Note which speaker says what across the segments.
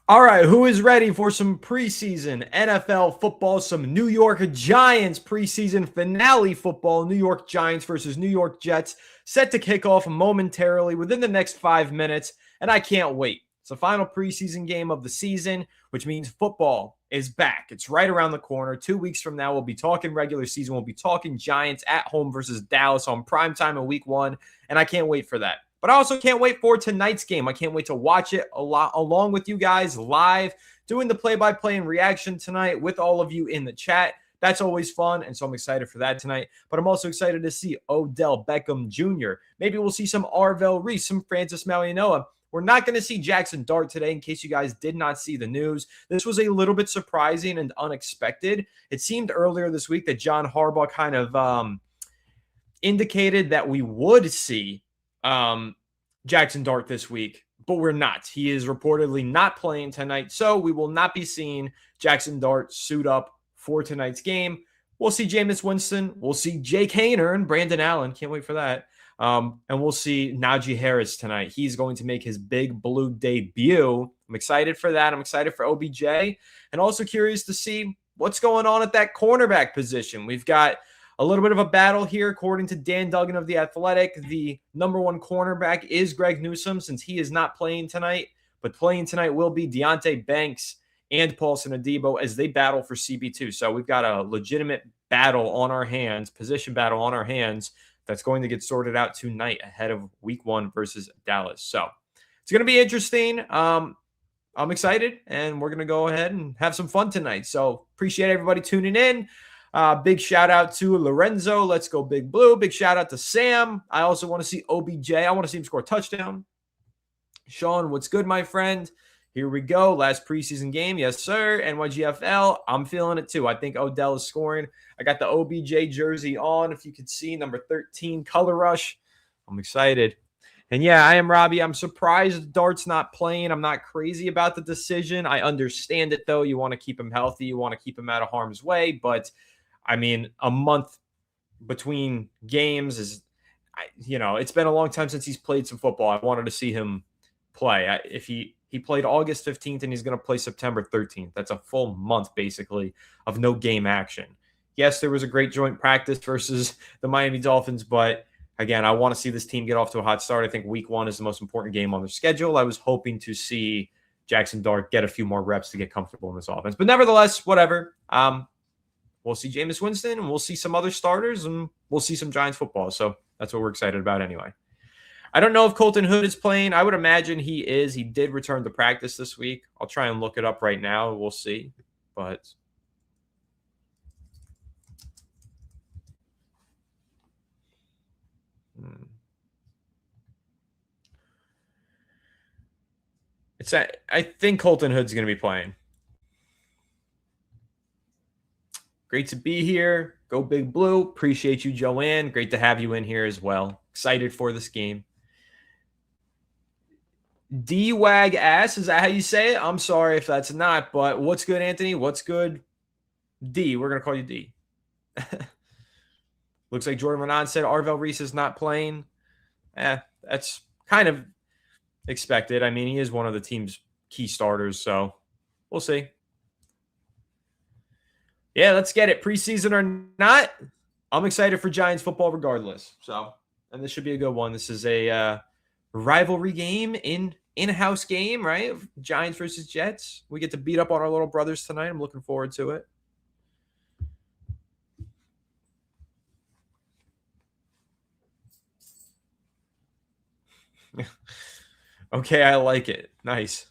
Speaker 1: All right, who is ready for some preseason NFL football, some New York Giants preseason finale football? New York Giants versus New York Jets set to kick off momentarily within the next 5 minutes, and I can't wait. It's the final preseason game of the season, which means football is back. It's right around the corner. 2 weeks from now, we'll be talking regular season. We'll be talking Giants at home versus Dallas on primetime in week 1, and I can't wait for that. But I also can't wait for tonight's game. I can't wait to watch it along with you guys live, doing the play-by-play and reaction tonight with all of you in the chat. That's always fun, and so I'm excited for that tonight. But I'm also excited to see Odell Beckham Jr. Maybe we'll see some Arvell Reese, some Francis Malianoa. We're not going to see Jackson Dart today, in case you guys did not see the news. This was a little bit surprising and unexpected. It seemed earlier this week that John Harbaugh kind of indicated that we would see Jackson Dart this week, but we're not. He is reportedly not playing tonight, so we will not be seeing Jackson Dart suit up for tonight's game. We'll see Jameis Winston. We'll see Jake Haener and Brandon Allen. Can't wait for that. And we'll see Najee Harris tonight. He's going to make his big blue debut. I'm excited for that. I'm excited for OBJ, and also curious to see what's going on at that cornerback position. We've got a little bit of a battle here. According to Dan Duggan of The Athletic, the number one cornerback is Greg Newsome, since he is not playing tonight. But playing tonight will be Deonte Banks and Paulson Adebo as they battle for CB2. So we've got a legitimate battle on our hands, position battle on our hands, that's going to get sorted out tonight ahead of week 1 versus Dallas. So it's going to be interesting. I'm excited, and we're going to go ahead and have some fun tonight. So appreciate everybody tuning in. Big shout out to Lorenzo. Let's go Big Blue. Big shout out to Sam. I also want to see OBJ. I want to see him score a touchdown. Sean, what's good, my friend? Here we go. Last preseason game. Yes, sir. NYGFL. I'm feeling it too. I think Odell is scoring. I got the OBJ jersey on. If you could see, number 13, Color Rush. I'm excited. And yeah, I am Robbie. I'm surprised Dart's not playing. I'm not crazy about the decision. I understand it, though. You want to keep him healthy. You want to keep him out of harm's way. But I mean, a month between games is, it's been a long time since he's played some football. I wanted to see him play. If he played August 15th and he's going to play September 13th, that's a full month, basically, of no game action. Yes, there was a great joint practice versus the Miami Dolphins, but again, I want to see this team get off to a hot start. I think week 1 is the most important game on their schedule. I was hoping to see Jackson Dart get a few more reps to get comfortable in this offense. But nevertheless, whatever. We'll see Jameis Winston, and we'll see some other starters, and we'll see some Giants football. So that's what we're excited about anyway. I don't know if Colton Hood is playing. I would imagine he is. He did return to practice this week. I'll try and look it up right now. We'll see. But I think Colton Hood's going to be playing. Great to be here. Go Big Blue. Appreciate you, Joanne. Great to have you in here as well. Excited for this game. D-Wag ass, is that how you say it? I'm sorry if that's not, but what's good, Anthony? What's good? D. We're going to call you D. Looks like Jordan Renan said Arvell Reese is not playing. That's kind of expected. I mean, he is one of the team's key starters, so we'll see. Yeah, let's get it. Preseason or not, I'm excited for Giants football regardless. So, and this should be a good one. This is a rivalry game, in-house game, right? Giants versus Jets. We get to beat up on our little brothers tonight. I'm looking forward to it. Okay, I like it. Nice.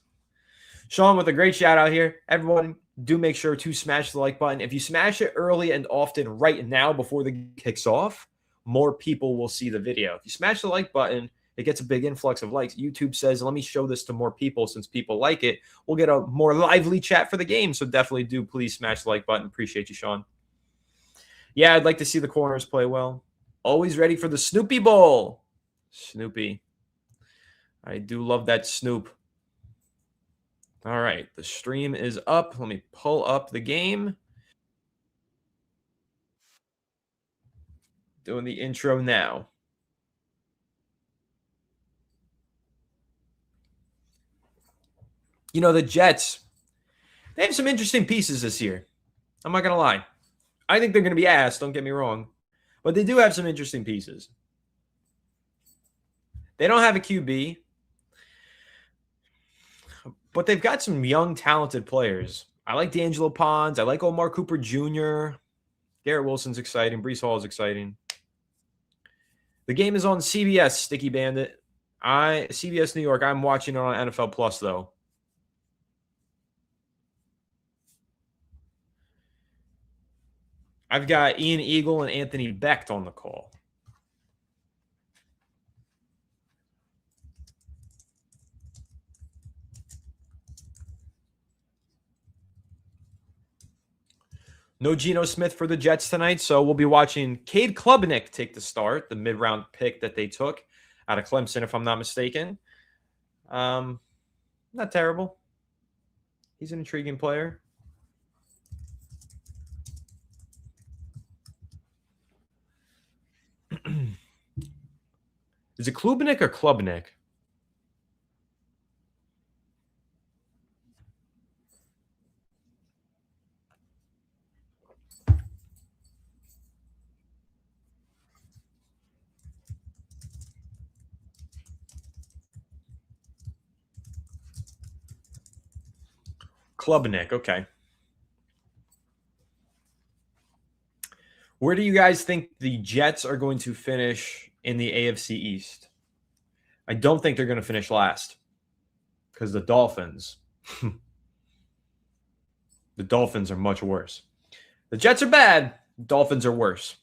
Speaker 1: Sean with a great shout out here. Everyone, do make sure to smash the like button. If you smash it early and often right now before the game kicks off, more people will see the video. If you smash the like button, it gets a big influx of likes. YouTube says, let me show this to more people. Since people like it, we'll get a more lively chat for the game. So definitely do please smash the like button. Appreciate you, Sean. Yeah, I'd like to see the corners play well. Always ready for the Snoopy Bowl. Snoopy. I do love that Snoop. All right, the stream is up. Let me pull up the game. Doing the intro now. The Jets, they have some interesting pieces this year. I'm not going to lie. I think they're going to be ass, don't get me wrong. But they do have some interesting pieces. They don't have a QB, but they've got some young, talented players. I like D'Angelo Pons. I like Omar Cooper Jr. Garrett Wilson's exciting. Breece Hall is exciting. The game is on CBS, Sticky Bandit. CBS New York. I'm watching it on NFL Plus, though. I've got Ian Eagle and Anthony Becht on the call. No Geno Smith for the Jets tonight, so we'll be watching Cade Klubnik take the start, the mid-round pick that they took out of Clemson, if I'm not mistaken. Not terrible. He's an intriguing player. Is it Klubnik or Klubnik? Klubnik, okay. Where do you guys think the Jets are going to finish in the AFC East? I don't think they're going to finish last because the Dolphins are much worse. The Jets are bad. Dolphins are worse.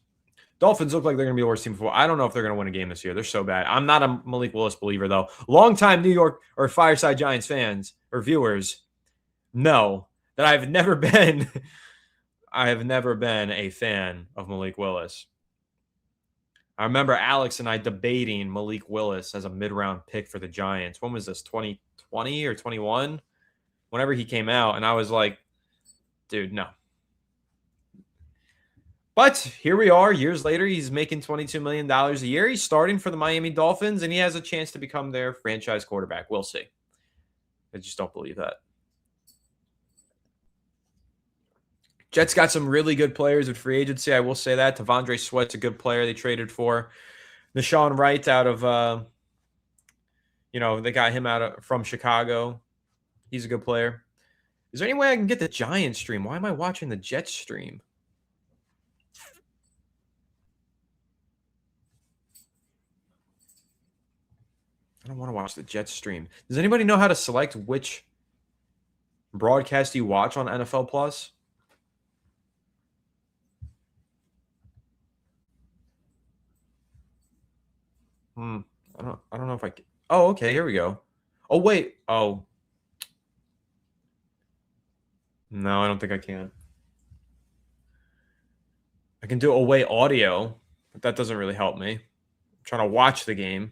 Speaker 1: Dolphins look like they're going to be the worst team before. I don't know if they're going to win a game this year. They're so bad. I'm not a Malik Willis believer, though. Longtime New York or Fireside Giants fans or viewers know that I've never been a fan of Malik Willis. I remember Alex and I debating Malik Willis as a mid-round pick for the Giants. When was this, 2020 or 21? Whenever he came out, and I was like, dude, no. But here we are, years later, he's making $22 million a year. He's starting for the Miami Dolphins, and he has a chance to become their franchise quarterback. We'll see. I just don't believe that. Jets got some really good players with free agency. I will say that. Tavondre Sweat's a good player they traded for. Nashawn Wright out of, they got him from Chicago. He's a good player. Is there any way I can get the Giants stream? Why am I watching the Jets stream? I don't want to watch the Jets stream. Does anybody know how to select which broadcast you watch on NFL Plus? I don't know if I can. Oh, okay, here we go. Oh, wait. Oh. No, I don't think I can. I can do away audio, but that doesn't really help me. I'm trying to watch the game.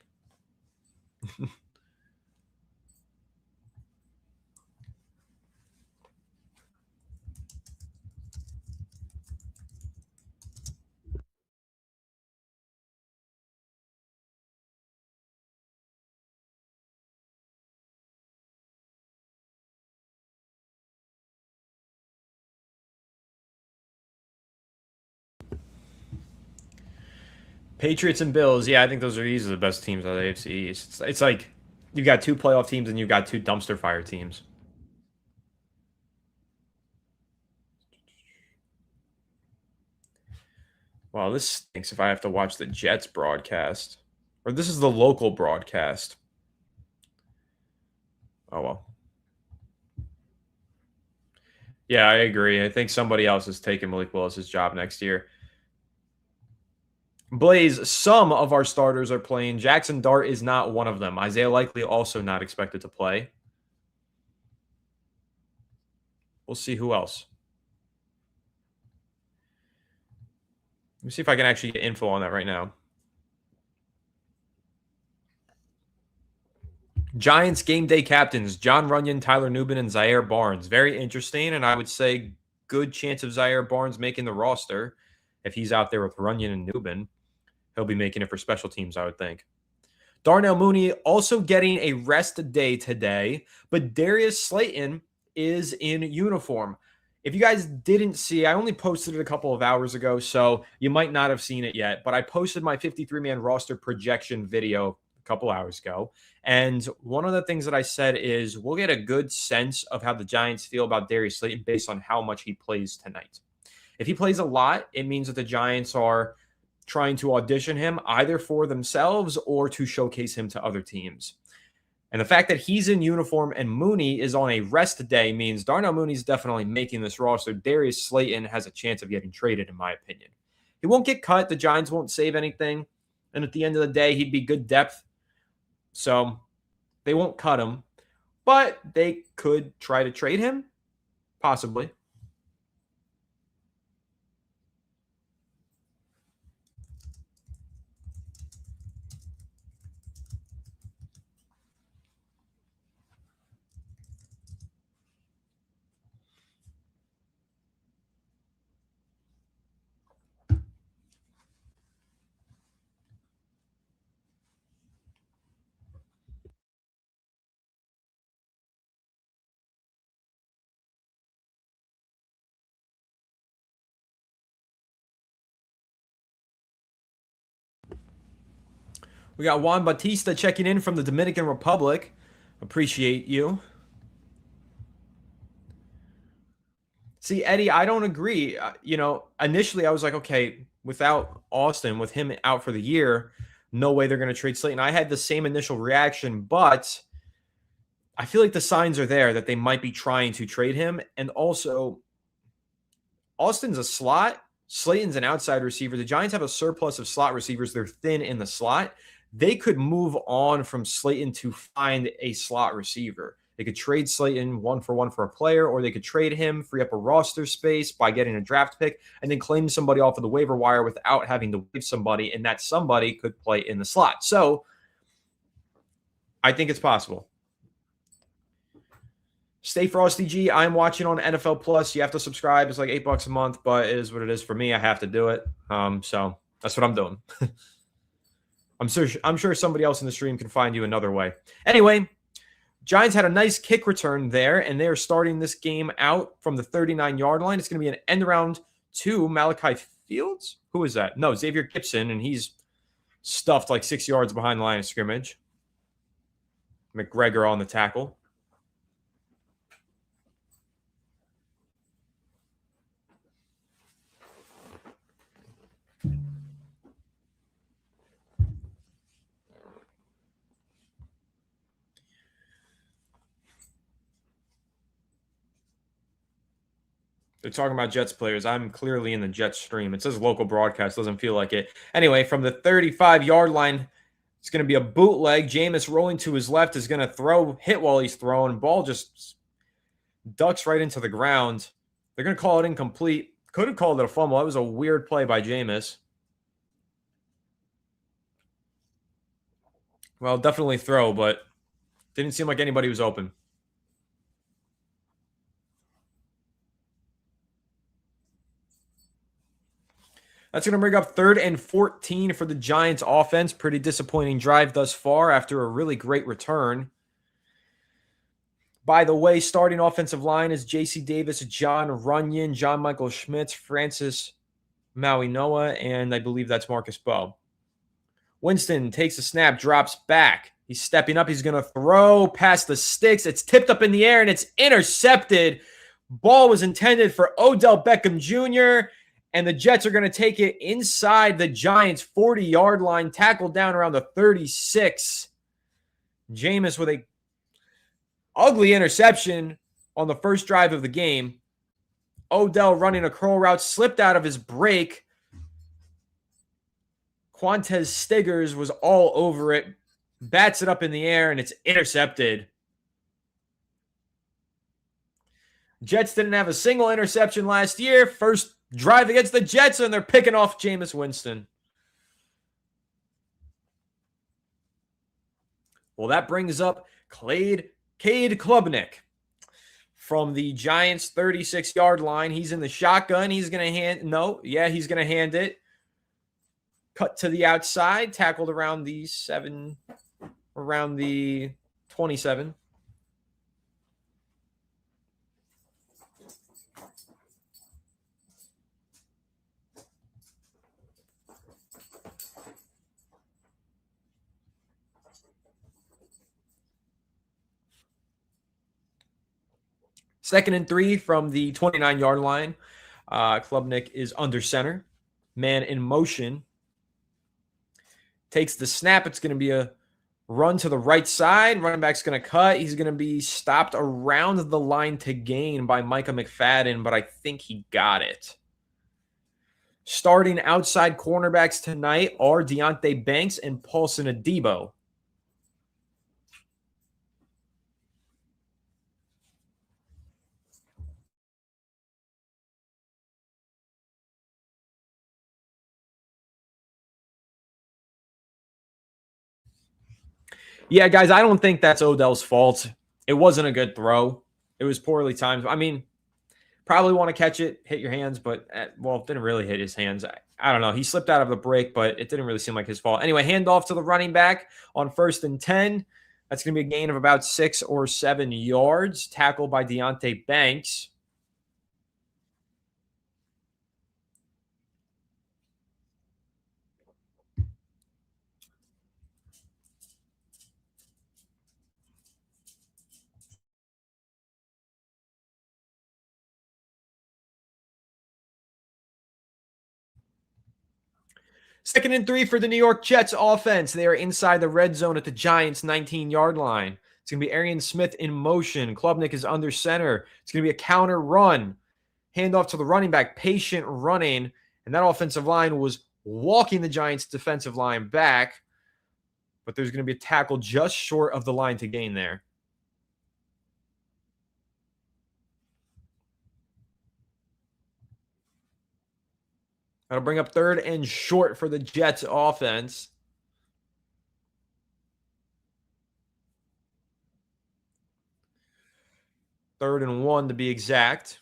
Speaker 1: Patriots and Bills. Yeah, I think those are easily the best teams out of the AFC East. It's like you've got two playoff teams and you've got two dumpster fire teams. Wow, this stinks if I have to watch the Jets broadcast. Or this is the local broadcast. Oh, well. Yeah, I agree. I think somebody else is taking Malik Willis's job next year. Blaze, some of our starters are playing. Jackson Dart is not one of them. Isaiah Likely also not expected to play. We'll see who else. Let me see if I can actually get info on that right now. Giants game day captains, John Runyon, Tyler Nubin, and Zaire Barnes. Very interesting, and I would say good chance of Zaire Barnes making the roster if he's out there with Runyon and Nubin. He'll be making it for special teams, I would think. Darnell Mooney also getting a rest day today, but Darius Slayton is in uniform. If you guys didn't see, I only posted it a couple of hours ago, so you might not have seen it yet, but I posted my 53-man roster projection video a couple hours ago. And one of the things that I said is we'll get a good sense of how the Giants feel about Darius Slayton based on how much he plays tonight. If he plays a lot, it means that the Giants are trying to audition him either for themselves or to showcase him to other teams. And the fact that he's in uniform and Mooney is on a rest day means Darnell Mooney's definitely making this roster. Darius Slayton has a chance of getting traded, in my opinion. He won't get cut. The Giants won't save anything. And at the end of the day, he'd be good depth. So they won't cut him. But they could try to trade him, possibly. We got Juan Bautista checking in from the Dominican Republic. Appreciate you. See, Eddie, I don't agree. Initially I was like, okay, without Austin, with him out for the year, no way they're going to trade Slayton. I had the same initial reaction, but I feel like the signs are there that they might be trying to trade him. And also, Austin's a slot. Slayton's an outside receiver. The Giants have a surplus of slot receivers. They're thin in the slot. They could move on from Slayton to find a slot receiver. They could trade Slayton 1-for-1 for a player, or they could trade him, free up a roster space by getting a draft pick, and then claim somebody off of the waiver wire without having to waive somebody, and that somebody could play in the slot. So I think it's possible. Stay Frosty G. I'm watching on NFL Plus. You have to subscribe. It's like $8 a month, but it is what it is for me. I have to do it. So that's what I'm doing. I'm sure somebody else in the stream can find you another way. Anyway, Giants had a nice kick return there, and they are starting this game out from the 39-yard line. It's going to be an end around to Malachi Fields. Who is that? No, Xavier Gipson, and he's stuffed like 6 yards behind the line of scrimmage. McGregor on the tackle. They're talking about Jets players. I'm clearly in the Jets stream. It says local broadcast. Doesn't feel like it. Anyway, from the 35-yard line, it's going to be a bootleg. Jameis rolling to his left is going to hit while he's throwing. Ball just ducks right into the ground. They're going to call it incomplete. Could have called it a fumble. That was a weird play by Jameis. Well, definitely throw, but didn't seem like anybody was open. That's going to bring up 3rd and 14 for the Giants offense. Pretty disappointing drive thus far after a really great return. By the way, starting offensive line is J.C. Davis, John Runyon, John Michael Schmitz, Francis Maui-Noah, and I believe that's Marcus Bowe. Winston takes a snap, drops back. He's stepping up. He's going to throw past the sticks. It's tipped up in the air, and it's intercepted. Ball was intended for Odell Beckham Jr., and the Jets are going to take it inside the Giants' 40-yard line, tackled down around the 36. Jameis with a ugly interception on the first drive of the game. Odell running a curl route, slipped out of his break. Quantez Stiggers was all over it, bats it up in the air, and it's intercepted. Jets didn't have a single interception last year. First drive against the Jets, and they're picking off Jameis Winston. Well, that brings up Cade Klubnik from the Giants' 36-yard line. He's in the shotgun. He's going to he's going to hand it. Cut to the outside, tackled around the 7 around the 27. Second and 3 from the 29-yard line. Klubnik is under center. Man in motion. Takes the snap. It's going to be a run to the right side. Running back's going to cut. He's going to be stopped around the line to gain by Micah McFadden, but I think he got it. Starting outside cornerbacks tonight are Deonte Banks and Paulson Adebo. Yeah, guys, I don't think that's Odell's fault. It wasn't a good throw. It was poorly timed. I mean, probably want to catch it, hit your hands, but, well, it didn't really hit his hands. I don't know. He slipped out of the break, but it didn't really seem like his fault. Anyway, handoff to the running back on 1st and 10. That's going to be a gain of about 6 or 7 yards. Tackled by Deonte Banks. Second and 3 for the New York Jets offense. They are inside the red zone at the Giants' 19-yard line. It's going to be Arian Smith in motion. Klubnik is under center. It's going to be a counter run. Handoff to the running back. Patient running. And that offensive line was walking the Giants' defensive line back. But there's going to be a tackle just short of the line to gain there. That'll bring up 3rd and short for the Jets offense. 3rd and 1 to be exact.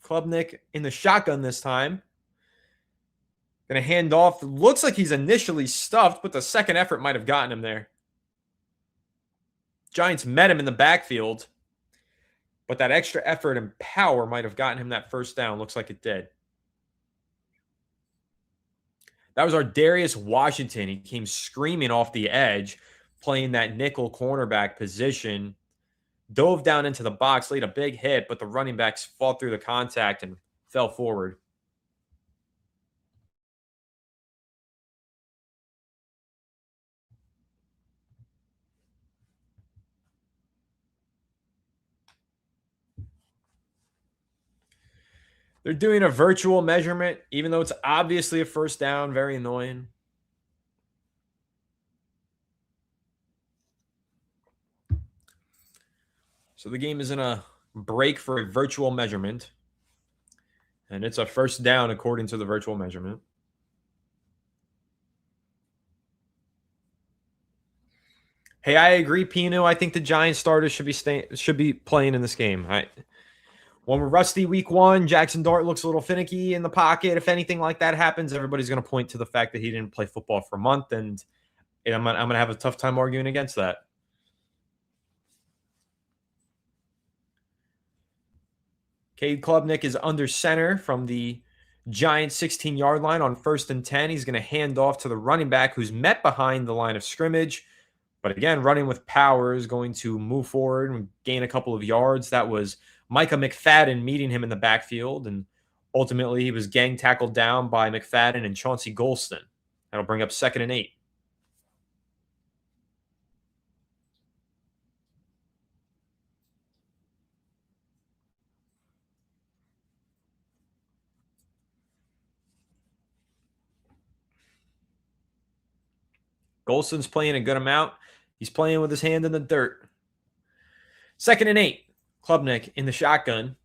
Speaker 1: Klubnik in the shotgun this time. Going to hand off. Looks like he's initially stuffed, but the second effort might have gotten him there. Giants met him in the backfield, but that extra effort and power might have gotten him that first down. Looks like it did. That was our Darius Washington. He came screaming off the edge, playing that nickel cornerback position. Dove down into the box, laid a big hit, but the running backs fought through the contact and fell forward. They're doing a virtual measurement, even though it's obviously a first down. Very annoying. So the game is in a break for a virtual measurement. And it's a first down according to the virtual measurement. Hey, I agree, Pino. I think the Giants starters should be playing in this game. When we're rusty week 1, Jackson Dart looks a little finicky in the pocket. If anything like that happens, everybody's going to point to the fact that he didn't play football for a month, and I'm going to have a tough time arguing against that. Cade Klubnik is under center from the Giants 16-yard line on 1st and 10. He's going to hand off to the running back who's met behind the line of scrimmage. But again, running with power is going to move forward and gain a couple of yards. That was Micah McFadden meeting him in the backfield. And ultimately, he was gang tackled down by McFadden and Chauncey Golston. That'll bring up 2nd and 8. Golston's playing a good amount. He's playing with his hand in the dirt. 2nd and 8. Klubnik in the shotgun.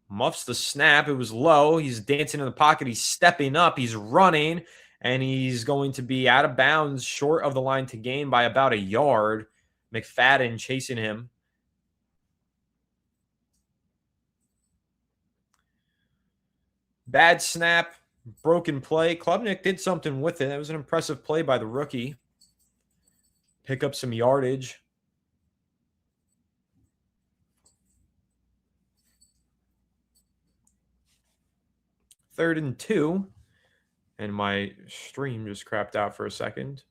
Speaker 1: Muffs the snap. It was low. He's dancing in the pocket. He's stepping up. He's running. And he's going to be out of bounds short of the line to gain by about a yard. McFadden chasing him. Bad snap. Broken play. Klubnik did something with it. It was an impressive play by the rookie. Pick up some yardage. Third and 2. And my stream just crapped out for a second.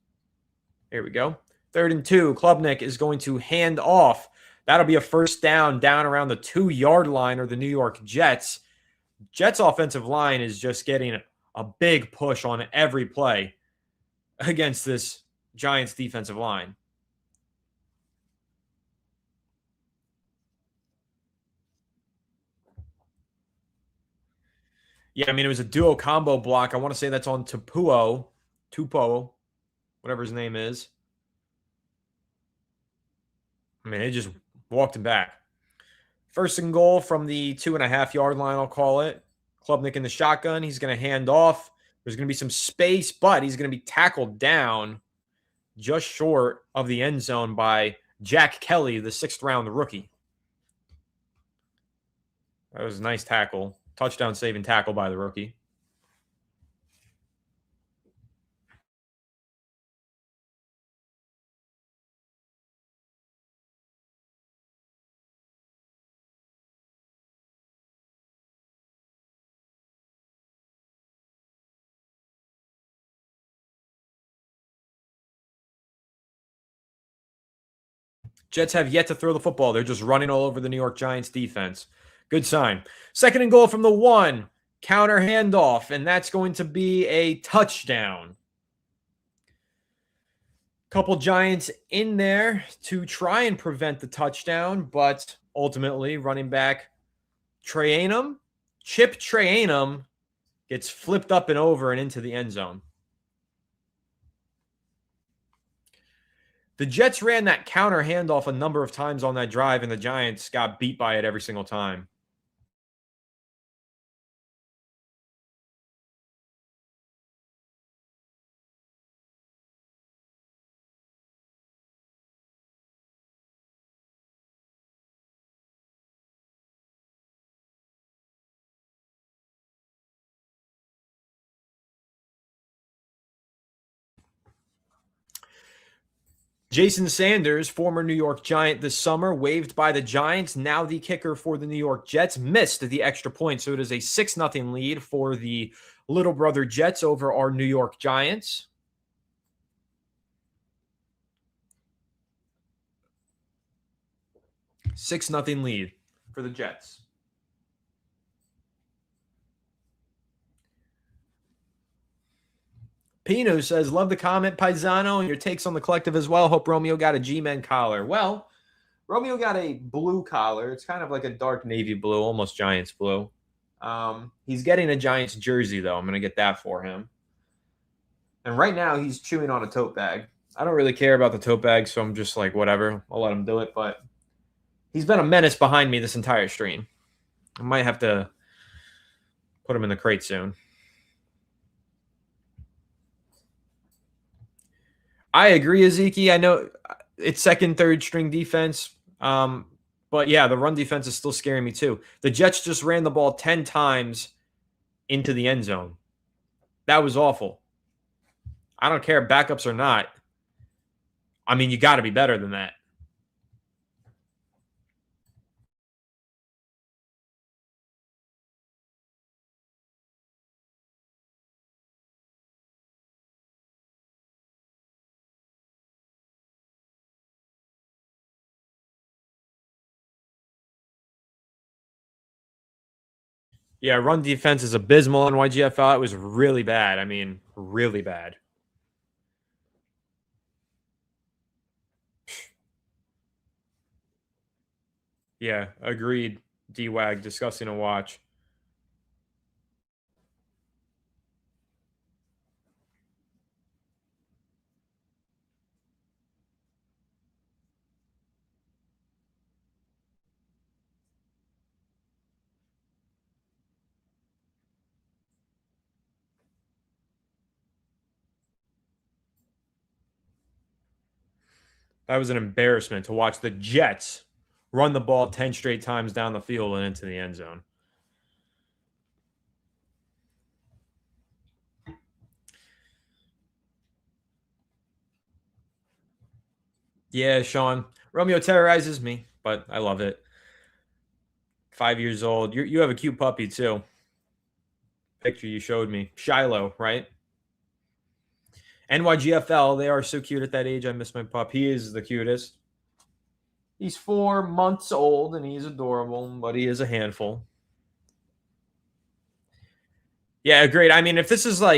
Speaker 1: Here we go. 3rd and 2. Klubnik is going to hand off. That'll be a first down around the 2-yard line or the New York Jets. Jets offensive line is just getting a big push on every play against this Giants defensive line. Yeah, I mean, it was a duo combo block. I want to say that's on Tupo, whatever his name is. I mean, it just walked him back. 1st and goal from the 2.5-yard line, I'll call it. Klubnik in the shotgun. He's going to hand off. There's going to be some space, but he's going to be tackled down just short of the end zone by Jack Kelly, the 6th-round rookie. That was a nice tackle. Touchdown saving tackle by the rookie. Jets have yet to throw the football. They're just running all over the New York Giants defense. Good sign. 2nd and goal from the 1. Counter handoff, and that's going to be a touchdown. Couple Giants in there to try and prevent the touchdown, but ultimately running back Chip Trayanum gets flipped up and over and into the end zone. The Jets ran that counter handoff a number of times on that drive, and the Giants got beat by it every single time. Jason Sanders, former New York Giant this summer, waived by the Giants. Now the kicker for the New York Jets, missed the extra point. So it is a 6-0 lead for the little brother Jets over our New York Giants. $6-0 lead for the Jets. Pino says, love the comment, Paisano, and your takes on the collective as well. Hope Romeo got a G-Men collar. Well, Romeo got a blue collar. It's kind of like a dark navy blue, almost Giants blue. He's getting a Giants jersey, though. I'm going to get that for him. And right now, he's chewing on a tote bag. I don't really care about the tote bag, so I'm just like, whatever. I'll let him do it. But he's been a menace behind me this entire stream. I might have to put him in the crate soon. I agree, Ezeki. I know it's 2nd, 3rd string defense. But yeah, the run defense is still scaring me too. The Jets just ran the ball 10 times into the end zone. That was awful. I don't care, backups or not. I mean, you got to be better than that. Yeah, run defense is abysmal on YGFL. It was really bad. I mean, really bad. Yeah, agreed. D-Wag, disgusting to watch. That was an embarrassment to watch the Jets run the ball 10 straight times down the field and into the end zone. Yeah, Sean. Romeo terrorizes me, but I love it. 5 years old. You have a cute puppy too. Picture you showed me. Shiloh, right? NYGFL, they are so cute at that age. I miss my pup. He is the cutest. He's 4 months old and he's adorable, but he is a handful. Yeah, great. I mean, if this is how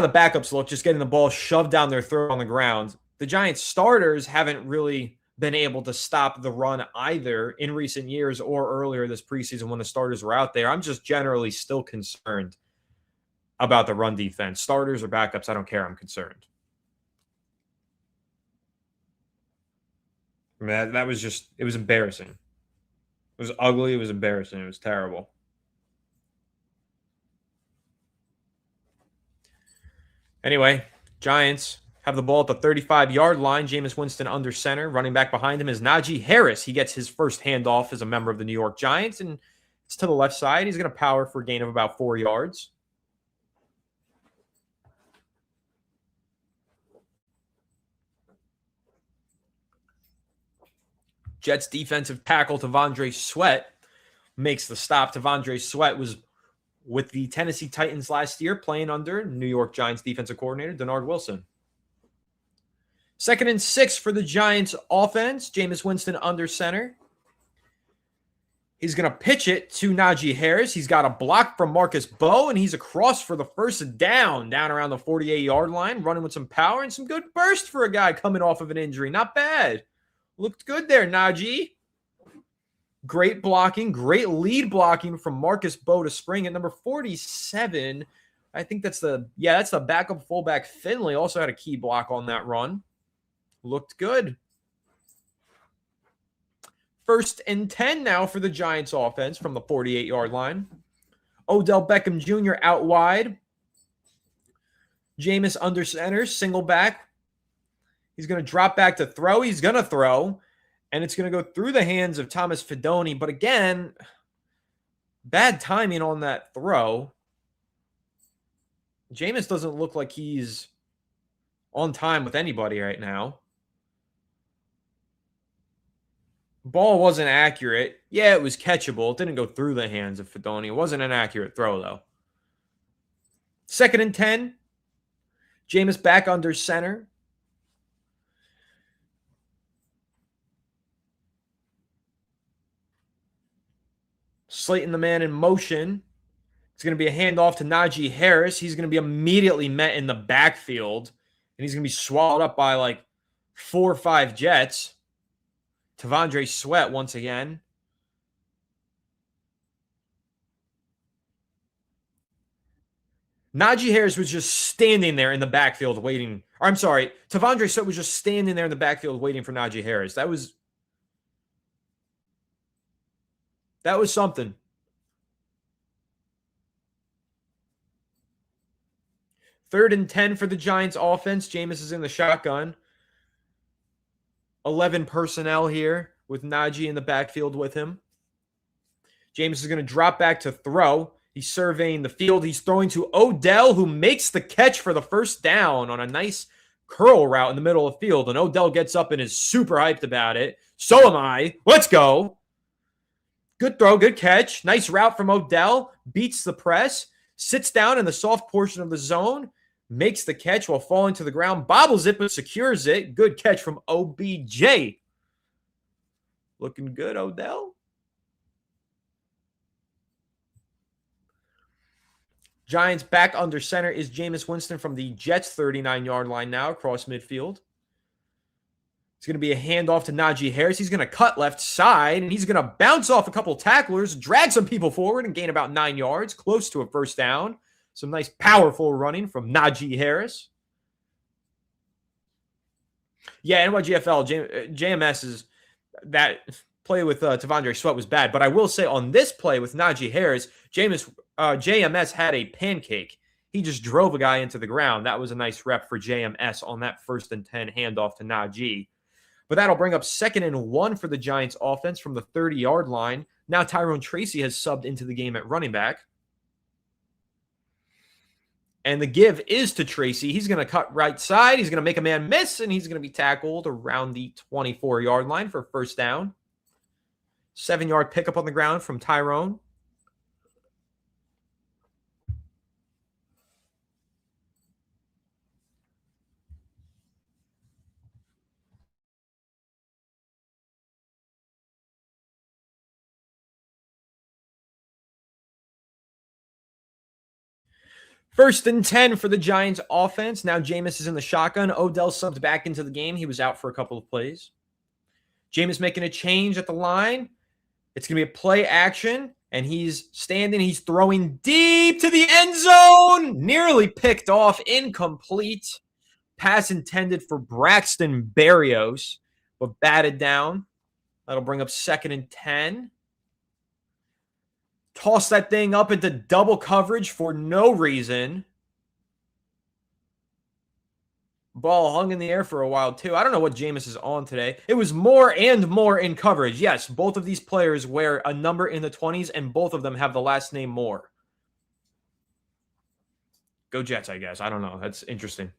Speaker 1: the backups look, just getting the ball shoved down their throat on the ground. The Giants starters haven't really been able to stop the run either in recent years or earlier this preseason when the starters were out there. I'm just generally still concerned about the run defense. Starters or backups, I don't care. I'm concerned. I mean, that was just, it was embarrassing. It was ugly. It was embarrassing. It was terrible. Anyway, Giants have the ball at the 35-yard line. Jameis Winston under center. Running back behind him is Najee Harris. He gets his first handoff as a member of the New York Giants, and it's to the left side. He's going to power for a gain of about 4 yards. Jets defensive tackle T'Vondre Sweat makes the stop. T'Vondre Sweat was with the Tennessee Titans last year, playing under New York Giants defensive coordinator Denard Wilson. 2nd and 6 for the Giants offense. Jameis Winston under center. He's going to pitch it to Najee Harris. He's got a block from Marcus Bowe, and he's across for the first down around the 48-yard line, running with some power and some good burst for a guy coming off of an injury. Not bad. Looked good there, Najee. Great blocking, great lead blocking from Marcus Bowe to spring at number 47. I think that's the backup fullback Finley. Also had a key block on that run. Looked good. 1st and 10 now for the Giants offense from the 48-yard line. Odell Beckham Jr. out wide. Jameis under center, single back. He's going to drop back to throw. He's going to throw, and it's going to go through the hands of Thomas Fidone. But again, bad timing on that throw. Jameis doesn't look like he's on time with anybody right now. Ball wasn't accurate. Yeah, it was catchable. It didn't go through the hands of Fidone. It wasn't an accurate throw, though. 2nd and 10. Jameis back under center. Slayton the man in motion. It's going to be a handoff to Najee Harris. He's going to be immediately met in the backfield, and he's going to be swallowed up by like 4 or 5 Jets. T'Vondre Sweat once again. Najee Harris was just standing there in the backfield waiting. Or I'm sorry, T'Vondre Sweat was just standing there in the backfield waiting for Najee Harris. That was something. 3rd and 10 for the Giants offense. Jameis is in the shotgun. 11 personnel here with Najee in the backfield with him. Jameis is going to drop back to throw. He's surveying the field. He's throwing to Odell, who makes the catch for the first down on a nice curl route in the middle of the field. And Odell gets up and is super hyped about it. So am I. Let's go. Good throw, good catch. Nice route from Odell. Beats the press. Sits down in the soft portion of the zone. Makes the catch while falling to the ground. Bobbles it, but secures it. Good catch from OBJ. Looking good, Odell. Giants back under center is Jameis Winston from the Jets' 39-yard line now across midfield. It's going to be a handoff to Najee Harris. He's going to cut left side, and he's going to bounce off a couple tacklers, drag some people forward, and gain about 9 yards, close to a first down. Some nice, powerful running from Najee Harris. Yeah, NYGFL, JMS is that play with T'Vondre Sweat was bad. But I will say on this play with Najee Harris, JMS had a pancake. He just drove a guy into the ground. That was a nice rep for JMS on that 1st and 10 handoff to Najee. But that'll bring up 2nd and 1 for the Giants offense from the 30-yard line. Now Tyrone Tracy has subbed into the game at running back. And the give is to Tracy. He's going to cut right side. He's going to make a man miss, and he's going to be tackled around the 24-yard line for first down. 7-yard pickup on the ground from Tyrone. First and 10 for the Giants offense. Now Jameis is in the shotgun. Odell subbed back into the game. He was out for a couple of plays. Jameis making a change at the line. It's going to be a play action, and he's standing. He's throwing deep to the end zone. Nearly picked off. Incomplete. Pass intended for Braxton Berrios, but batted down. That'll bring up 2nd and 10. Toss that thing up into double coverage for no reason. Ball hung in the air for a while, too. I don't know what Jameis is on today. It was more and more in coverage. Yes, both of these players wear a number in the 20s, and both of them have the last name Moore. Go Jets, I guess. I don't know. That's interesting.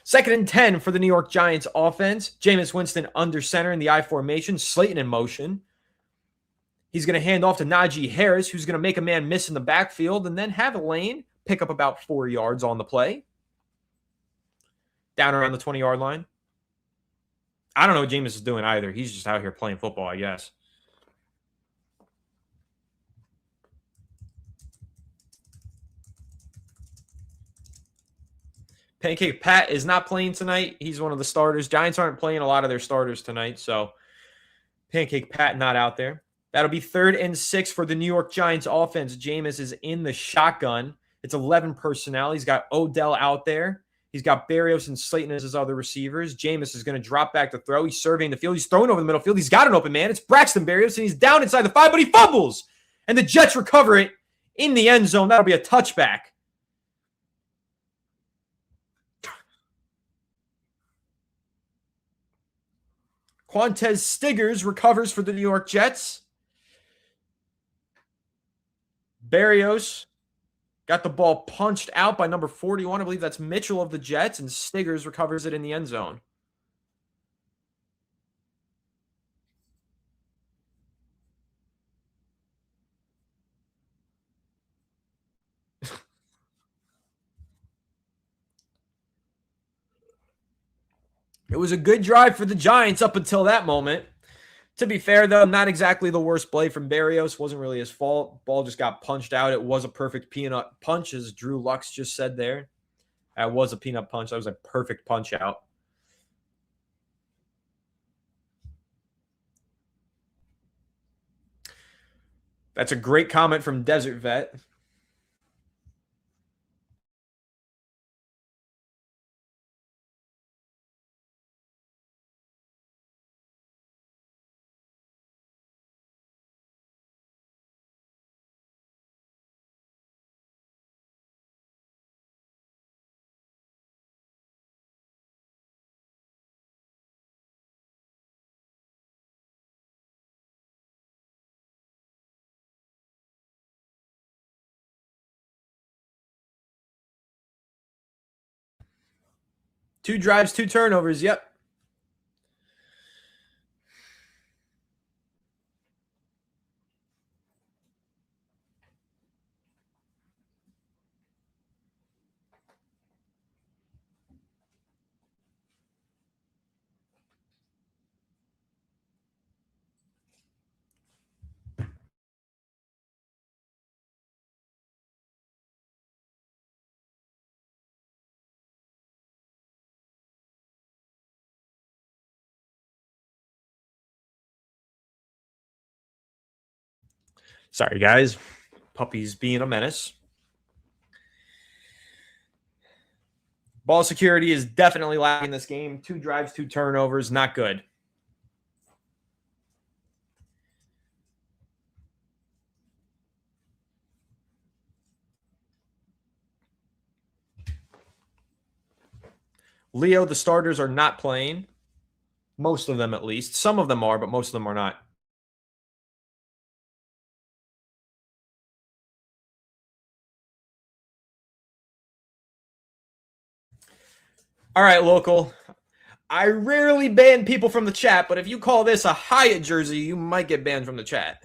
Speaker 1: 2nd and 10 for the New York Giants offense. Jameis Winston under center in the I formation. Slayton in motion. He's going to hand off to Najee Harris, who's going to make a man miss in the backfield and then have a lane, pick up about 4 yards on the play. Down around the 20-yard line. I don't know what Jameis is doing either. He's just out here playing football, I guess. Pancake Pat is not playing tonight. He's one of the starters. Giants aren't playing a lot of their starters tonight, so Pancake Pat not out there. That'll be 3rd and 6 for the New York Giants offense. Jameis is in the shotgun. It's 11 personnel. He's got Odell out there. He's got Berrios and Slayton as his other receivers. Jameis is going to drop back to throw. He's surveying the field. He's throwing over the middle field. He's got an open man. It's Braxton Berrios, and he's down inside the 5, but he fumbles. And the Jets recover it in the end zone. That'll be a touchback. Quantez Stiggers recovers for the New York Jets. Berrios got the ball punched out by number 41. I believe that's Mitchell of the Jets, and Stiggers recovers it in the end zone. It was a good drive for the Giants up until that moment. To be fair, though, not exactly the worst play from Berrios. Wasn't really his fault. Ball just got punched out. It was a perfect peanut punch, as Drew Lux just said there. That was a peanut punch. That was a perfect punch out. That's a great comment from Desert Vet. Two drives, 2 turnovers. Yep. Sorry, guys. Puppy's being a menace. Ball security is definitely lacking in this game. 2 drives, 2 turnovers. Not good. Leo, the starters are not playing. Most of them, at least. Some of them are, but most of them are not. All right, local. I rarely ban people from the chat, but if you call this a Hyatt jersey, you might get banned from the chat.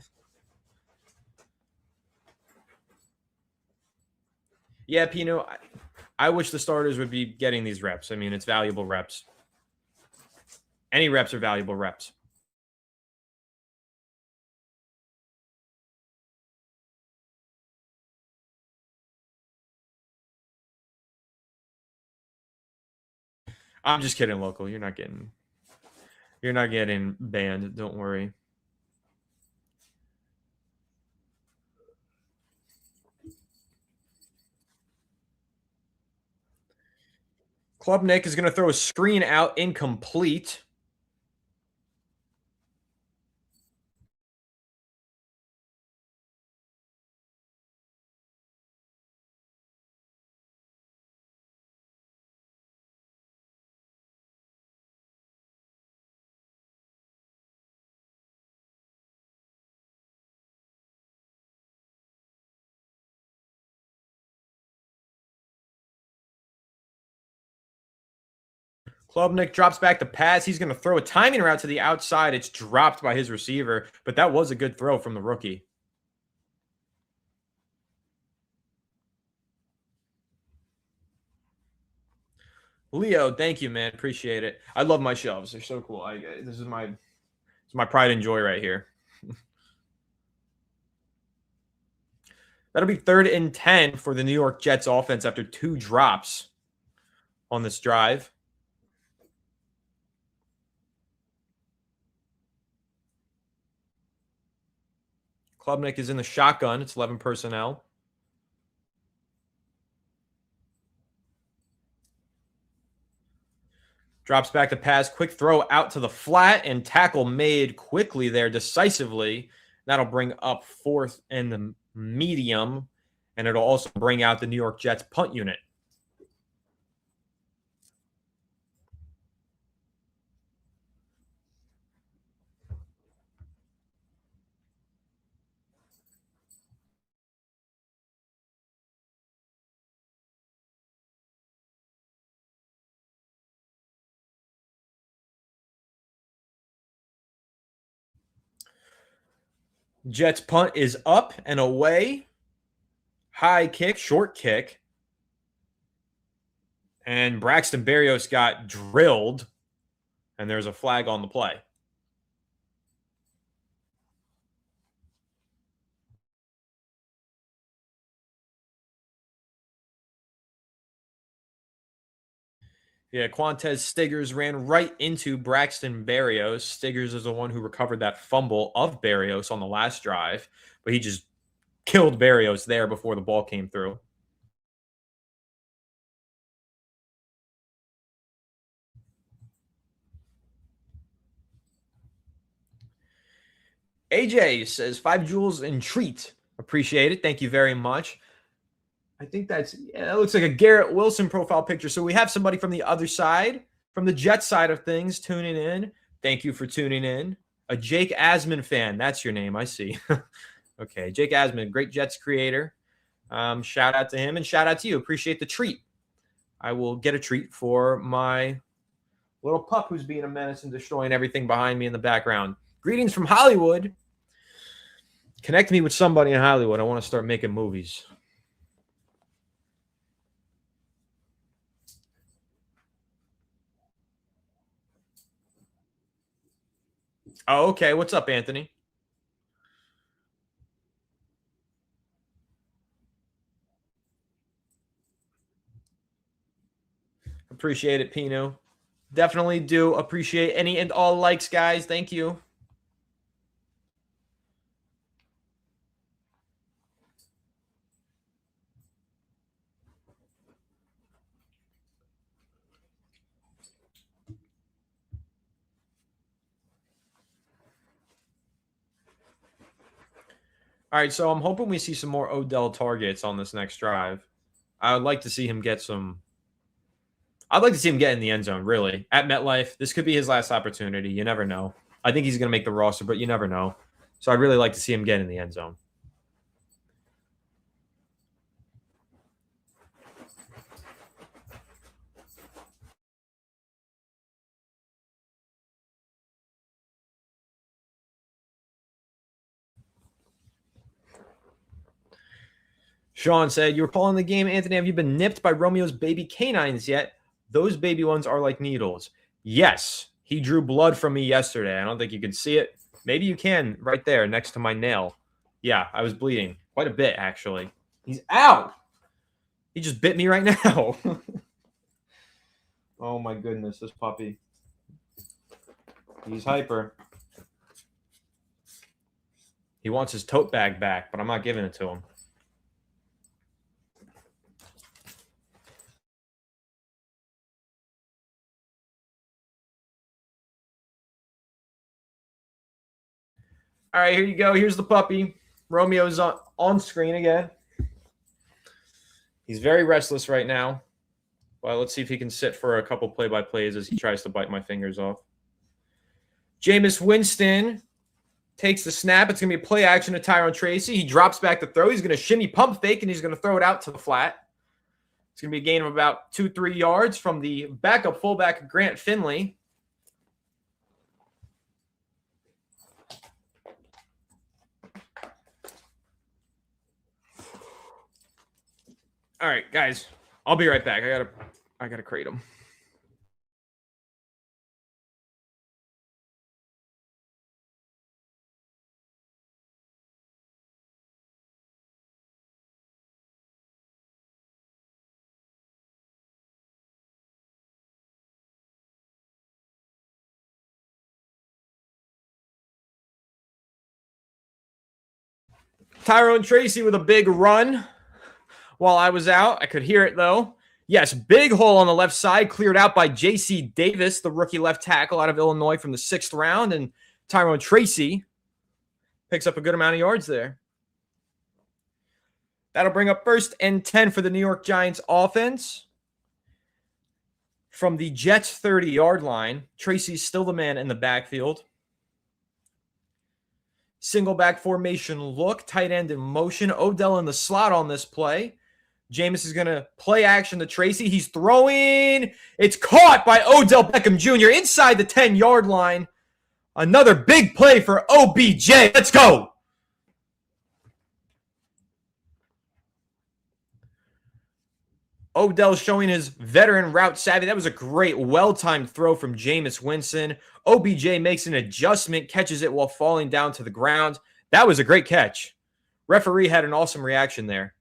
Speaker 1: Yeah, Pino, I wish the starters would be getting these reps. I mean, it's valuable reps. Any reps are valuable reps. I'm just kidding, local. You're not getting banned. Don't worry. Klubnik is going to throw a screen out, incomplete. Klubnik drops back to pass. He's going to throw a timing route to the outside. It's dropped by his receiver, but that was a good throw from the rookie. Leo, thank you, man. Appreciate it. I love my shelves. They're so cool. This is my pride and joy right here. That'll be 3rd and 10 for the New York Jets offense after 2 drops on this drive. Klubnik is in the shotgun. It's 11 personnel. Drops back to pass. Quick throw out to the flat and tackle made quickly there decisively. That'll bring up 4th and the medium, and it'll also bring out the New York Jets punt unit. Jets punt is up and away. High kick, short kick. And Braxton Berrios got drilled, and there's a flag on the play. Yeah, Quantez Stiggers ran right into Braxton Berrios. Stiggers is the one who recovered that fumble of Berrios on the last drive, but he just killed Berrios there before the ball came through. AJ says 5 jewels and treat. Appreciate it. Thank you very much. I think that looks like a Garrett Wilson profile picture. So we have somebody from the other side, from the Jets side of things, tuning in. Thank you for tuning in. A Jake Asman fan. That's your name. I see. Okay. Jake Asman, great Jets creator. Shout out to him and shout out to you. Appreciate the treat. I will get a treat for my little pup who's being a menace and destroying everything behind me in the background. Greetings from Hollywood. Connect me with somebody in Hollywood. I want to start making movies. Oh, okay. What's up, Anthony? Appreciate it, Pino. Definitely do appreciate any and all likes, guys. Thank you. All right, so I'm hoping we see some more Odell targets on this next drive. I would like to see him get some. I'd like to see him get in the end zone, really, at MetLife. This could be his last opportunity. You never know. I think he's going to make the roster, but you never know. So I'd really like to see him get in the end zone. Sean said, "You were calling the game, Anthony. Have you been nipped by Romeo's baby canines yet? Those baby ones are like needles." Yes, he drew blood from me yesterday. I don't think you can see it. Maybe you can right there next to my nail. Yeah, I was bleeding quite a bit, actually. He's out. He just bit me right now. Oh my goodness, this puppy. He's hyper. He wants his tote bag back, but I'm not giving it to him. All right, here you go. Here's the puppy. Romeo's on screen again. He's very restless right now. Well, let's see if he can sit for a couple play-by-plays as he tries to bite my fingers off. Jameis Winston takes the snap. It's going to be a play action to Tyrone Tracy. He drops back to throw. He's going to shimmy pump fake, and he's going to throw it out to the flat. It's going to be a gain of about 2-3 yards from the backup fullback, Grant Finley. All right, guys. I'll be right back. I gotta crate him. Tyrone Tracy with a big run while I was out. I could hear it, though. Yes, big hole on the left side, cleared out by J.C. Davis, the rookie left tackle out of Illinois from the 6th round. And Tyrone Tracy picks up a good amount of yards there. That'll bring up 1st and 10 for the New York Giants offense. From the Jets' 30-yard line, Tracy's still the man in the backfield. Single back formation look, tight end in motion. Odell in the slot on this play. Jameis is going to play action to Tracy. He's throwing. It's caught by Odell Beckham Jr. inside the 10-yard line. Another big play for OBJ. Let's go. Odell showing his veteran route savvy. That was a great, well-timed throw from Jameis Winston. OBJ makes an adjustment, catches it while falling down to the ground. That was a great catch. Referee had an awesome reaction there.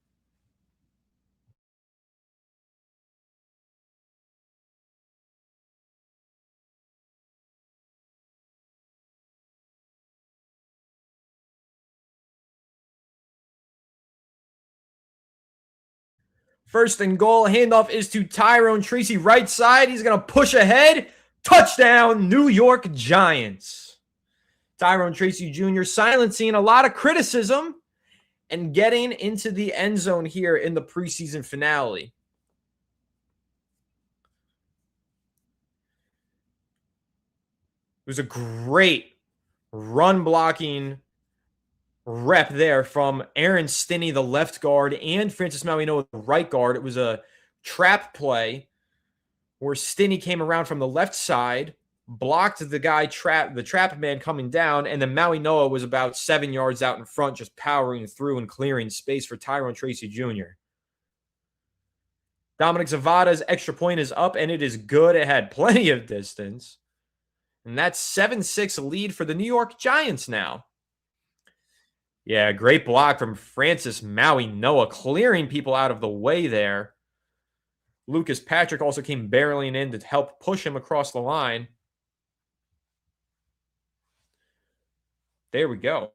Speaker 1: First and goal. Handoff is to Tyrone Tracy, right side. He's going to push ahead. Touchdown, New York Giants. Tyrone Tracy Jr. silencing a lot of criticism and getting into the end zone here in the preseason finale. It was a great run blocking rep there from Aaron Stinney, the left guard, and Francis Mauigoa, the right guard. It was a trap play where Stinney came around from the left side, blocked the guy, the trap man coming down, and then Mauigoa was about 7 yards out in front, just powering through and clearing space for Tyrone Tracy Jr. Dominic Zavada's extra point is up, and it is good. It had plenty of distance. And that's 7-6 lead for the New York Giants now. Yeah, great block from Francis Mauigoa, clearing people out of the way there. Lucas Patrick also came barreling in to help push him across the line. There we go.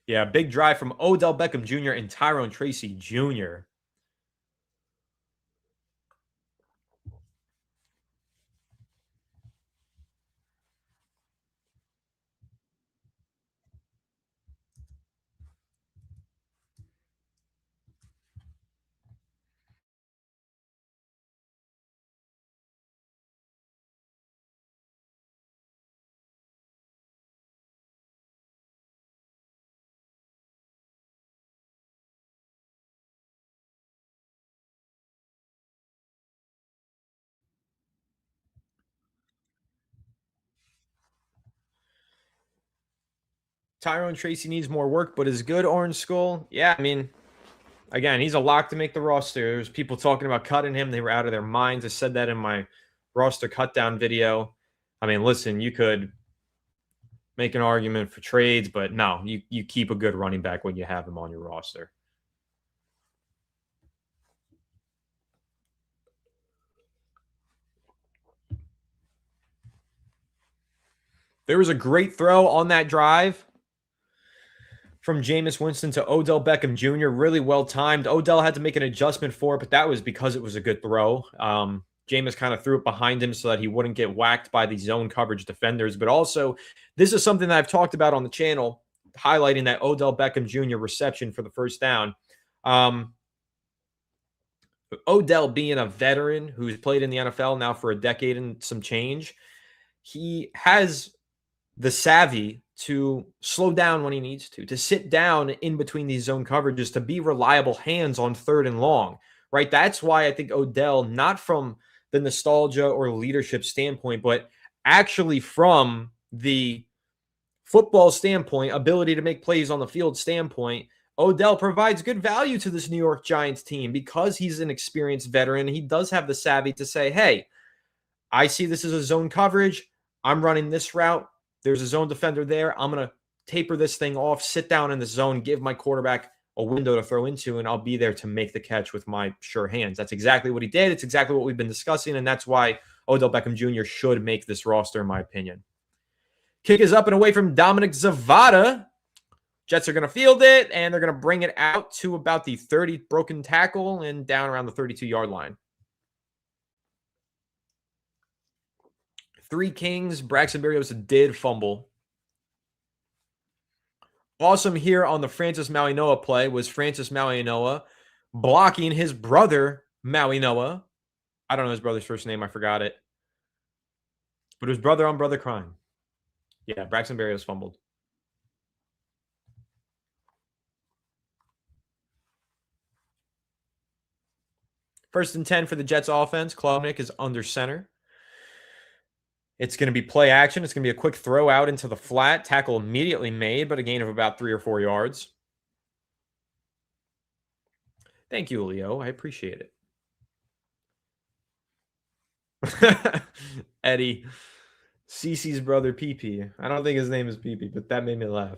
Speaker 1: Yeah, big drive from Odell Beckham Jr. and Tyrone Tracy Jr. Tyrone Tracy needs more work, but is good, Orange Skull. Yeah, I mean, again, he's a lock to make the roster. There's people talking about cutting him. They were out of their minds. I said that in my roster cut down video. I mean, listen, you could make an argument for trades, but no, you keep a good running back when you have him on your roster. There was a great throw on that drive from Jameis Winston to Odell Beckham Jr. Really well timed. Odell had to make an adjustment for it, but that was because it was a good throw. Jameis kind of threw it behind him so that he wouldn't get whacked by the zone coverage defenders. But also, this is something that I've talked about on the channel, highlighting that Odell Beckham Jr. reception for the first down. Odell being a veteran who's played in the NFL now for a decade and some change, he has the savvy to slow down when he needs to sit down in between these zone coverages, to be reliable hands on 3rd and long, right? That's why I think Odell, not from the nostalgia or leadership standpoint, but actually from the football standpoint, ability to make plays on the field standpoint, Odell provides good value to this New York Giants team because he's an experienced veteran. He does have the savvy to say, hey, I see this as a zone coverage. I'm running this route. There's a zone defender there. I'm going to taper this thing off, sit down in the zone, give my quarterback a window to throw into, and I'll be there to make the catch with my sure hands. That's exactly what he did. It's exactly what we've been discussing, and that's why Odell Beckham Jr. should make this roster, in my opinion. Kick is up and away from Dominic Zavada. Jets are going to field it, and they're going to bring it out to about the 30 broken tackle and down around the 32-yard line. Three Kings. Braxton Berrios did fumble. Awesome here on the Francis Mauigoa play was Francis Mauigoa blocking his brother, Mauigoa. I don't know his brother's first name. I forgot it. But it was brother on brother crime. Yeah, Braxton Berrios fumbled. First and 10 for the Jets offense. Klubnik is under center. It's going to be play action. It's going to be a quick throw out into the flat. Tackle immediately made, but a gain of about 3 or 4 yards. Thank you, Leo. I appreciate it. Eddie. Cece's brother, PP. I don't think his name is PP, but that made me laugh.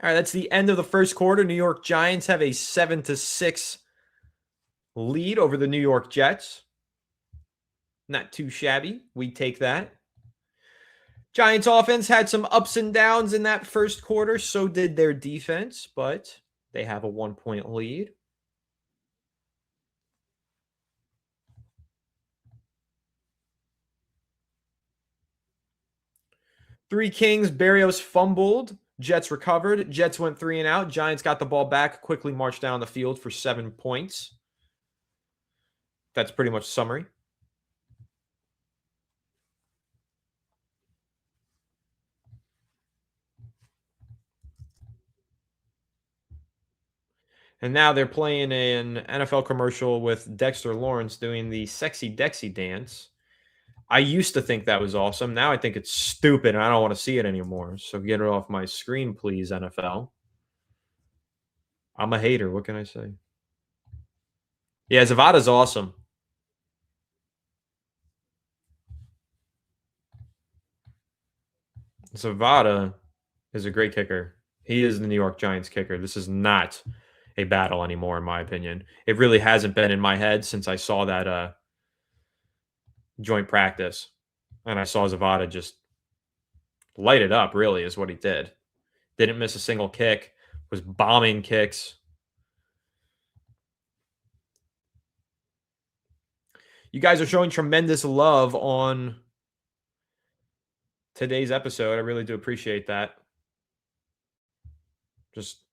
Speaker 1: All right, that's the end of the first quarter. New York Giants have a 7-6 lead over the New York Jets. Not too shabby. We take that. Giants offense had some ups and downs in that first quarter. So did their defense, but they have a 1-point lead. Three Kings. Berrios fumbled. Jets recovered. Jets went 3 and out. Giants got the ball back, quickly marched down the field for 7 points. That's pretty much summary. And now they're playing an NFL commercial with Dexter Lawrence doing the sexy Dexy dance. I used to think that was awesome. Now I think it's stupid and I don't want to see it anymore. So get it off my screen, please, NFL. I'm a hater. What can I say? Yeah, Zavada's awesome. Zavada is a great kicker. He is the New York Giants kicker. This is not a battle anymore, in my opinion. It really hasn't been in my head since I saw that joint practice. And I saw Zavada just light it up, really, is what he did. Didn't miss a single kick, was bombing kicks. You guys are showing tremendous love on today's episode. I really do appreciate that. Just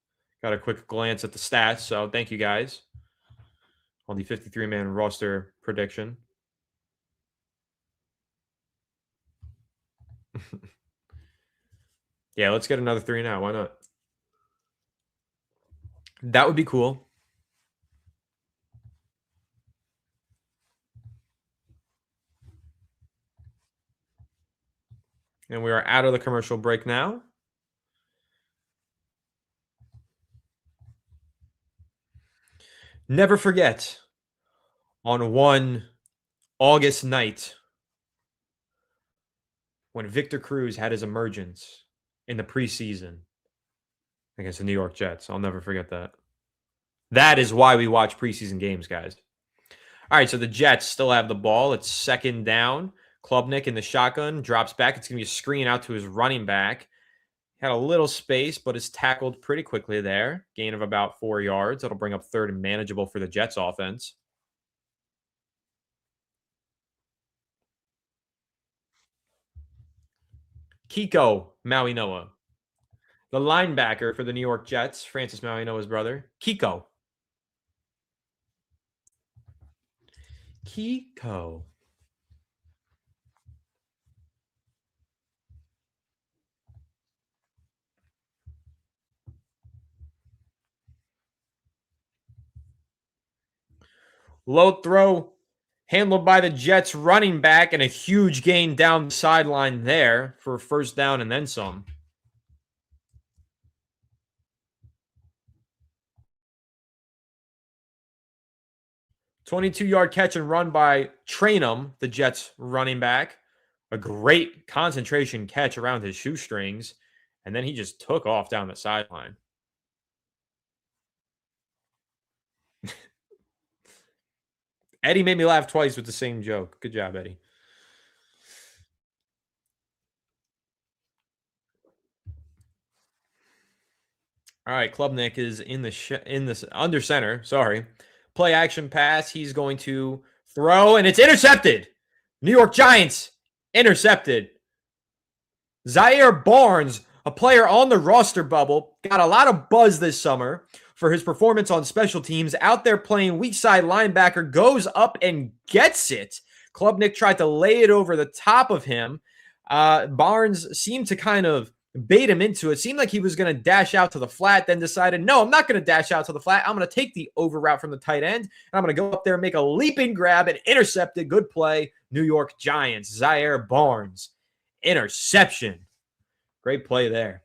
Speaker 1: got a quick glance at the stats, so thank you guys on the 53-man roster prediction. Yeah, let's get another 3 now. Why not? That would be cool. And we are out of the commercial break now. Never forget on one August night when Victor Cruz had his emergence in the preseason against the New York Jets. I'll never forget that. That is why we watch preseason games, guys. All right, so the Jets still have the ball. It's second down. Klubnik in the shotgun drops back. It's going to be a screen out to his running back. Had a little space, but is tackled pretty quickly there. Gain of about 4 yards. That'll bring up third and manageable for the Jets offense. Kiko Maui-Noa, the linebacker for the New York Jets, Francis Maui-Noa's brother. Kiko. Low throw handled by the Jets running back and a huge gain down the sideline there for first down and then some. 22-yard catch and run by Trainum, the Jets running back. A great concentration catch around his shoestrings. And then he just took off down the sideline. Eddie made me laugh twice with the same joke. Good job, Eddie. All right, Klubnik is in this under center. Sorry, play action pass. He's going to throw, and it's intercepted. New York Giants intercepted. Zaire Barnes, a player on the roster bubble, got a lot of buzz this summer for his performance on special teams. Out there playing weak side linebacker, goes up and gets it. Klubnik tried to lay it over the top of him. Barnes seemed to kind of bait him into it. Seemed like he was going to dash out to the flat, then decided, no, I'm not going to dash out to the flat. I'm going to take the over route from the tight end, and I'm going to go up there and make a leaping grab and intercept it. Good play, New York Giants. Zaire Barnes, interception. Great play there.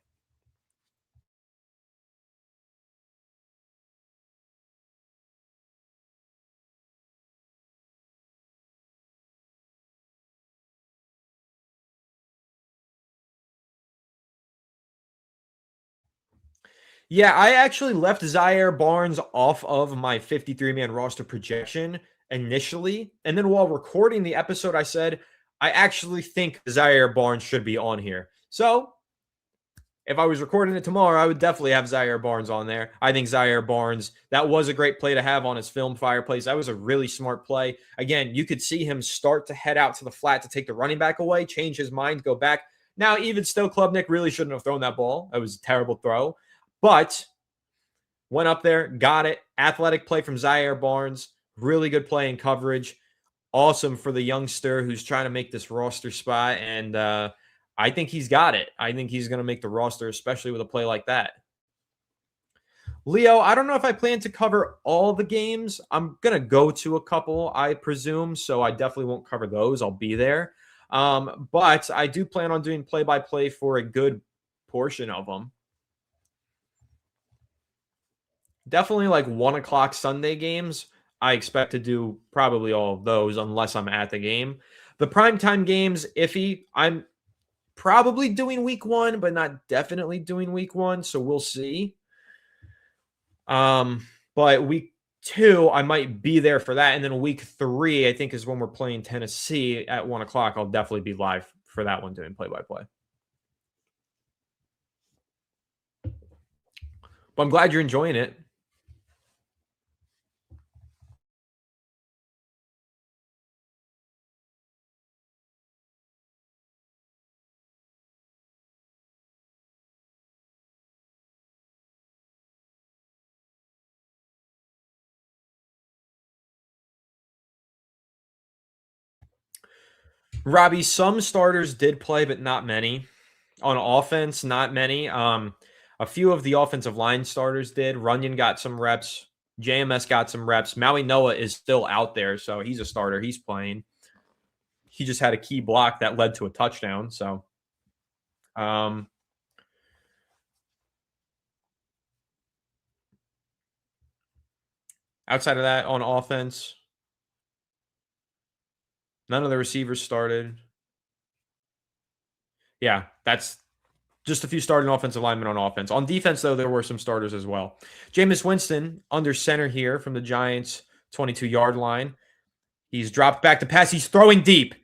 Speaker 1: Yeah, I actually left Zaire Barnes off of my 53-man roster projection initially. And then while recording the episode, I said, I actually think Zaire Barnes should be on here. So if I was recording it tomorrow, I would definitely have Zaire Barnes on there. I think Zaire Barnes, that was a great play to have on his film fireplace. That was a really smart play. Again, you could see him start to head out to the flat to take the running back away, change his mind, go back. Now, even still, Klubnik really shouldn't have thrown that ball. It was a terrible throw. But went up there, got it. Athletic play from Zaire Barnes. Really good play in coverage. Awesome for the youngster who's trying to make this roster spot. And I think he's got it. I think he's going to make the roster, especially with a play like that. Leo, I don't know if I plan to cover all the games. I'm going to go to a couple, I presume. So I definitely won't cover those. I'll be there. But I do plan on doing play-by-play for a good portion of them. Definitely like 1 o'clock Sunday games. I expect to do probably all of those unless I'm at the game. The primetime games, iffy. I'm probably doing week 1, but not definitely doing week 1. So we'll see. But week 2, I might be there for that. And then week 3, I think, is when we're playing Tennessee at 1 o'clock. I'll definitely be live for that one doing play-by-play. But I'm glad you're enjoying it. Robbie, some starters did play, but not many. On offense, not many. A few of the offensive line starters did. Runyon got some reps. JMS got some reps. Maui Noah is still out there, so he's a starter. He's playing. He just had a key block that led to a touchdown. So, outside of that, on offense, none of the receivers started. Yeah, that's just a few starting offensive linemen on offense. On defense, though, there were some starters as well. Jameis Winston under center here from the Giants' 22-yard line. He's dropped back to pass. He's throwing deep.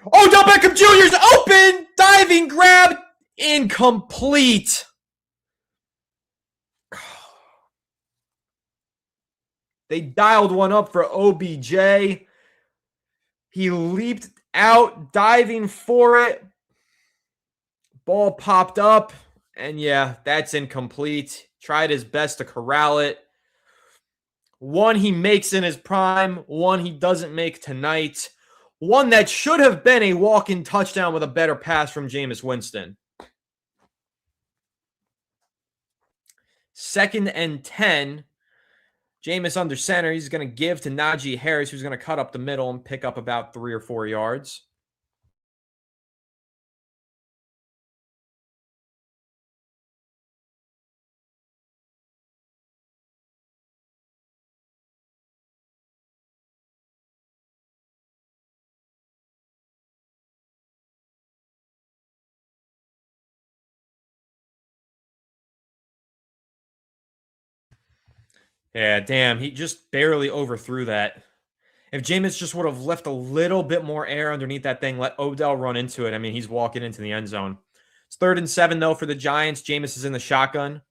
Speaker 1: Odell Beckham Jr. is open. Diving grab. Incomplete. They dialed one up for OBJ. He leaped out, diving for it. Ball popped up. And yeah, that's incomplete. Tried his best to corral it. One he makes in his prime. One he doesn't make tonight. One that should have been a walk-in touchdown with a better pass from Jameis Winston. 2nd and 10. Jameis under center. He's going to give to Najee Harris, who's going to cut up the middle and pick up about 3 or 4 yards. Yeah, damn. He just barely overthrew that. If Jameis just would have left a little bit more air underneath that thing, let Odell run into it. I mean, he's walking into the end zone. It's 3rd and 7, though, for the Giants. Jameis is in the shotgun.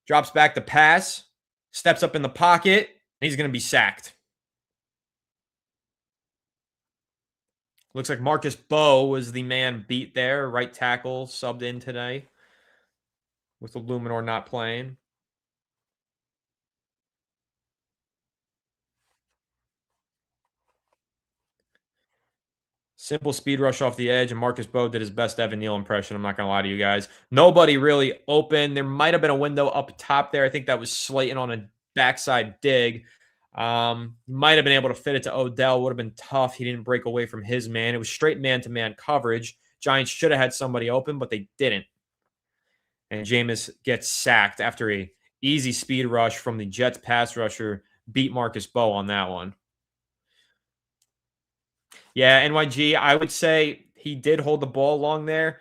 Speaker 1: Drops back the pass. Steps up in the pocket. He's going to be sacked. Looks like Marcus Bowe was the man beat there. Right tackle subbed in today with Illuminor not playing. Simple speed rush off the edge, and Marcus Bowe did his best Evan Neal impression. I'm not going to lie to you guys. Nobody really open. There might have been a window up top there. I think that was Slayton on a backside dig. Might have been able to fit it to Odell. Would have been tough. He didn't break away from his man. It was straight man-to-man coverage. Giants should have had somebody open, but they didn't. And Jameis gets sacked after a easy speed rush from the Jets pass rusher. Beat Marcus Bowe on that one. Yeah, NYG, I would say he did hold the ball long there,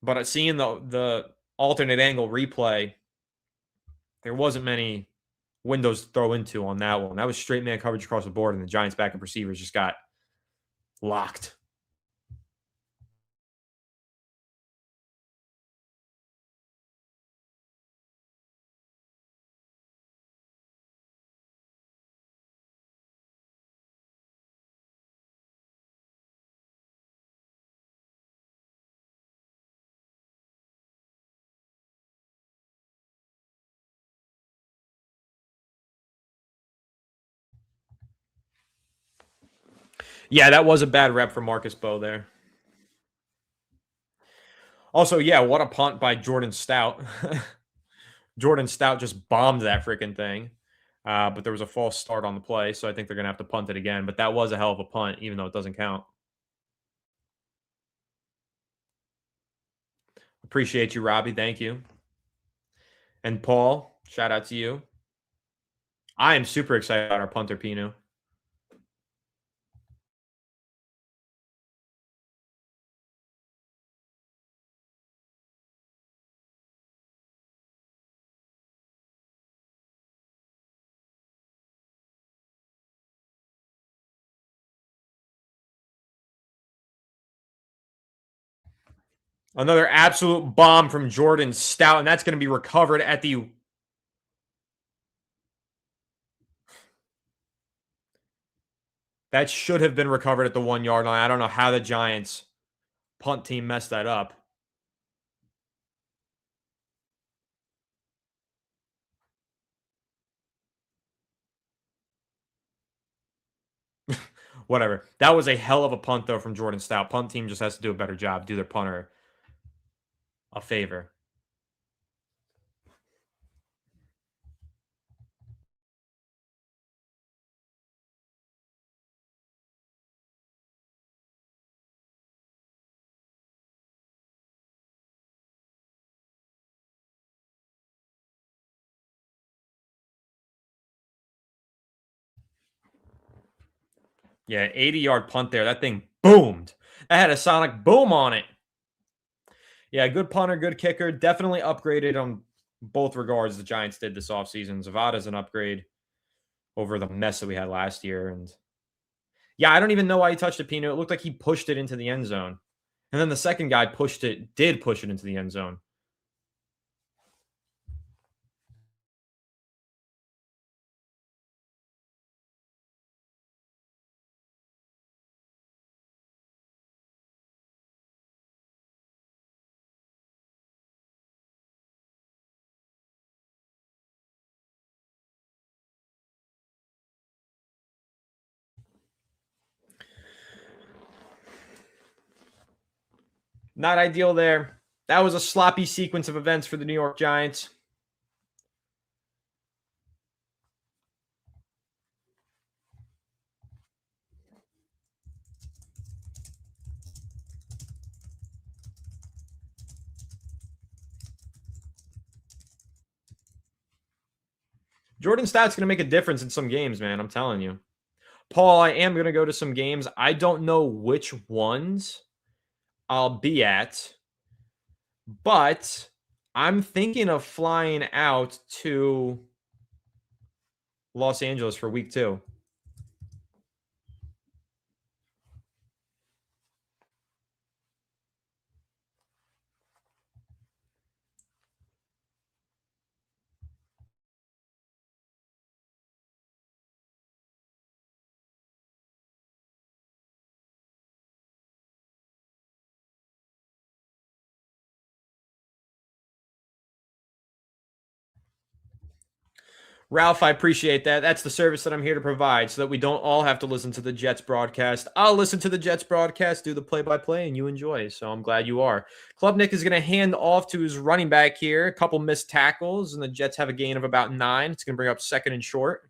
Speaker 1: but seeing the alternate angle replay, there wasn't many windows to throw into on that one. That was straight man coverage across the board, and the Giants' backup receivers just got locked. Yeah, that was a bad rep for Marcus Bowe there. Also, yeah, what a punt by Jordan Stout. Jordan Stout just bombed that freaking thing. But there was a false start on the play, so I think they're going to have to punt it again. But that was a hell of a punt, even though it doesn't count. Appreciate you, Robbie. Thank you. And Paul, shout out to you. I am super excited about our punter, Pinu. Another absolute bomb from Jordan Stout, and that's going to be recovered at the... That should have been recovered at the 1-yard line. I don't know how the Giants punt team messed that up. Whatever. That was a hell of a punt, though, from Jordan Stout. Punt team just has to do a better job. Do their punter a favor. Yeah, 80-yard punt there. That thing boomed. That had a sonic boom on it. Yeah, good punter, good kicker. Definitely upgraded on both regards the Giants did this offseason. Zavada's an upgrade over the mess that we had last year. And yeah, I don't even know why he touched it, Pino. It looked like he pushed it into the end zone. And then the second guy did push it into the end zone. Not ideal there. That was a sloppy sequence of events for the New York Giants. Jordan Stout's going to make a difference in some games, man. I'm telling you. Paul, I am going to go to some games. I don't know which ones I'll be at, but I'm thinking of flying out to Los Angeles for week 2. Ralph, I appreciate that. That's the service that I'm here to provide so that we don't all have to listen to the Jets broadcast. I'll listen to the Jets broadcast, do the play-by-play, and you enjoy. So I'm glad you are. Klubnik is going to hand off to his running back here. A couple missed tackles, and the Jets have a gain of about 9. It's going to bring up 2nd and short.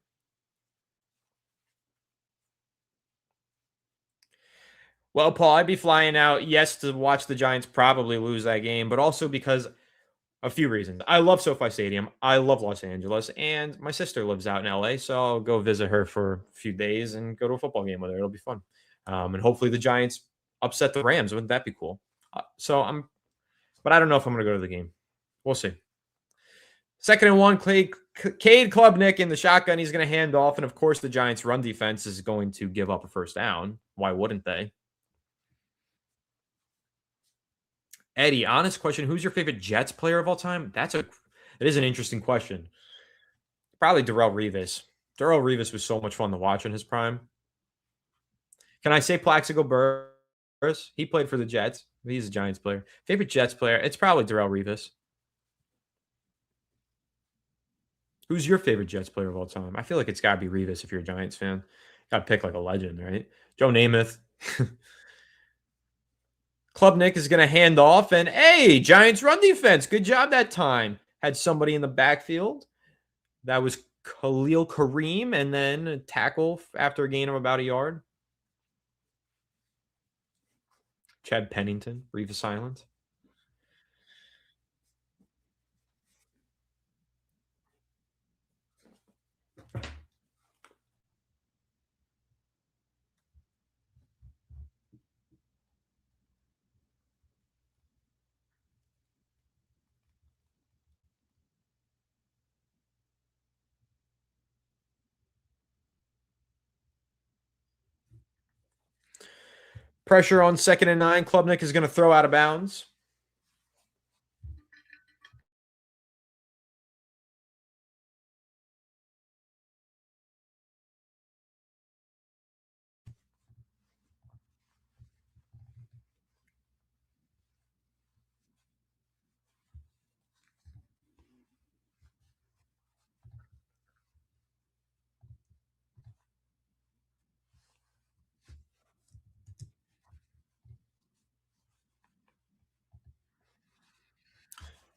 Speaker 1: Well, Paul, I'd be flying out, yes, to watch the Giants probably lose that game, but also because a few reasons. I love SoFi Stadium. I love Los Angeles. And my sister lives out in LA, so I'll go visit her for a few days and go to a football game with her. It'll be fun. And hopefully the Giants upset the Rams. Wouldn't that be cool? But I don't know if I'm going to go to the game. We'll see. 2nd and 1, Cade Klubnik in the shotgun. He's going to hand off. And of course, the Giants' run defense is going to give up a first down. Why wouldn't they? Eddie, honest question. Who's your favorite Jets player of all time? That is an interesting question. Probably Darrelle Revis. Darrelle Revis was so much fun to watch in his prime. Can I say Plaxico Burress? He played for the Jets. He's a Giants player. Favorite Jets player? It's probably Darrelle Revis. Who's your favorite Jets player of all time? I feel like it's got to be Revis if you're a Giants fan. Got to pick like a legend, right? Joe Namath. Klubnik is going to hand off, and hey, Giants run defense. Good job that time. Had somebody in the backfield. That was Khalil Kareem, and then a tackle after a gain of about a yard. Chad Pennington, brief silence. Pressure on 2nd and 9. Klubnik is going to throw out of bounds.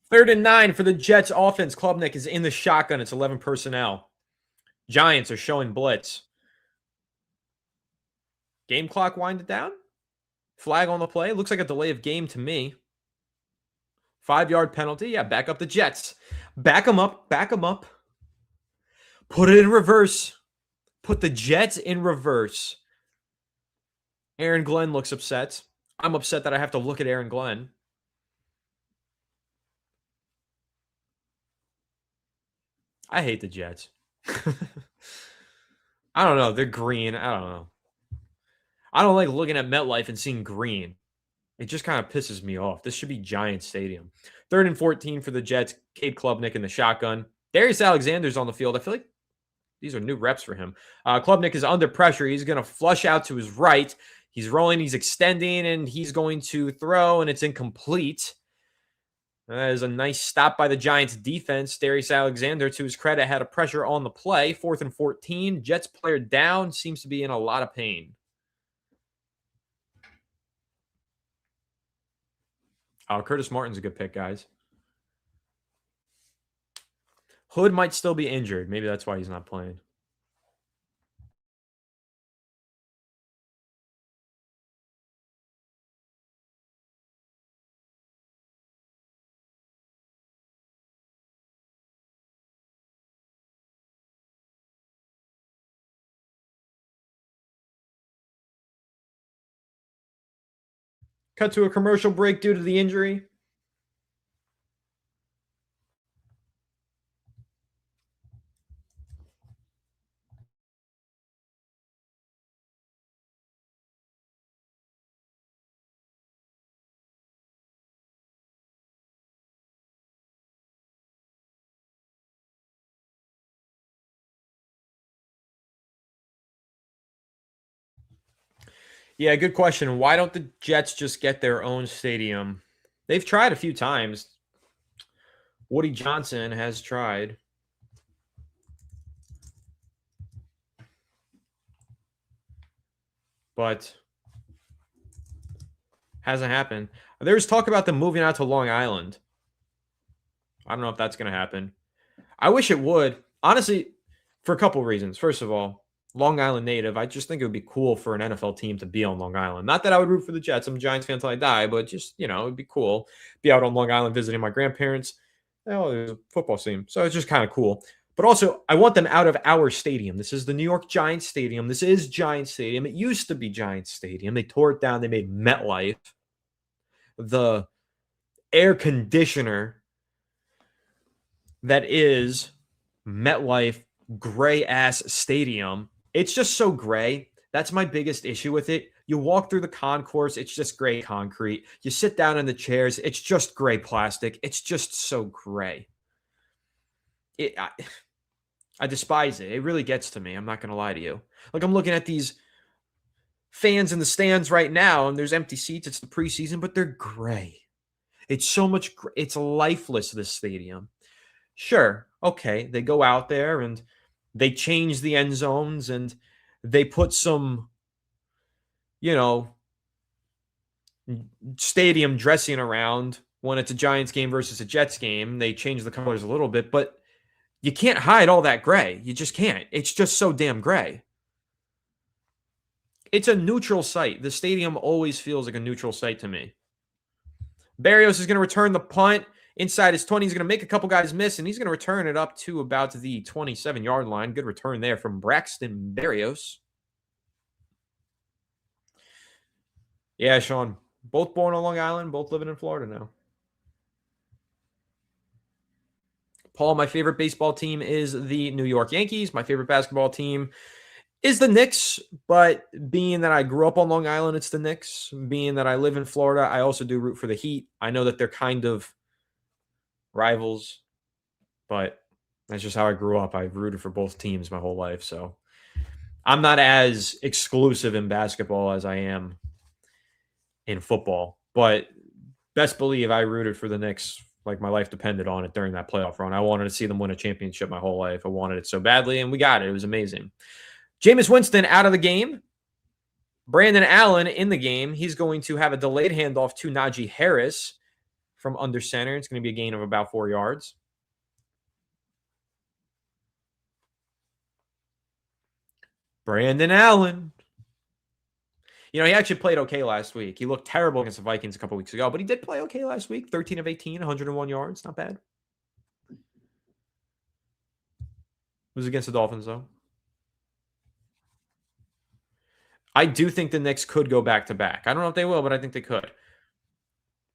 Speaker 1: Third and 9 for the Jets offense. Klubnik is in the shotgun. It's 11 personnel. Giants are showing blitz. Game clock winded down. Flag on the play. Looks like a delay of game to me. 5-yard penalty. Yeah, back up the Jets. Back them up. Back them up. Put it in reverse. Put the Jets in reverse. Aaron Glenn looks upset. I'm upset that I have to look at Aaron Glenn. I hate the Jets. I don't know. They're green. I don't know. I don't like looking at MetLife and seeing green. It just kind of pisses me off. This should be Giants Stadium. 3rd and 14 for the Jets. Cade Klubnik in the shotgun. Darius Alexander's on the field. I feel like these are new reps for him. Klubnik is under pressure. He's going to flush out to his right. He's rolling. He's extending, and he's going to throw, and it's incomplete. That is a nice stop by the Giants defense. Darius Alexander, to his credit, had a pressure on the play. 4th and 14. Jets player down. Seems to be in a lot of pain. Curtis Martin's a good pick, guys. Hood might still be injured. Maybe that's why he's not playing. Cut to a commercial break due to the injury. Yeah, good question. Why don't the Jets just get their own stadium? They've tried a few times. Woody Johnson has tried. But hasn't happened. There's talk about them moving out to Long Island. I don't know if that's going to happen. I wish it would. Honestly, for a couple reasons. First of all, Long Island native. I just think it would be cool for an NFL team to be on Long Island. Not that I would root for the Jets. I'm a Giants fan until I die, but just, it'd be cool. Be out on Long Island visiting my grandparents. Oh, there's a football team. So it's just kind of cool. But also, I want them out of our stadium. This is the New York Giants Stadium. This is Giants Stadium. It used to be Giants Stadium. They tore it down. They made MetLife the air conditioner that is MetLife gray ass stadium. It's just so gray. That's my biggest issue with it. You walk through the concourse, it's just gray concrete. You sit down in the chairs, it's just gray plastic. It's just so gray. I despise it. It really gets to me. I'm not going to lie to you. Like, I'm looking at these fans in the stands right now, and there's empty seats. It's the preseason, but they're gray. It's so much. It's lifeless, this stadium. Sure. Okay. They go out there and they change the end zones and they put some, stadium dressing around when it's a Giants game versus a Jets game. They change the colors a little bit, but you can't hide all that gray. You just can't. It's just so damn gray. It's a neutral site. The stadium always feels like a neutral site to me. Berrios is going to return the punt inside his 20. He's going to make a couple guys miss, and he's going to return it up to about the 27-yard line. Good return there from Braxton Berrios. Yeah, Sean. Both born on Long Island, both living in Florida now. Paul, my favorite baseball team is the New York Yankees. My favorite basketball team is the Knicks, but being that I grew up on Long Island, it's the Knicks. Being that I live in Florida, I also do root for the Heat. I know that they're kind of rivals, but that's just how I grew up. I've rooted for both teams my whole life, so I'm not as exclusive in basketball as I am in football, but best believe I rooted for the Knicks like my life depended on it during that playoff run. I wanted to see them win a championship my whole life. I wanted it so badly, and we got it. It was amazing. Jameis Winston out of the game. Brandon Allen in the game. He's going to have a delayed handoff to Najee Harris from under center. It's going to be a gain of about 4 yards. Brandon Allen. He actually played okay last week. He looked terrible against the Vikings a couple weeks ago, but he did play okay last week. 13 of 18, 101 yards. Not bad. It was against the Dolphins, though. I do think the Knicks could go back to back. I don't know if they will, but I think they could.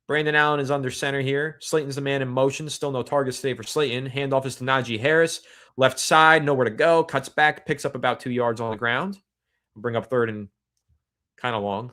Speaker 1: Brandon Allen is under center here. Slayton's the man in motion. Still no targets today for Slayton. Handoff is to Najee Harris. Left side, nowhere to go. Cuts back, picks up about 2 yards on the ground. Bring up third and kind of long.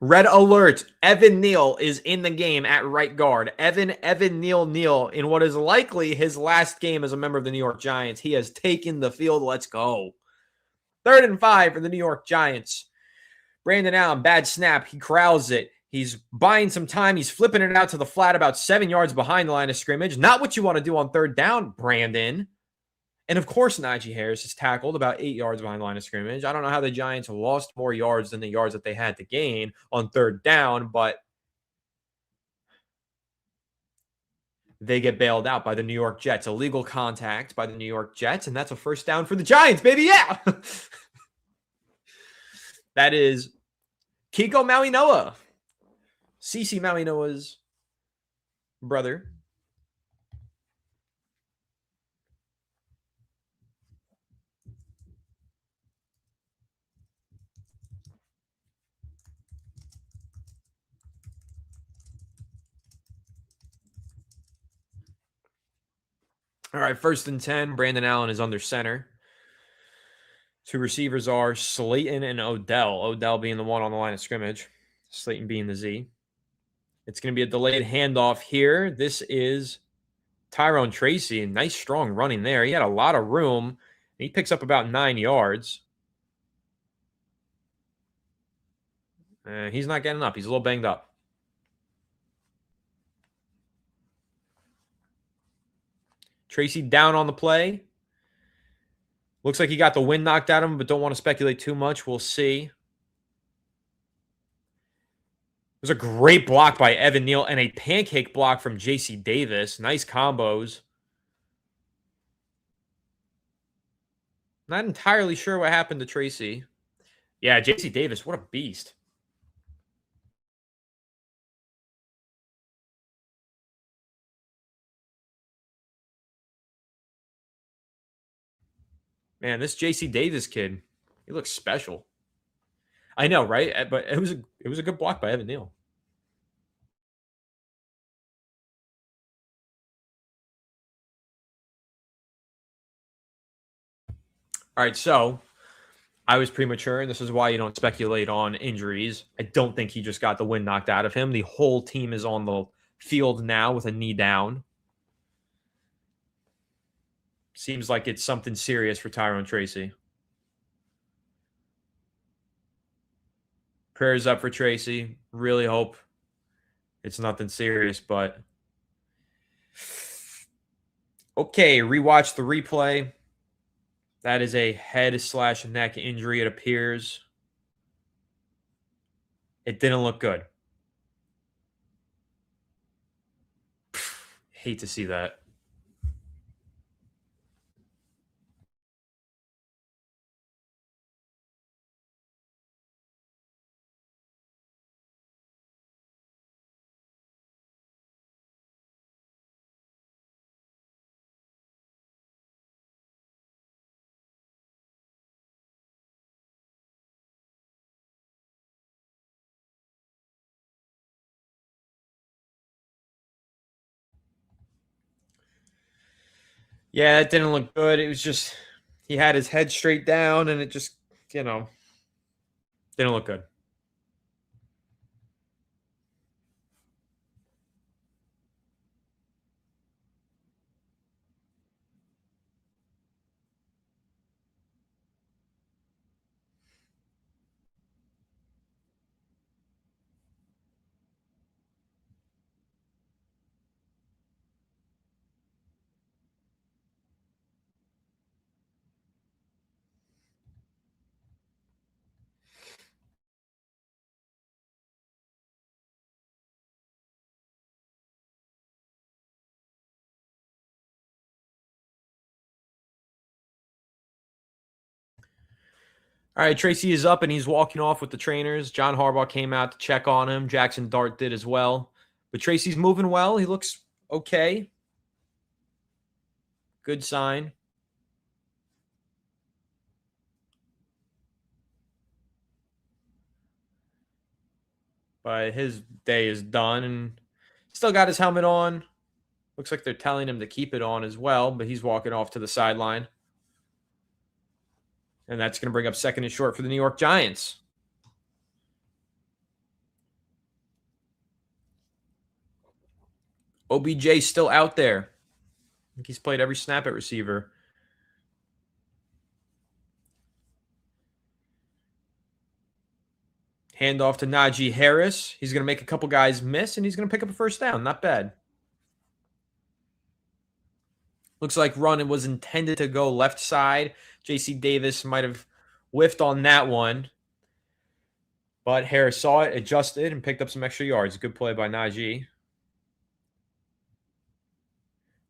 Speaker 1: Red alert. Evan Neal is in the game at right guard. Evan Neal in what is likely his last game as a member of the New York Giants. He has taken the field. Let's go. 3rd and 5 for the New York Giants. Brandon Allen, bad snap. He corrals it. He's buying some time. He's flipping it out to the flat about 7 yards behind the line of scrimmage. Not what you want to do on 3rd down, Brandon. And of course, Najee Harris is tackled about 8 yards behind the line of scrimmage. I don't know how the Giants lost more yards than the yards that they had to gain on 3rd down, but they get bailed out by the New York Jets. Illegal contact by the New York Jets, and that's a 1st down for the Giants, baby. Yeah. That is Kiko Maui-Noah. CeCe Maui-Noah's brother. All right, 1st and 10. Brandon Allen is under center. 2 receivers are Slayton and Odell. Odell being the one on the line of scrimmage. Slayton being the Z. It's going to be a delayed handoff here. This is Tyrone Tracy. Nice, strong running there. He had a lot of room. He picks up about 9 yards. He's not getting up. He's a little banged up. Tracy down on the play. Looks like he got the wind knocked out of him, but don't want to speculate too much. We'll see. It was a great block by Evan Neal and a pancake block from J.C. Davis. Nice combos. Not entirely sure what happened to Tracy. Yeah, J.C. Davis, what a beast. Man, this J.C. Davis kid, he looks special. I know, right? But it was a good block by Evan Neal. All right, so I was premature, and this is why you don't speculate on injuries. I don't think he just got the wind knocked out of him. The whole team is on the field now with a knee down. Seems like it's something serious for Tyrone Tracy. Prayers up for Tracy. Really hope it's nothing serious, but okay, rewatch the replay. That is a head/neck injury, it appears. It didn't look good. Hate to see that. Yeah, it didn't look good. It was just he had his head straight down, and it just, didn't look good. All right, Tracy is up and he's walking off with the trainers. John Harbaugh came out to check on him. Jackson Dart did as well. But Tracy's moving well. He looks okay. Good sign. But his day is done and still got his helmet on. Looks like they're telling him to keep it on as well, but he's walking off to the sideline. And that's going to bring up second and short for the New York Giants. OBJ still out there. I think he's played every snap at receiver. Handoff to Najee Harris. He's going to make a couple guys miss, and he's going to pick up a first down. Not bad. Looks like run was intended to go left side. J.C. Davis might have whiffed on that one. But Harris saw it, adjusted, and picked up some extra yards. Good play by Najee.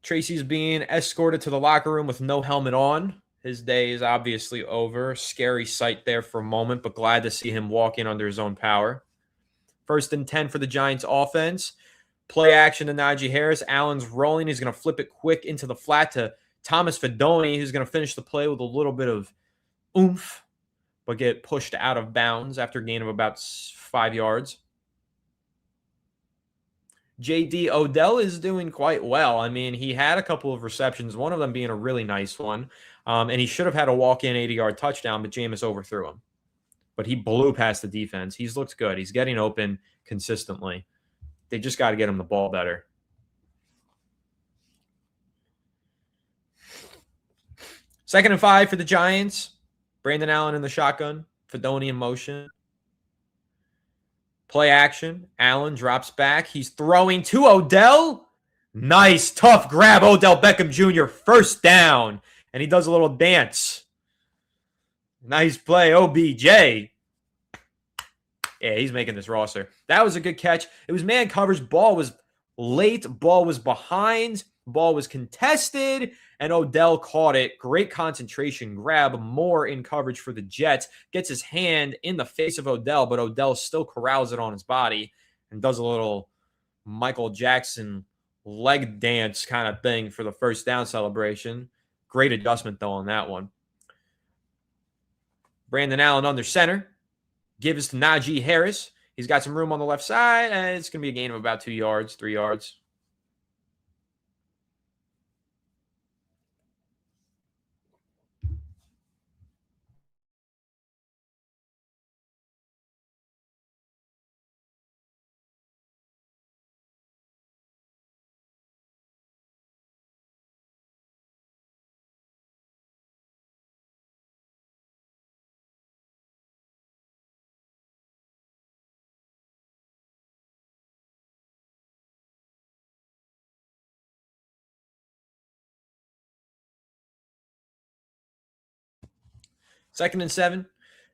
Speaker 1: Tracy's being escorted to the locker room with no helmet on. His day is obviously over. Scary sight there for a moment, but glad to see him walk in under his own power. 1st and 10 for the Giants offense. Play action to Najee Harris. Allen's rolling. He's going to flip it quick into the flat to Thomas Fidone, who's going to finish the play with a little bit of oomph, but get pushed out of bounds after a gain of about 5 yards. J.D. Odell is doing quite well. I mean, he had a couple of receptions, one of them being a really nice one, and he should have had a walk-in 80-yard touchdown, but Jameis overthrew him. But he blew past the defense. He's looked good. He's getting open consistently. They just got to get him the ball better. Second and 5 for the Giants. Brandon Allen in the shotgun. Fidone in motion. Play action. Allen drops back. He's throwing to Odell. Nice, tough grab. Odell Beckham Jr. First down. And he does a little dance. Nice play, OBJ. Yeah, he's making this roster. That was a good catch. It was man coverage. Ball was late. Ball was behind. Ball was contested. And Odell caught it. Great concentration grab. More in coverage for the Jets. Gets his hand in the face of Odell, but Odell still corrals it on his body and does a little Michael Jackson leg dance kind of thing for the first down celebration. Great adjustment, though, on that one. Brandon Allen under center. Gives to Najee Harris. He's got some room on the left side, and it's going to be a gain of about 2 yards, 3 yards. Second and 7.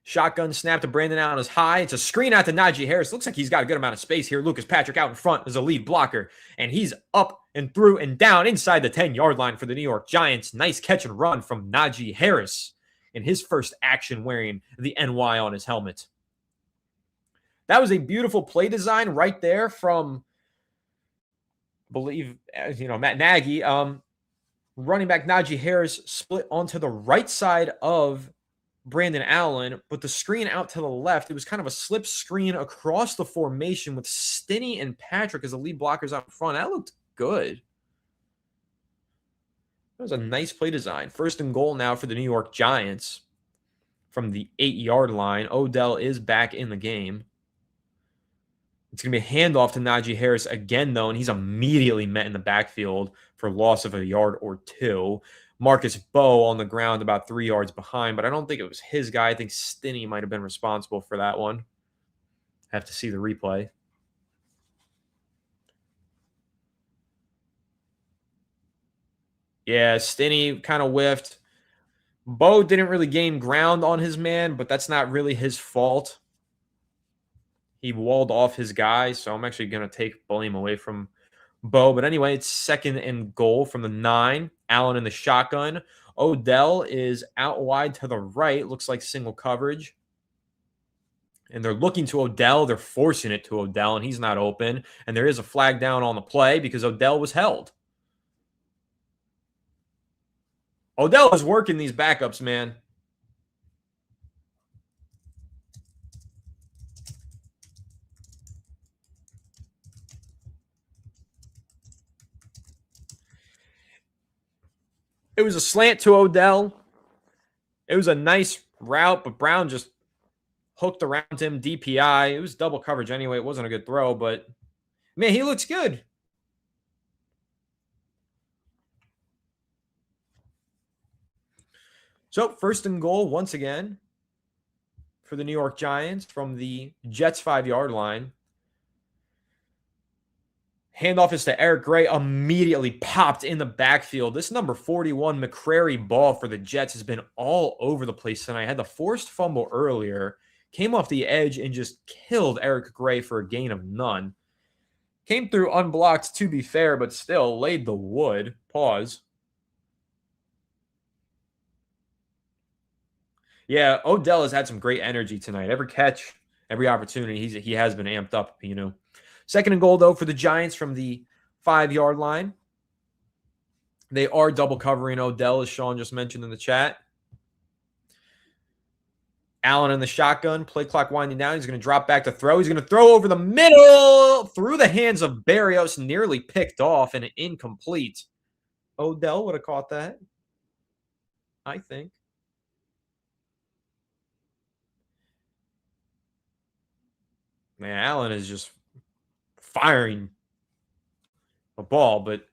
Speaker 1: Shotgun snap to Brandon Allen is high. It's a screen out to Najee Harris. Looks like he's got a good amount of space here. Lucas Patrick out in front as a lead blocker. And he's up and through and down inside the 10-yard line for the New York Giants. Nice catch and run from Najee Harris in his first action wearing the NY on his helmet. That was a beautiful play design right there from, I believe, Matt Nagy. Running back Najee Harris split onto the right side of Brandon Allen, but the screen out to the left, it was kind of a slip screen across the formation with Stinney and Patrick as the lead blockers out in front. That looked good. That was a nice play design. 1st and goal now for the New York Giants from the 8-yard line. Odell is back in the game. It's going to be a handoff to Najee Harris again, though, and he's immediately met in the backfield for loss of a yard or 2. Marcus Bowe on the ground about 3 yards behind, but I don't think it was his guy. I think Stinney might have been responsible for that one. Have to see the replay. Yeah, Stinney kind of whiffed. Bowe didn't really gain ground on his man, but that's not really his fault. He walled off his guy, so I'm actually going to take blame away from Bowe. But anyway, it's 2nd and goal from the 9. Allen in the shotgun. Odell is out wide to the right. Looks like single coverage. And they're looking to Odell. They're forcing it to Odell, and he's not open. And there is a flag down on the play because Odell was held. Odell is working these backups, man. It was a slant to Odell. It was a nice route, but Brown just hooked around him, DPI. It was double coverage anyway. It wasn't a good throw, but man, he looks good. So, first and goal once again for the New York Giants from the Jets 5-yard line. Handoff is to Eric Gray, immediately popped in the backfield. This number 41 McCrary ball for the Jets has been all over the place tonight. Had the forced fumble earlier, came off the edge and just killed Eric Gray for a gain of none. Came through unblocked, to be fair, but still laid the wood. Pause. Yeah, Odell has had some great energy tonight. Every catch, every opportunity, he has been amped up, you know. Second and goal, though, for the Giants from the 5-yard line. They are double covering Odell, as Sean just mentioned in the chat. Allen in the shotgun, play clock winding down. He's going to drop back to throw. He's going to throw over the middle, through the hands of Berrios, nearly picked off and incomplete. Odell would have caught that, I think. Man, Allen is just firing a ball, but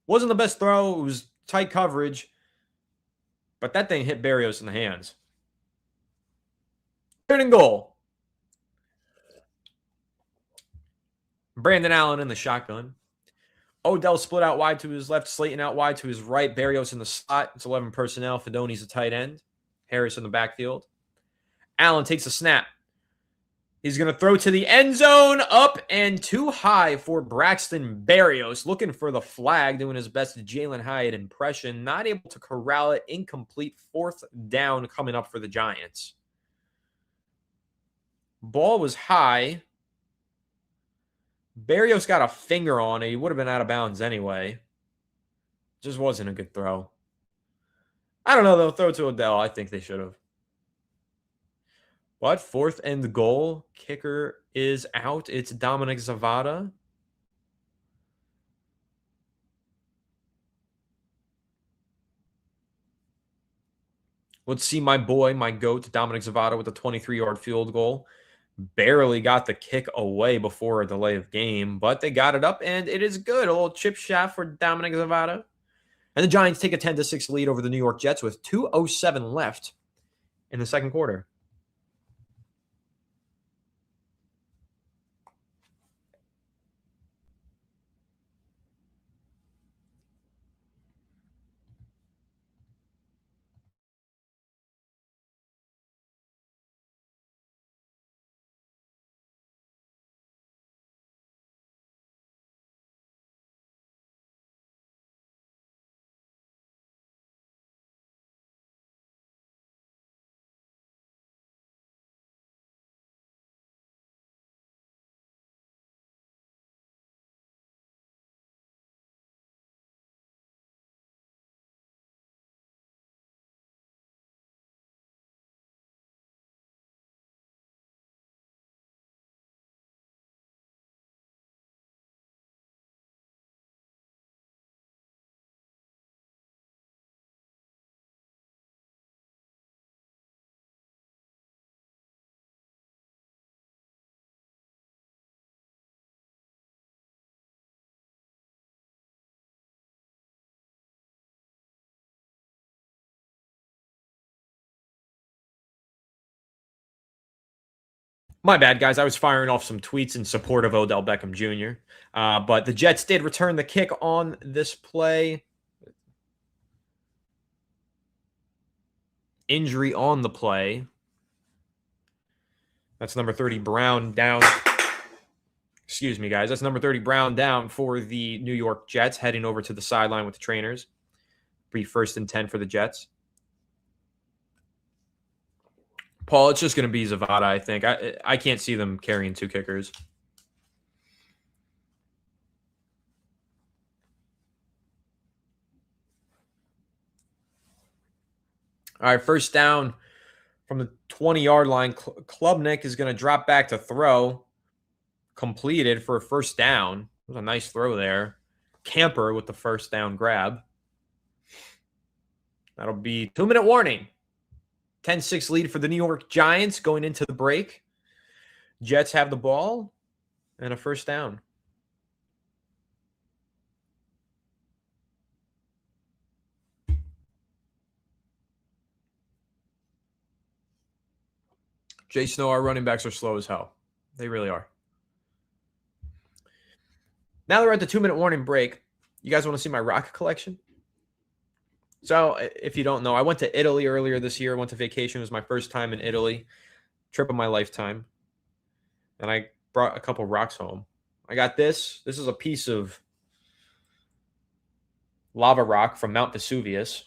Speaker 1: wasn't the best throw. It was tight coverage, but that thing hit Berrios in the hands. Third and goal. Brandon Allen in the shotgun. Odell split out wide to his left, Slayton out wide to his right, Berrios in the slot. It's 11 personnel. Fidoni's a tight end. Harris in the backfield. Allen takes a snap. He's going to throw to the end zone, up and too high for Braxton Berrios. Looking for the flag, doing his best Jalen Hyatt impression. Not able to corral it. Incomplete. Fourth down coming up for the Giants. Ball was high. Berrios got a finger on it. He would have been out of bounds anyway. Just wasn't a good throw. I don't know, though. Throw to Odell. I think they should have. But fourth and goal. Kicker is out. It's Dominic Zavada. Let's see my boy, my GOAT, Dominic Zavada with a 23-yard field goal. Barely got the kick away before a delay of game, but they got it up, and it is good. A little chip shot for Dominic Zavada. And the Giants take a 10-6 lead over the New York Jets with 2:07 left in the second quarter. My bad, guys. I was firing off some tweets in support of Odell Beckham Jr. But the Jets did return the kick on this play. Injury on the play. That's number 30, Brown, down. Excuse me, guys. That's number 30, Brown, down for the New York Jets, heading over to the sideline with the trainers. be 1st and 10 for the Jets. Paul, it's just going to be Zavada, I think. I can't see them carrying 2 kickers. All right, 1st down from the 20-yard line. Klubnik is going to drop back to throw. Completed for a 1st down. It was a nice throw there. Camper with the 1st down grab. That'll be 2-minute warning. 10-6 lead for the New York Giants going into the break. Jets have the ball and a 1st down. Jay Snow, our running backs are slow as hell. They really are. Now that we're at the 2-minute warning break, you guys want to see my rock collection? So if you don't know, I went to Italy earlier this year. I went to vacation. It was my first time in Italy. Trip of my lifetime. And I brought a couple rocks home. I got this. This is a piece of lava rock from Mount Vesuvius.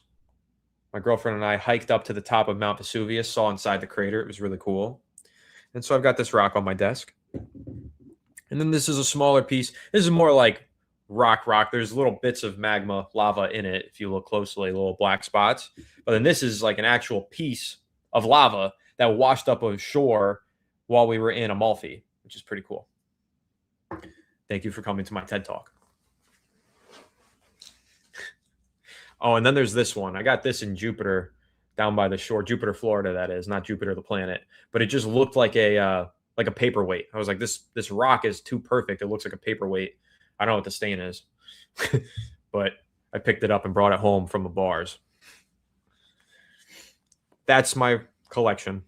Speaker 1: My girlfriend and I hiked up to the top of Mount Vesuvius, saw inside the crater. It was really cool. And so I've got this rock on my desk. And then this is a smaller piece. This is more like rock. There's little bits of magma lava in it if you look closely, little black spots. But then this is like an actual piece of lava that washed up ashore while we were in Amalfi, which is pretty cool. Thank you for coming to my TED Talk. Oh, and then there's this one. I got this in Jupiter, down by the shore. Jupiter, Florida, that is. Not Jupiter, the planet. But it just looked like a paperweight. I was like, this rock is too perfect. It looks like a paperweight. I don't know what the stain is. But I picked it up and brought it home from the bars. That's my collection.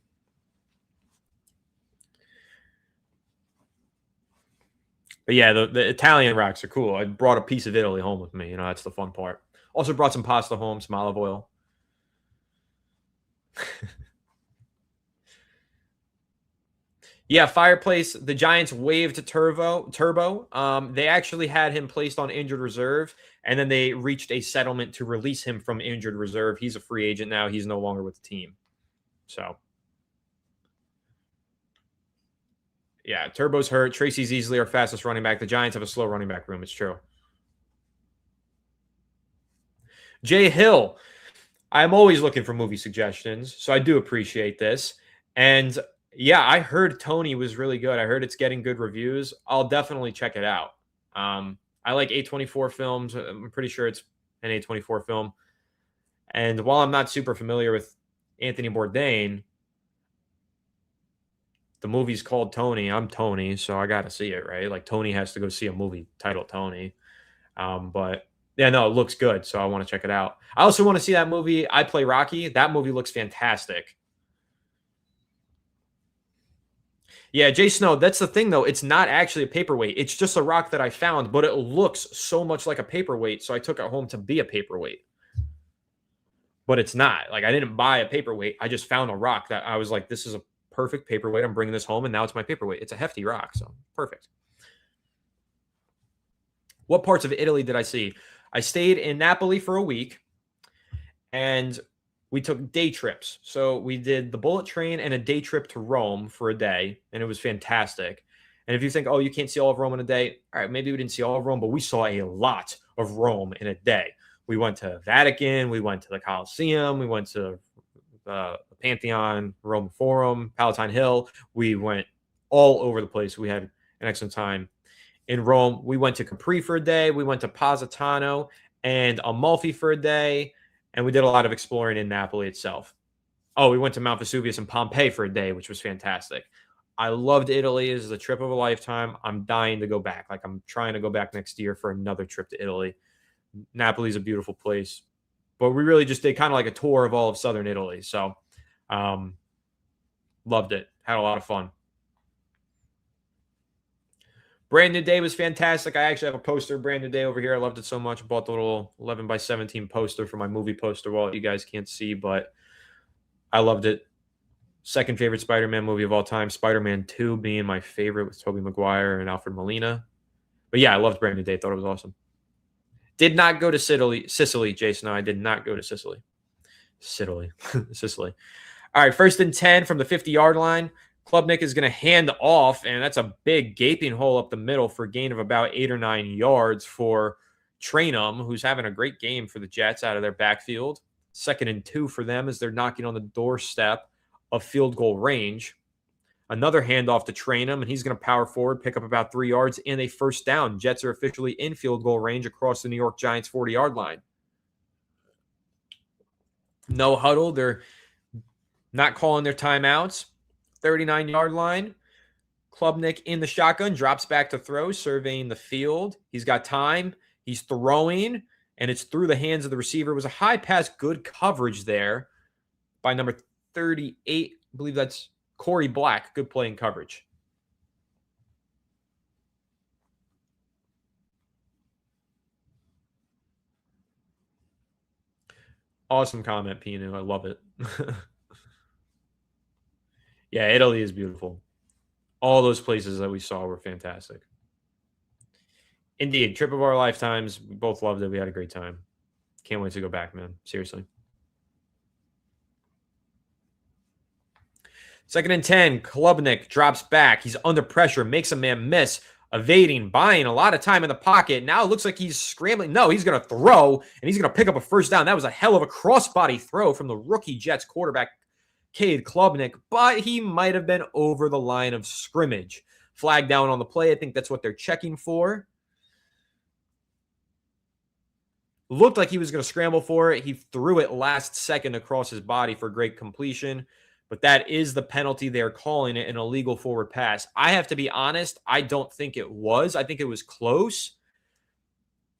Speaker 1: But yeah, the Italian rocks are cool. I brought a piece of Italy home with me. That's the fun part. Also brought some pasta home, some olive oil. Yeah, Fireplace. The Giants waived Turbo. They actually had him placed on injured reserve, and then they reached a settlement to release him from injured reserve. He's a free agent now. He's no longer with the team. So, yeah, Turbo's hurt. Tracy's easily our fastest running back. The Giants have a slow running back room. It's true. Jay Hill. I'm always looking for movie suggestions, so I do appreciate this. And yeah, I heard Tony was really good. I heard it's getting good reviews. I'll definitely check it out. I like A24 films. I'm pretty sure it's an A24 film. And while I'm not super familiar with Anthony Bourdain, the movie's called Tony. I'm Tony, so I got to see it, right? Like Tony has to go see a movie titled Tony. But yeah, no, it looks good, so I want to check it out. I also want to see that movie, I Play Rocky. That movie looks fantastic. Yeah, Jay Snow, that's the thing, though. It's not actually a paperweight. It's just a rock that I found, but it looks so much like a paperweight, so I took it home to be a paperweight. But it's not. Like, I didn't buy a paperweight. I just found a rock that I was like, this is a perfect paperweight. I'm bringing this home, and now it's my paperweight. It's a hefty rock, so perfect. What parts of Italy did I see? I stayed in Napoli for a week, and we took day trips. So we did the bullet train and a day trip to Rome for a day, and it was fantastic. And if you think, oh, you can't see all of Rome in a day, all right, maybe we didn't see all of Rome, but we saw a lot of Rome in a day. We went to Vatican, we went to the Colosseum, we went to the Pantheon, Roman Forum, Palatine Hill. We went all over the place. We had an excellent time. In Rome, we went to Capri for a day. We went to Positano and Amalfi for a day. And we did a lot of exploring in Napoli itself. Oh, we went to Mount Vesuvius and Pompeii for a day, which was fantastic. I loved Italy. This is a trip of a lifetime. I'm dying to go back. Like, I'm trying to go back next year for another trip to Italy. Napoli's a beautiful place. But we really just did kind of like a tour of all of southern Italy. So, loved it. Had a lot of fun. Brand New Day was fantastic. I actually have a poster of Brand New Day over here. I loved it so much. I bought the little 11 by 17 poster for my movie poster wall. You guys can't see, but I loved it. Second favorite Spider-Man movie of all time. Spider-Man 2 being my favorite with Tobey Maguire and Alfred Molina. But yeah, I loved Brand New Day. Thought it was awesome. Did not go to Sicily, Jason. No, I did not go to Sicily. Sicily. All right, 1st and 10 from the 50-yard line. Klubnik is going to hand off, and that's a big gaping hole up the middle for a gain of about 8 or 9 yards for Trainum, who's having a great game for the Jets out of their backfield. 2nd and 2 for them as they're knocking on the doorstep of field goal range. Another handoff to Trainum, and he's going to power forward, pick up about 3 yards, and a 1st down. Jets are officially in field goal range across the New York Giants 40-yard line. No huddle. They're not calling their timeouts. 39-yard line. Klubnik in the shotgun, drops back to throw, surveying the field. He's got time. He's throwing, and it's through the hands of the receiver. It was a high pass, good coverage there by number 38. I believe that's Corey Black. Good play in coverage. Awesome comment, Pinu. I love it. Yeah, Italy is beautiful. All those places that we saw were fantastic. Indeed, trip of our lifetimes. We both loved it. We had a great time. Can't wait to go back, man. Seriously. 2nd and 10. Klubnik drops back. He's under pressure, makes a man miss, evading, buying a lot of time in the pocket. Now it looks like he's scrambling. No, he's going to throw, and he's going to pick up a 1st down. That was a hell of a crossbody throw from the rookie Jets quarterback, Cade Klubnik, but he might have been over the line of scrimmage. Flag down on the play. I think that's what they're checking for. Looked like he was going to scramble for it. He threw it last second across his body for great completion, but that is the penalty. They're calling it an illegal forward pass. I have to be honest, I don't think it was. I think it was close.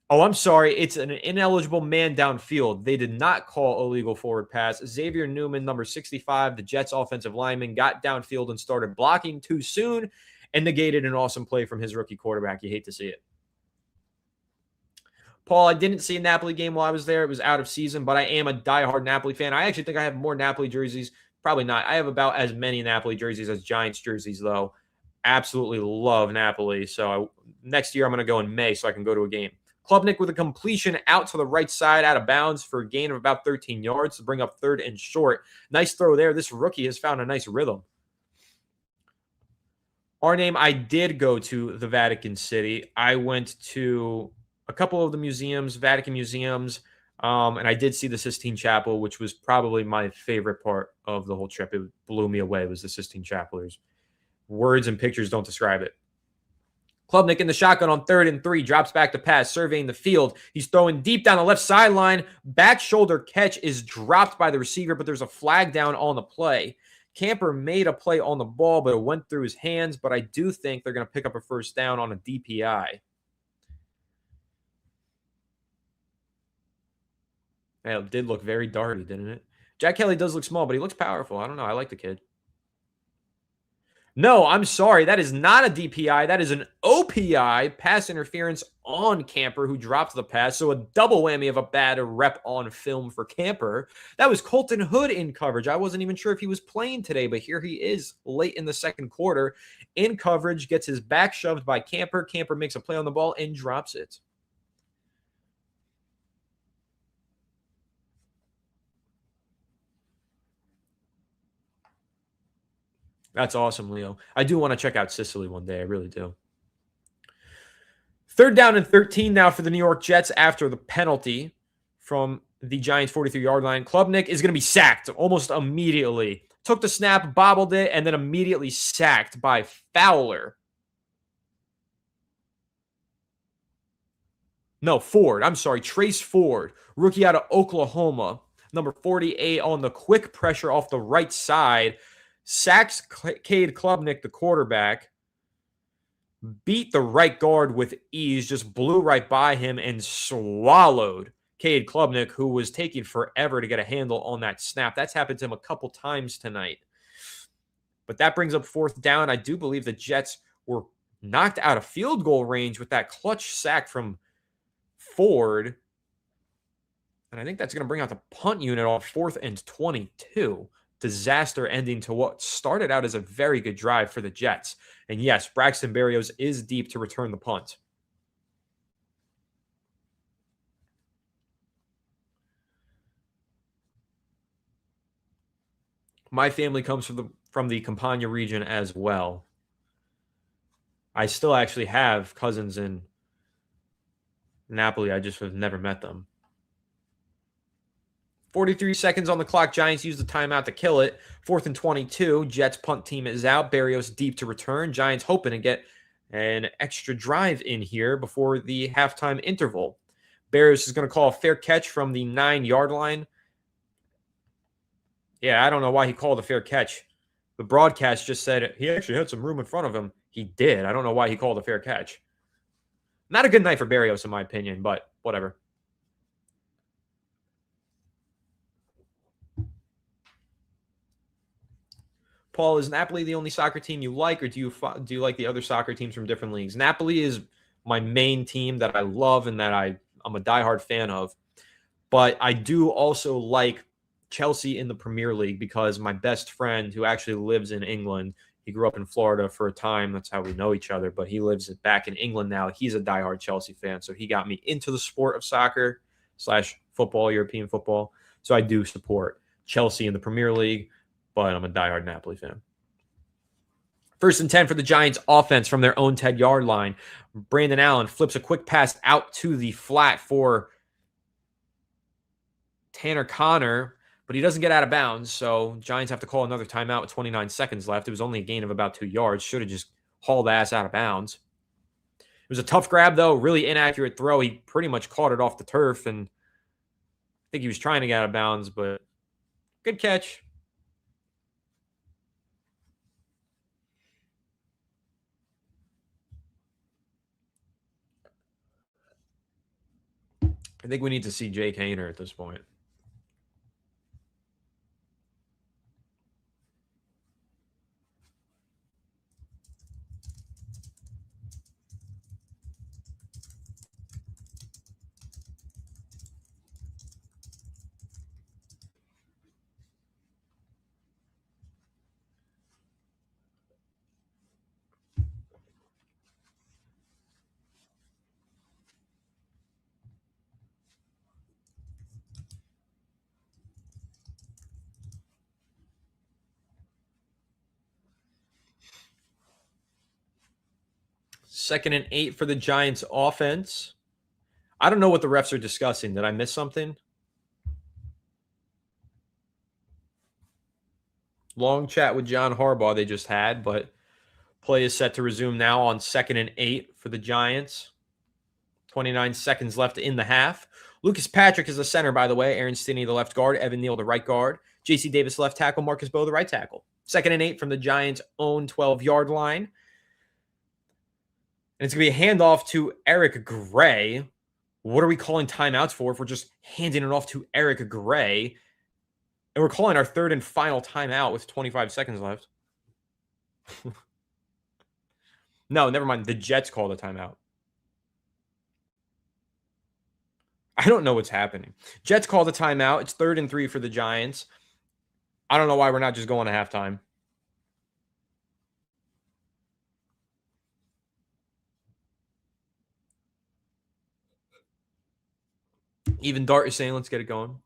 Speaker 1: Oh, I'm sorry. It's an ineligible man downfield. They did not call illegal forward pass. Xavier Newman, number 65, the Jets offensive lineman, got downfield and started blocking too soon and negated an awesome play from his rookie quarterback. You hate to see it. Paul, I didn't see a Napoli game while I was there. It was out of season, but I am a diehard Napoli fan. I actually think I have more Napoli jerseys. Probably not. I have about as many Napoli jerseys as Giants jerseys, though. Absolutely love Napoli. So next year I'm going to go in May so I can go to a game. Klubnik with a completion out to the right side, out of bounds for a gain of about 13 yards to bring up 3rd and short. Nice throw there. This rookie has found a nice rhythm. Our name, I did go to the Vatican City. I went to a couple of the museums, Vatican museums, and I did see the Sistine Chapel, which was probably my favorite part of the whole trip. It blew me away, was the Sistine Chapel. Words and pictures don't describe it. Klubnik in the shotgun on 3rd and 3, drops back to pass, surveying the field. He's throwing deep down the left sideline. Back shoulder catch is dropped by the receiver, but there's a flag down on the play. Camper made a play on the ball, but it went through his hands, but I do think they're going to pick up a 1st down on a DPI. It did look very darty, didn't it? Jack Kelly does look small, but he looks powerful. I don't know. I like the kid. No, I'm sorry. That is not a DPI. That is an OPI, pass interference on Camper, who dropped the pass. So a double whammy of a bad rep on film for Camper. That was Colton Hood in coverage. I wasn't even sure if he was playing today, but here he is late in the 2nd quarter in coverage, gets his back shoved by Camper. Camper makes a play on the ball and drops it. That's awesome, Leo. I do want to check out Sicily one day. I really do. 3rd down and 13 now for the New York Jets after the penalty from the Giants' 43-yard line. Klubnik is going to be sacked almost immediately. Took the snap, bobbled it, and then immediately sacked by Fowler. No, Ford. I'm sorry. Trace Ford, rookie out of Oklahoma. Number 48 on the quick pressure off the right side. Sacks Cade Klubnik, the quarterback, beat the right guard with ease, just blew right by him and swallowed Cade Klubnik, who was taking forever to get a handle on that snap. That's happened to him a couple times tonight. But that brings up 4th down. I do believe the Jets were knocked out of field goal range with that clutch sack from Ford. And I think that's going to bring out the punt unit on 4th and 22. Disaster ending to what started out as a very good drive for the Jets. And yes, Braxton Berrios is deep to return the punt. My family comes from the Campania region as well. I still actually have cousins in Napoli. I just have never met them. 43 seconds on the clock. Giants use the timeout to kill it. 4th and 22. Jets punt team is out. Barrios deep to return. Giants hoping to get an extra drive in here before the halftime interval. Barrios is going to call a fair catch from the 9-yard line. Yeah, I don't know why he called a fair catch. The broadcast just said he actually had some room in front of him. He did. I don't know why he called a fair catch. Not a good night for Barrios, in my opinion, but whatever. Paul, is Napoli the only soccer team you like, or do you like the other soccer teams from different leagues? Napoli is my main team that I love and that I'm a diehard fan of. But I do also like Chelsea in the Premier League because my best friend, who actually lives in England, he grew up in Florida for a time. That's how we know each other. But he lives back in England now. He's a diehard Chelsea fan. So he got me into the sport of soccer / football, European football. So I do support Chelsea in the Premier League, but I'm a diehard Napoli fan. 1st and 10 for the Giants offense from their own 10-yard line. Brandon Allen flips a quick pass out to the flat for Tanner Connor, but he doesn't get out of bounds, so Giants have to call another timeout with 29 seconds left. It was only a gain of about 2 yards. Should have just hauled ass out of bounds. It was a tough grab, though. Really inaccurate throw. He pretty much caught it off the turf, and I think he was trying to get out of bounds, but good catch. I think we need to see Jake Haener at this point. Second and 8 for the Giants offense. I don't know what the refs are discussing. Did I miss something? Long chat with John Harbaugh they just had, but play is set to resume now on 2nd and 8 for the Giants. 29 seconds left in the half. Lucas Patrick is the center, by the way. Aaron Stinney, the left guard. Evan Neal, the right guard. J.C. Davis, left tackle. Marcus Bowe, the right tackle. 2nd and 8 from the Giants' own 12-yard line. And it's going to be a handoff to Eric Gray. What are we calling timeouts for if we're just handing it off to Eric Gray? And we're calling our 3rd and final timeout with 25 seconds left. No, never mind. The Jets called a timeout. I don't know what's happening. Jets called a timeout. It's 3rd and 3 for the Giants. I don't know why we're not just going to halftime. Even Dart is saying, let's get it going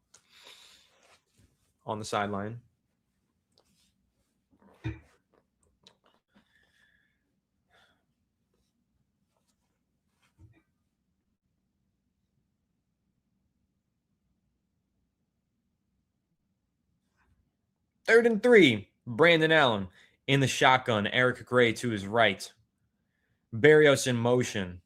Speaker 1: on the sideline. Third and 3, Brandon Allen in the shotgun. Eric Gray to his right. Barrios in motion.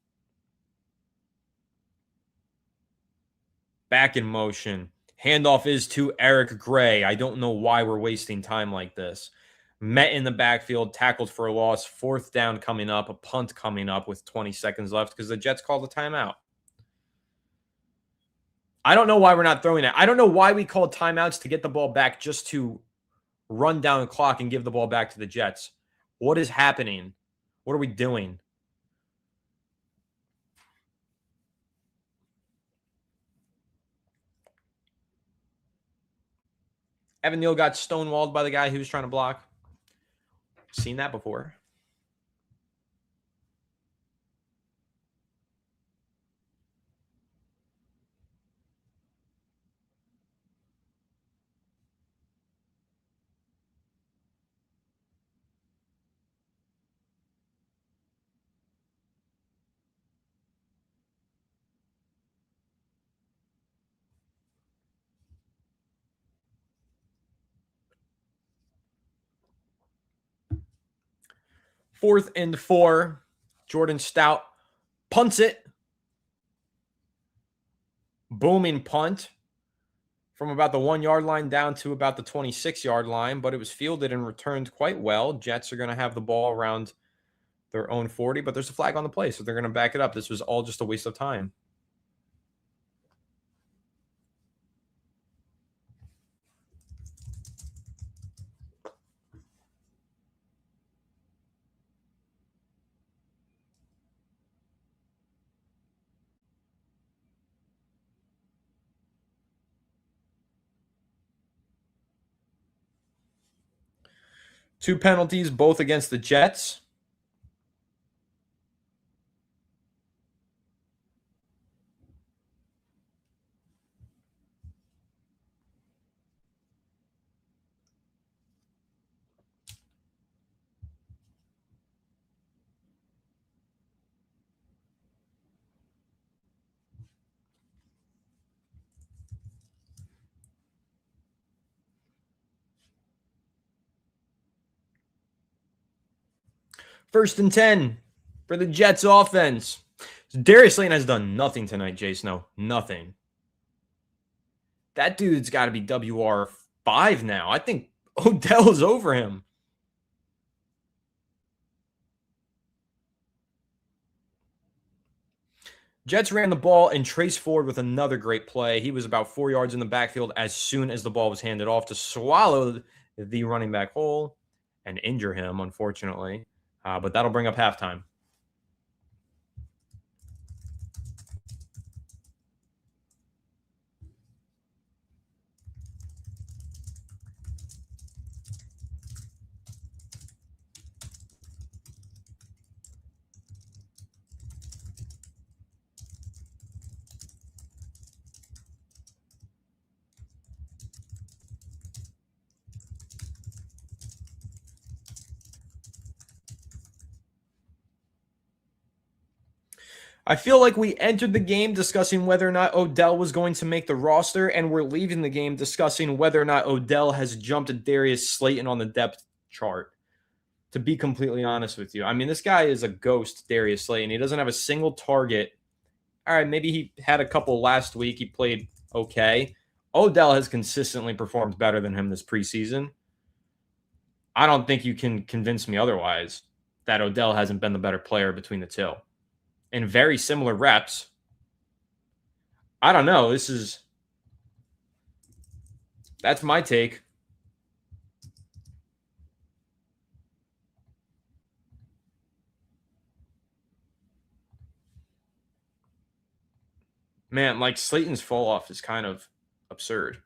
Speaker 1: Back in motion. Handoff is to Eric Gray. I don't know why we're wasting time like this. Met in the backfield, tackled for a loss. 4th down coming up, a punt coming up with 20 seconds left because the Jets called a timeout. I don't know why we're not throwing it. I don't know why we called timeouts to get the ball back just to run down the clock and give the ball back to the Jets. What is happening? What are we doing? Evan Neal got stonewalled by the guy who was trying to block. Seen that before. 4th and 4. Jordan Stout punts it. Booming punt from about the 1-yard line down to about the 26-yard line, but it was fielded and returned quite well. Jets are going to have the ball around their own 40, but there's a flag on the play, so they're going to back it up. This was all just a waste of time. Two penalties, both against the Jets. First and 10 for the Jets offense. Darius Slayton has done nothing tonight, Jay Snow. Nothing. That dude's got to be WR5 now. I think Odell is over him. Jets ran the ball and Trace Ford with another great play. He was about 4 yards in the backfield as soon as the ball was handed off to swallow the running back hole and injure him, unfortunately. But that'll bring up halftime. I feel like we entered the game discussing whether or not Odell was going to make the roster, and we're leaving the game discussing whether or not Odell has jumped Darius Slayton on the depth chart. To be completely honest with you, I mean, this guy is a ghost, Darius Slayton. He doesn't have a single target. All right, maybe he had a couple last week. He played okay. Odell has consistently performed better than him this preseason. I don't think you can convince me otherwise that Odell hasn't been the better player between the two. In very similar reps. I don't know. That's my take. Man, like Slayton's fall off is kind of absurd.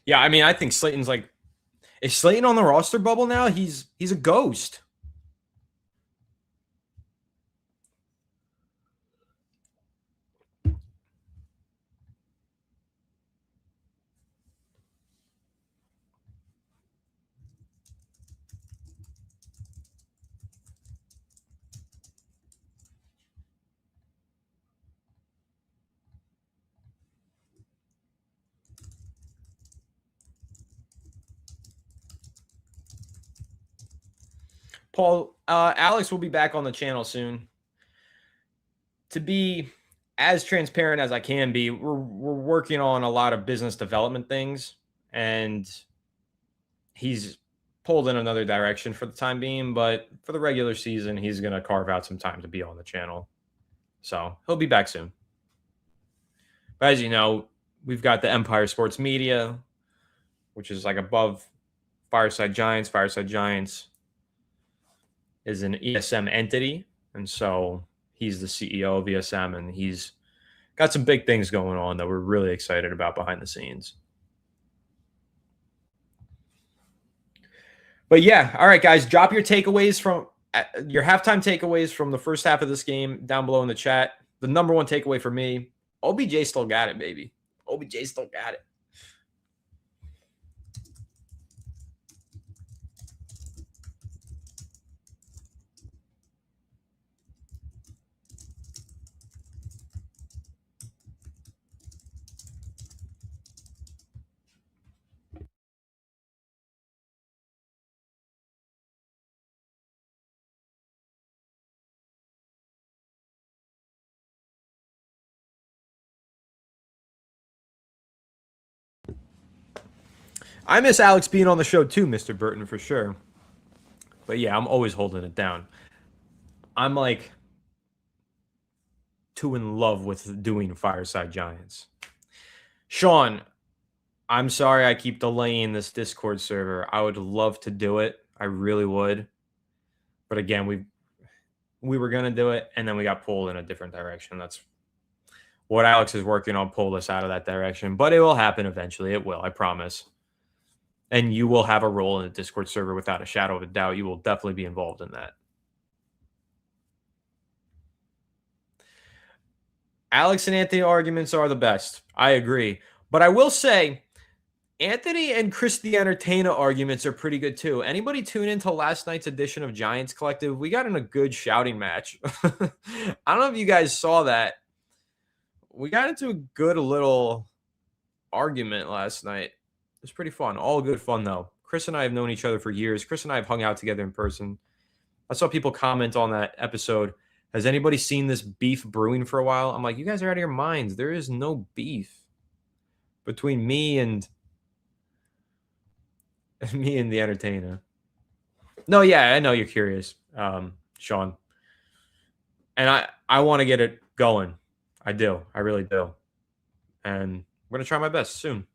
Speaker 1: Yeah, I mean, I think Slayton's like, is Slayton on the roster bubble now? He's a ghost. Paul, Alex will be back on the channel soon. To be as transparent as I can be, we're working on a lot of business development things, and he's pulled in another direction for the time being, but for the regular season, he's going to carve out some time to be on the channel. So he'll be back soon. But as you know, we've got the Empire Sports Media, which is like above Fireside Giants. Fireside Giants is an ESM entity, and so he's the CEO of ESM, and he's got some big things going on that we're really excited about behind the scenes. But yeah, all right, guys, drop your takeaways from Your halftime takeaways from the first half of this game down below in the chat. The number one takeaway for me, OBJ still got it, baby. OBJ still got it. I miss Alex being on the show too, Mr. Burton, for sure. But yeah, I'm always holding it down. I'm like too in love with doing Fireside Giants. Sean, I'm sorry I keep delaying this Discord server. I would love to do it. I really would. But again, we were going to do it, and then we got pulled in a different direction. That's what Alex is working on, pull us out of that direction. But it will happen eventually. It will, I promise. And you will have a role in the Discord server without a shadow of a doubt. You will definitely be involved in that. Alex and Anthony arguments are the best. I agree. But I will say, Anthony and Chris the Entertainer arguments are pretty good too. Anybody tune into last night's edition of Giants Collective? We got in a good shouting match. I don't know if you guys saw that. We got into a good little argument last night. It was pretty fun. All good fun, though. Chris and I have known each other for years. Chris and I have hung out together in person. I saw people comment on that episode. Has anybody seen this beef brewing for a while? I'm like, you guys are out of your minds. There is no beef between me and the Entertainer. No, yeah, I know you're curious, Sean. And I want to get it going. I do. I really do. And we're going to try my best soon.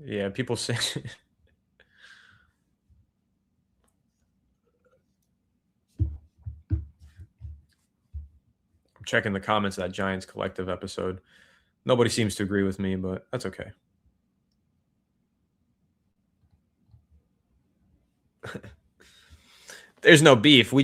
Speaker 1: Yeah, people say I'm checking the comments of that Giants Collective episode. Nobody seems to agree with me, but that's okay. There's no beef.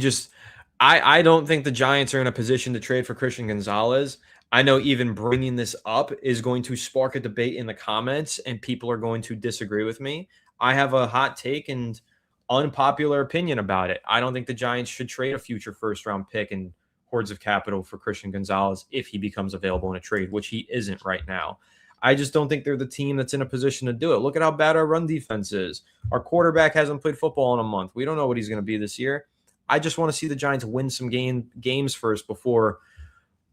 Speaker 1: I don't think the Giants are in a position to trade for Christian Gonzalez. I know even bringing this up is going to spark a debate in the comments, and people are going to disagree with me. I have a hot take and unpopular opinion about it. I don't think the Giants should trade a future first-round pick and hordes of capital for Christian Gonzalez if he becomes available in a trade, which he isn't right now. I just don't think they're the team that's in a position to do it. Look at how bad our run defense is. Our quarterback hasn't played football in a month. We don't know what he's going to be this year. I just want to see the Giants win some games first before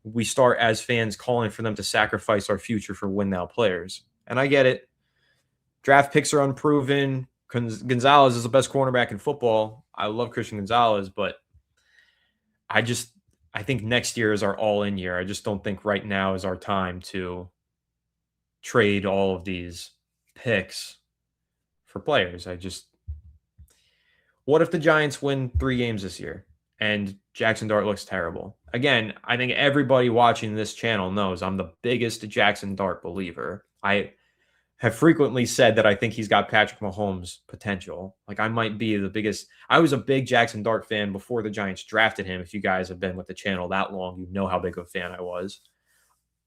Speaker 1: we start as fans calling for them to sacrifice our future for win-now players. And I get it. Draft picks are unproven. Gonzalez is the best cornerback in football. I love Christian Gonzalez, but I think next year is our all-in year. I just don't think right now is our time to trade all of these picks for players. What if the Giants win 3 games this year and Jackson Dart looks terrible? Again, I think everybody watching this channel knows I'm the biggest Jackson Dart believer. I have frequently said that I think he's got Patrick Mahomes potential. Like, I might be the biggest. I was a big Jackson Dart fan before the Giants drafted him. If you guys have been with the channel that long, you know how big of a fan I was.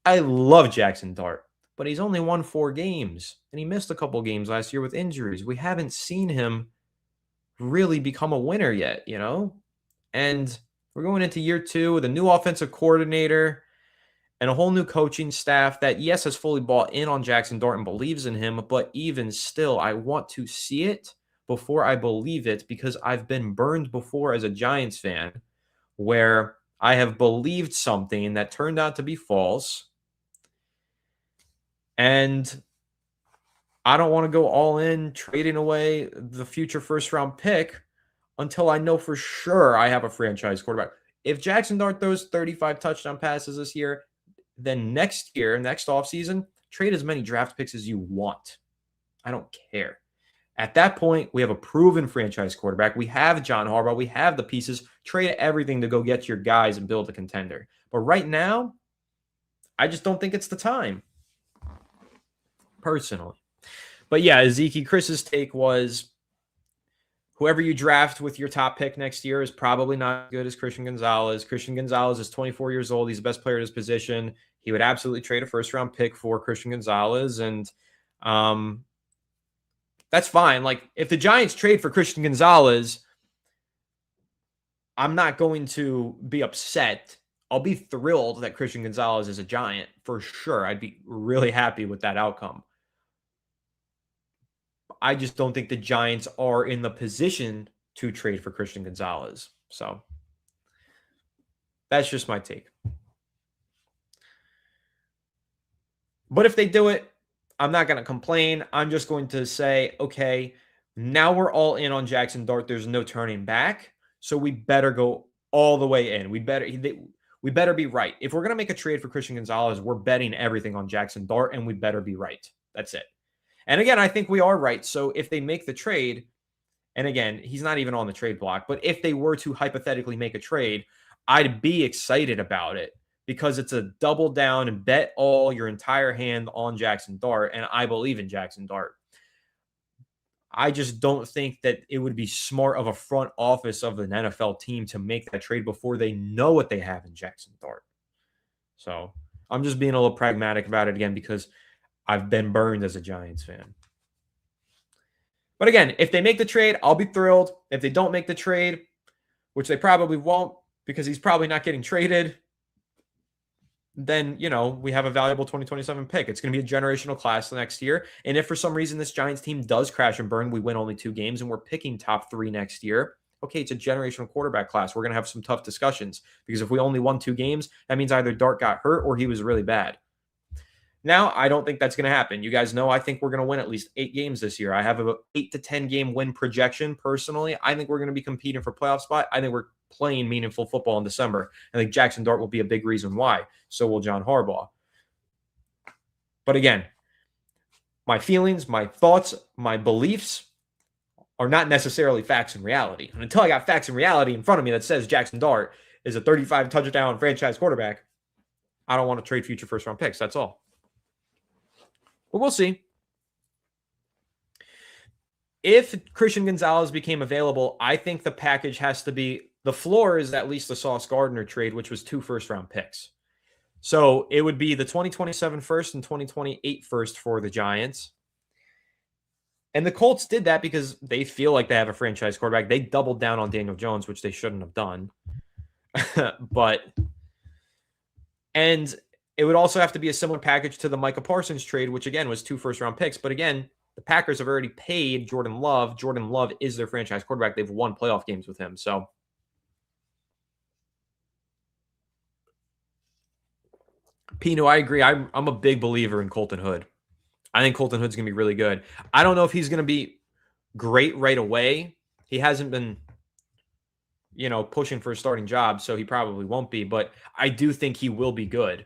Speaker 1: I love Jackson Dart, but he's only won 4 games, and he missed a couple games last year with injuries. We haven't seen him really become a winner yet, you know? And we're going into year 2 with a new offensive coordinator and a whole new coaching staff that, yes, has fully bought in on Jackson Dart and believes in him, but even still, I want to see it before I believe it, because I've been burned before as a Giants fan where I have believed something that turned out to be false. And I don't want to go all in trading away the future first-round pick until I know for sure I have a franchise quarterback. If Jackson Dart throws 35 touchdown passes this year, then next offseason, trade as many draft picks as you want. I don't care. At that point, we have a proven franchise quarterback. We have John Harbaugh. We have the pieces. Trade everything to go get your guys and build a contender. But right now, I just don't think it's the time, personally. But yeah, Ezekiel, Chris's take was whoever you draft with your top pick next year is probably not as good as Christian Gonzalez. Christian Gonzalez is 24 years old. He's the best player at his position. He would absolutely trade a first-round pick for Christian Gonzalez, and that's fine. Like, if the Giants trade for Christian Gonzalez, I'm not going to be upset. I'll be thrilled that Christian Gonzalez is a Giant for sure. I'd be really happy with that outcome. I just don't think the Giants are in the position to trade for Christian Gonzalez. So that's just my take. But if they do it, I'm not going to complain. I'm just going to say, okay, now we're all in on Jackson Dart. There's no turning back. So we better go all the way in. We better be right. If we're going to make a trade for Christian Gonzalez, we're betting everything on Jackson Dart, and we better be right. That's it. And again, I think we are right. So if they make the trade, and again, he's not even on the trade block, but if they were to hypothetically make a trade, I'd be excited about it because it's a double down and bet all your entire hand on Jackson Dart. And I believe in Jackson Dart. I just don't think that it would be smart of a front office of an NFL team to make that trade before they know what they have in Jackson Dart. So I'm just being a little pragmatic about it again because I've been burned as a Giants fan. But again, if they make the trade, I'll be thrilled. If they don't make the trade, which they probably won't because he's probably not getting traded, then, we have a valuable 2027 pick. It's going to be a generational class next year. And if for some reason this Giants team does crash and burn, we win only 2 games and we're picking top 3 next year, okay, it's a generational quarterback class. We're going to have some tough discussions because if we only won 2 games, that means either Dart got hurt or he was really bad. Now, I don't think that's going to happen. You guys know I think we're going to win at least 8 games this year. I have a 8 to 10 game win projection personally. I think we're going to be competing for playoff spot. I think we're playing meaningful football in December. I think Jackson Dart will be a big reason why. So will John Harbaugh. But again, my feelings, my thoughts, my beliefs are not necessarily facts and reality. And until I got facts and reality in front of me that says Jackson Dart is a 35 touchdown franchise quarterback, I don't want to trade future first round picks. That's all. But we'll see. If Christian Gonzalez became available, I think the package has to be, the floor is at least the Sauce Gardner trade, which was 2 first-round picks. So it would be the 2027 first and 2028 first for the Giants. And the Colts did that because they feel like they have a franchise quarterback. They doubled down on Daniel Jones, which they shouldn't have done. And it would also have to be a similar package to the Micah Parsons trade, which again was 2 first-round picks. But again, the Packers have already paid Jordan Love. Jordan Love is their franchise quarterback. They've won playoff games with him. So Pino, I agree. I'm a big believer in Colton Hood. I think Colton Hood's going to be really good. I don't know if he's going to be great right away. He hasn't been, pushing for a starting job, so he probably won't be. But I do think he will be good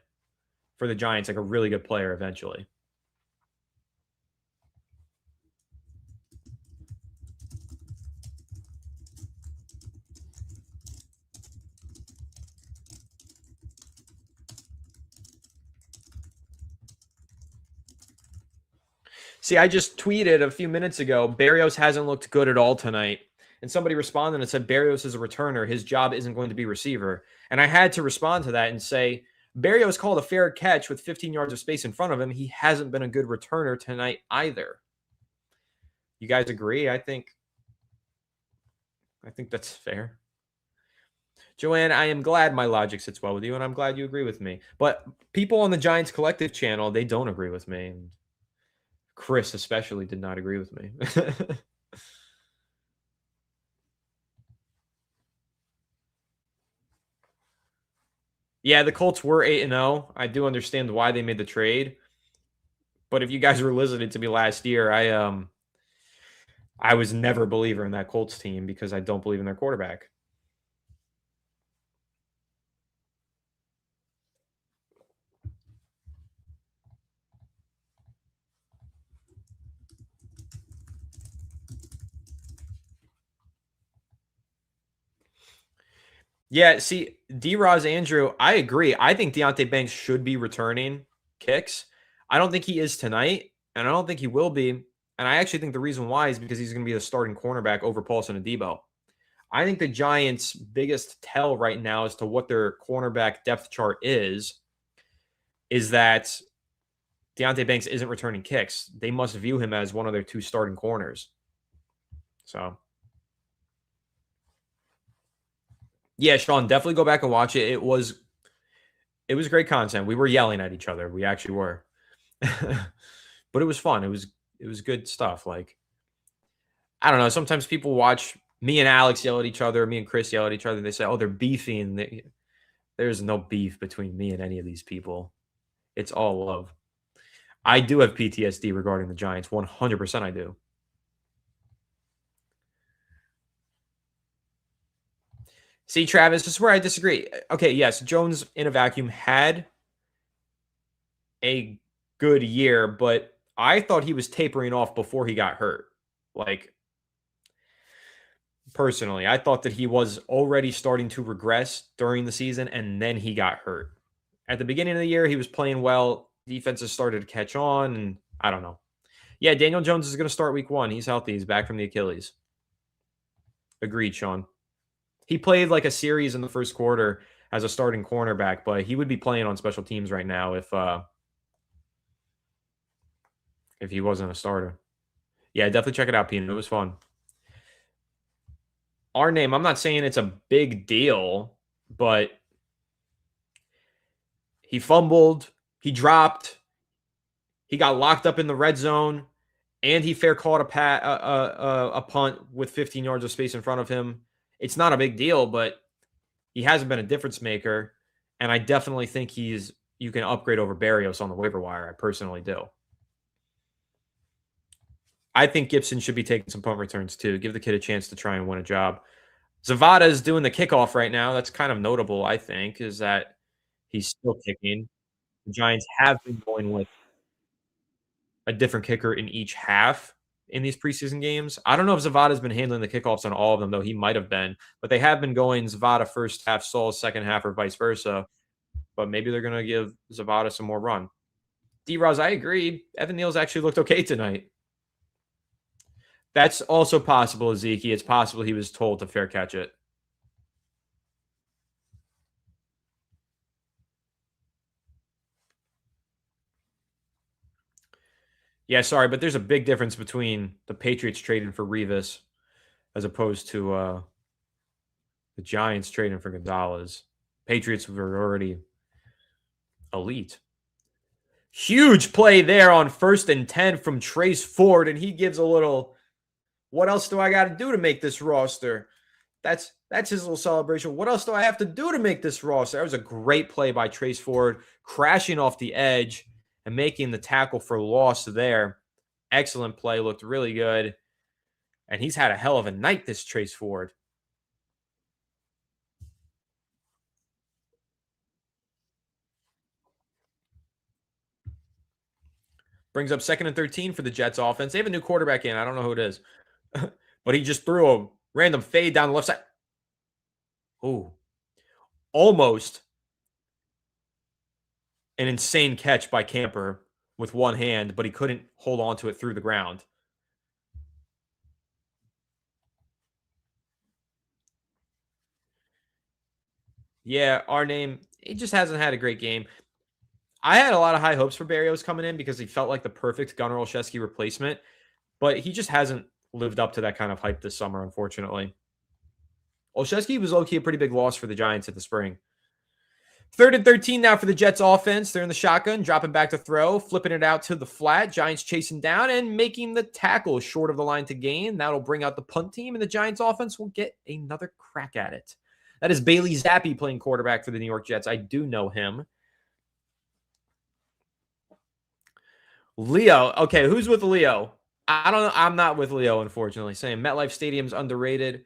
Speaker 1: for the Giants, like a really good player eventually. See, I just tweeted a few minutes ago, Berrios hasn't looked good at all tonight. And somebody responded and said, Berrios is a returner. His job isn't going to be receiver. And I had to respond to that and say, Berrios called a fair catch with 15 yards of space in front of him. He hasn't been a good returner tonight either. You guys agree? I think that's fair. Joanne, I am glad my logic sits well with you, and I'm glad you agree with me. But people on the Giants Collective channel, they don't agree with me. Chris especially did not agree with me. Yeah, the Colts were 8-0. I do understand why they made the trade. But if you guys were listening to me last year, I was never a believer in that Colts team because I don't believe in their quarterback. Yeah, see, D-Roz Andrew, I agree. I think Deontay Banks should be returning kicks. I don't think he is tonight, and I don't think he will be. And I actually think the reason why is because he's going to be the starting cornerback over Paulson and Debo. I think the Giants' biggest tell right now as to what their cornerback depth chart is that Deontay Banks isn't returning kicks. They must view him as one of their two starting corners. So, yeah, Sean, definitely go back and watch it. It was great content. We were yelling at each other. We actually were. But it was fun. It was good stuff. Like, I don't know. Sometimes people watch me and Alex yell at each other, me and Chris yell at each other. They say, "Oh, they're beefing." There's no beef between me and any of these people. It's all love. I do have PTSD regarding the Giants. 100% I do. See, Travis, this is where I disagree. Okay, yes, Jones in a vacuum had a good year, but I thought he was tapering off before he got hurt. Like, personally, I thought that he was already starting to regress during the season, and then he got hurt. At the beginning of the year, he was playing well. Defenses started to catch on, and I don't know. Yeah, Daniel Jones is going to start week 1. He's healthy. He's back from the Achilles. Agreed, Sean. He played like a series in the first quarter as a starting cornerback, but he would be playing on special teams right now if he wasn't a starter. Yeah, definitely check it out, Peanut. It was fun. Our name, I'm not saying it's a big deal, but he fumbled, he dropped, he got locked up in the red zone, and he fair caught a punt with 15 yards of space in front of him. It's not a big deal, but he hasn't been a difference maker, and I definitely think you can upgrade over Barrios on the waiver wire. I personally do. I think Gibson should be taking some punt returns too. Give the kid a chance to try and win a job. Zavada is doing the kickoff right now. That's kind of notable, I think, is that he's still kicking. The Giants have been going with a different kicker in each half in these preseason games. I don't know if Zavada's been handling the kickoffs on all of them, though he might have been, but they have been going Zavada first half, Saul second half, or vice versa. But maybe they're going to give Zavada some more run. D-Roz, I agree. Evan Neal's actually looked okay tonight. That's also possible, Ezekiel. It's possible he was told to fair catch it. Yeah, sorry, but there's a big difference between the Patriots trading for Revis as opposed to the Giants trading for Gonzalez. Patriots were already elite. Huge play there on 1st and 10 from Trace Ford, and he gives a little, what else do I got to do to make this roster? That's his little celebration. What else do I have to do to make this roster? That was a great play by Trace Ford, crashing off the edge and making the tackle for loss there. Excellent play, looked really good. And he's had a hell of a night, this Trace Ford. Brings up 2nd and 13 for the Jets offense. They have a new quarterback in. I don't know who it is. But he just threw a random fade down the left side. Ooh. Almost an insane catch by Camper with one hand, but he couldn't hold on to it through the ground. Yeah, our name, he just hasn't had a great game. I had a lot of high hopes for Barrios coming in because he felt like the perfect Gunnar Olszewski replacement, but he just hasn't lived up to that kind of hype this summer, unfortunately. Olszewski was low-key a pretty big loss for the Giants at the spring. 3rd and 13 now for the Jets offense. They're in the shotgun, dropping back to throw, flipping it out to the flat. Giants chasing down and making the tackle short of the line to gain. That'll bring out the punt team, and the Giants offense will get another crack at it. That is Bailey Zappi playing quarterback for the New York Jets. I do know him. Leo. Okay, who's with Leo? I don't know. I'm not with Leo, unfortunately. Saying MetLife Stadium's underrated.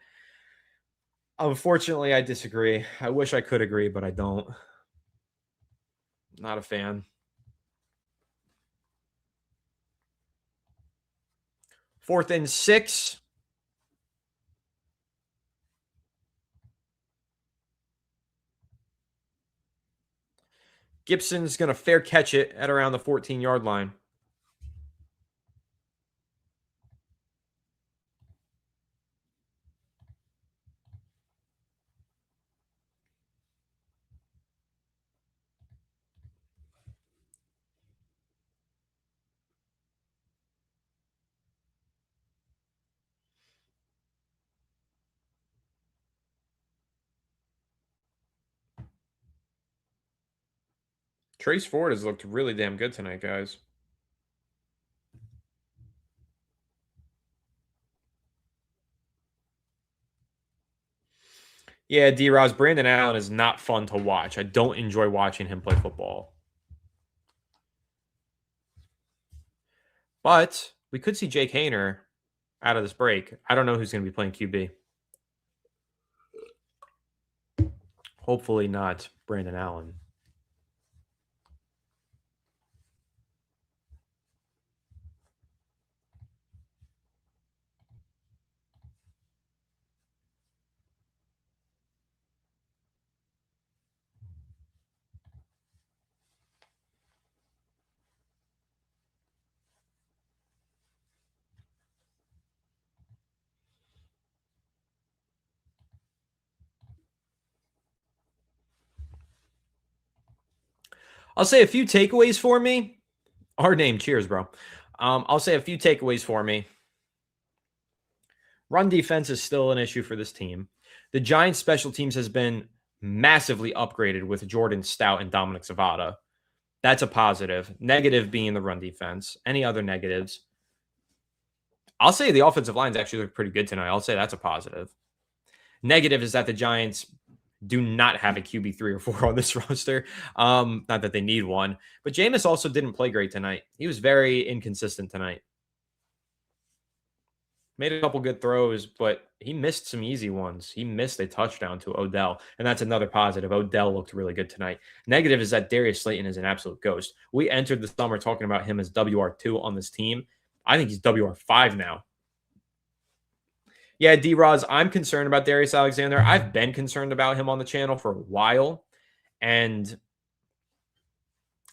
Speaker 1: Unfortunately, I disagree. I wish I could agree, but I don't. Not a fan. 4th and 6. Gibson's going to fair catch it at around the 14-yard line. Trace Ford has looked really damn good tonight, guys. Yeah, D-Roz, Brandon Allen is not fun to watch. I don't enjoy watching him play football. But we could see Jake Haener out of this break. I don't know who's going to be playing QB. Hopefully not Brandon Allen. I'll say a few takeaways for me. Hard name. Cheers, bro. I'll say a few takeaways for me. Run defense is still an issue for this team. The Giants' special teams has been massively upgraded with Jordan Stout and Dominic Zavada. That's a positive. Negative being the run defense. Any other negatives? I'll say the offensive lines actually look pretty good tonight. I'll say that's a positive. Negative is that the Giants do not have a QB 3 or 4 on this roster. Not that they need one, but Jameis also didn't play great tonight. He was very inconsistent tonight. Made a couple good throws, but he missed some easy ones. He missed a touchdown to Odell, and that's another positive. Odell looked really good tonight. Negative is that Darius Slayton is an absolute ghost. We entered the summer talking about him as WR2 on this team. I think he's WR5 now. Yeah, D-Roz, I'm concerned about Darius Alexander. I've been concerned about him on the channel for a while, and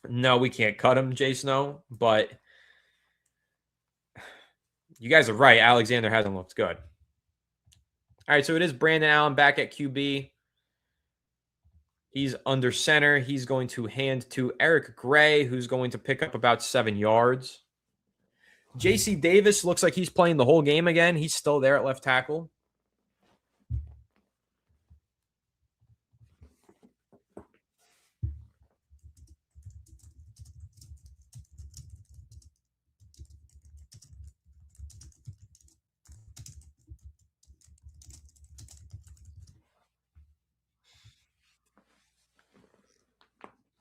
Speaker 1: no, we can't cut him, Jay Snow, but you guys are right. Alexander hasn't looked good. All right, so it is Brandon Allen back at QB. He's under center. He's going to hand to Eric Gray, who's going to pick up about 7 yards. JC Davis looks like he's playing the whole game again. He's still there at left tackle.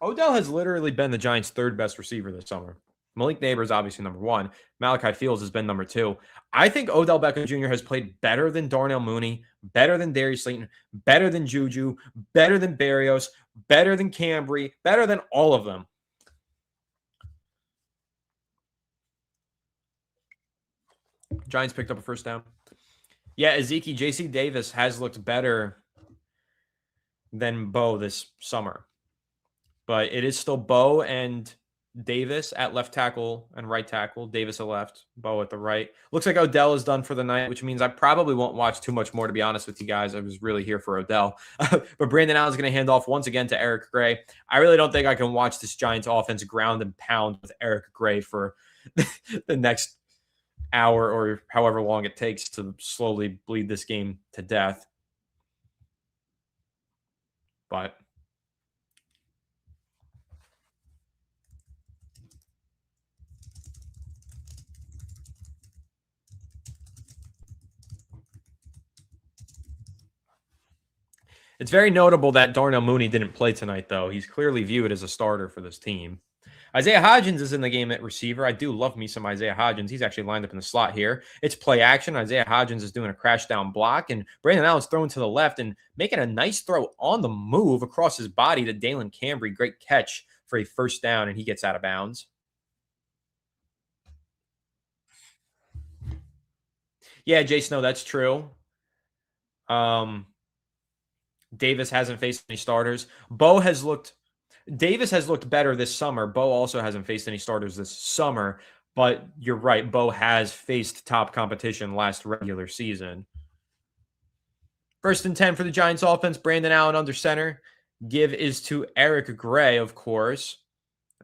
Speaker 1: Odell has literally been the Giants' third best receiver this summer. Malik Neighbors obviously number 1. Malachi Fields has been number 2. I think Odell Beckham Jr. has played better than Darnell Mooney, better than Darius Slayton, better than Juju, better than Berrios, better than Cambry, better than all of them. Giants picked up a first down. Yeah, Ezekiel JC Davis has looked better than Bo this summer. But it is still Bo and Davis at left tackle and right tackle. Davis at left, Bo at the right. Looks like Odell is done for the night, which means I probably won't watch too much more, to be honest with you guys. I was really here for Odell. But Brandon Allen is going to hand off once again to Eric Gray. I really don't think I can watch this Giants offense ground and pound with Eric Gray for the next hour or however long it takes to slowly bleed this game to death. But it's very notable that Darnell Mooney didn't play tonight, though. He's clearly viewed as a starter for this team. Isaiah Hodgins is in the game at receiver. I do love me some Isaiah Hodgins. He's actually lined up in the slot here. It's play action. Isaiah Hodgins is doing a crash down block, and Brandon Allen's throwing to the left and making a nice throw on the move across his body to Dalen Cambry. Great catch for a first down, and he gets out of bounds. Yeah, Jay Snow, that's true. Davis hasn't faced any starters. Bo has looked Davis has looked better this summer. Bo also hasn't faced any starters this summer, but you're right. Bo has faced top competition last regular season. First and 10 for the Giants offense. Brandon Allen under center. Give is to Eric Gray, of course.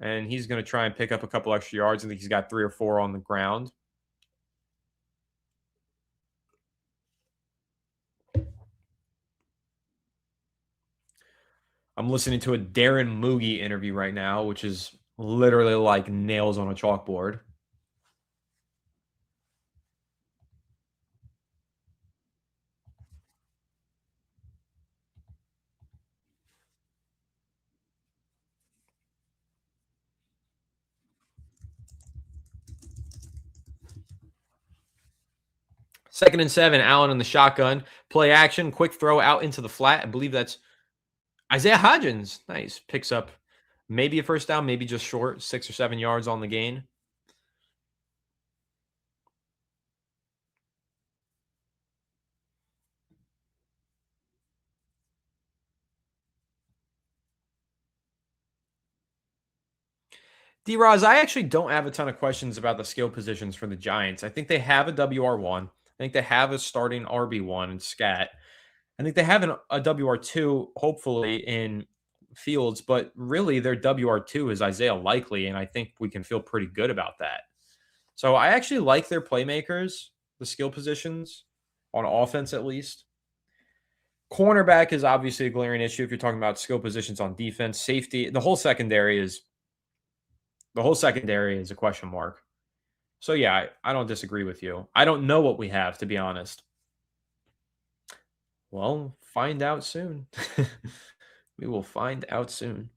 Speaker 1: And he's going to try and pick up a couple extra yards. I think he's got 3 or 4 on the ground. I'm listening to a Darren Moogie interview right now, which is literally like nails on a chalkboard. Second and 7, Allen in the shotgun. Play action, quick throw out into the flat. I believe that's Isaiah Hodgins. Nice. Picks up maybe a first down, maybe just short, 6 or 7 yards on the gain. D-Roz, I actually don't have a ton of questions about the skill positions for the Giants. I think they have a WR1. I think they have a starting RB1 in Scat. I think they have a WR2, hopefully, in Fields, but really their WR2 is Isaiah Likely, and I think we can feel pretty good about that. So I actually like their playmakers, the skill positions, on offense at least. Cornerback is obviously a glaring issue if you're talking about skill positions on defense. Safety, the whole secondary is a question mark. So yeah, I don't disagree with you. I don't know what we have, to be honest. Well, find out soon. We will find out soon.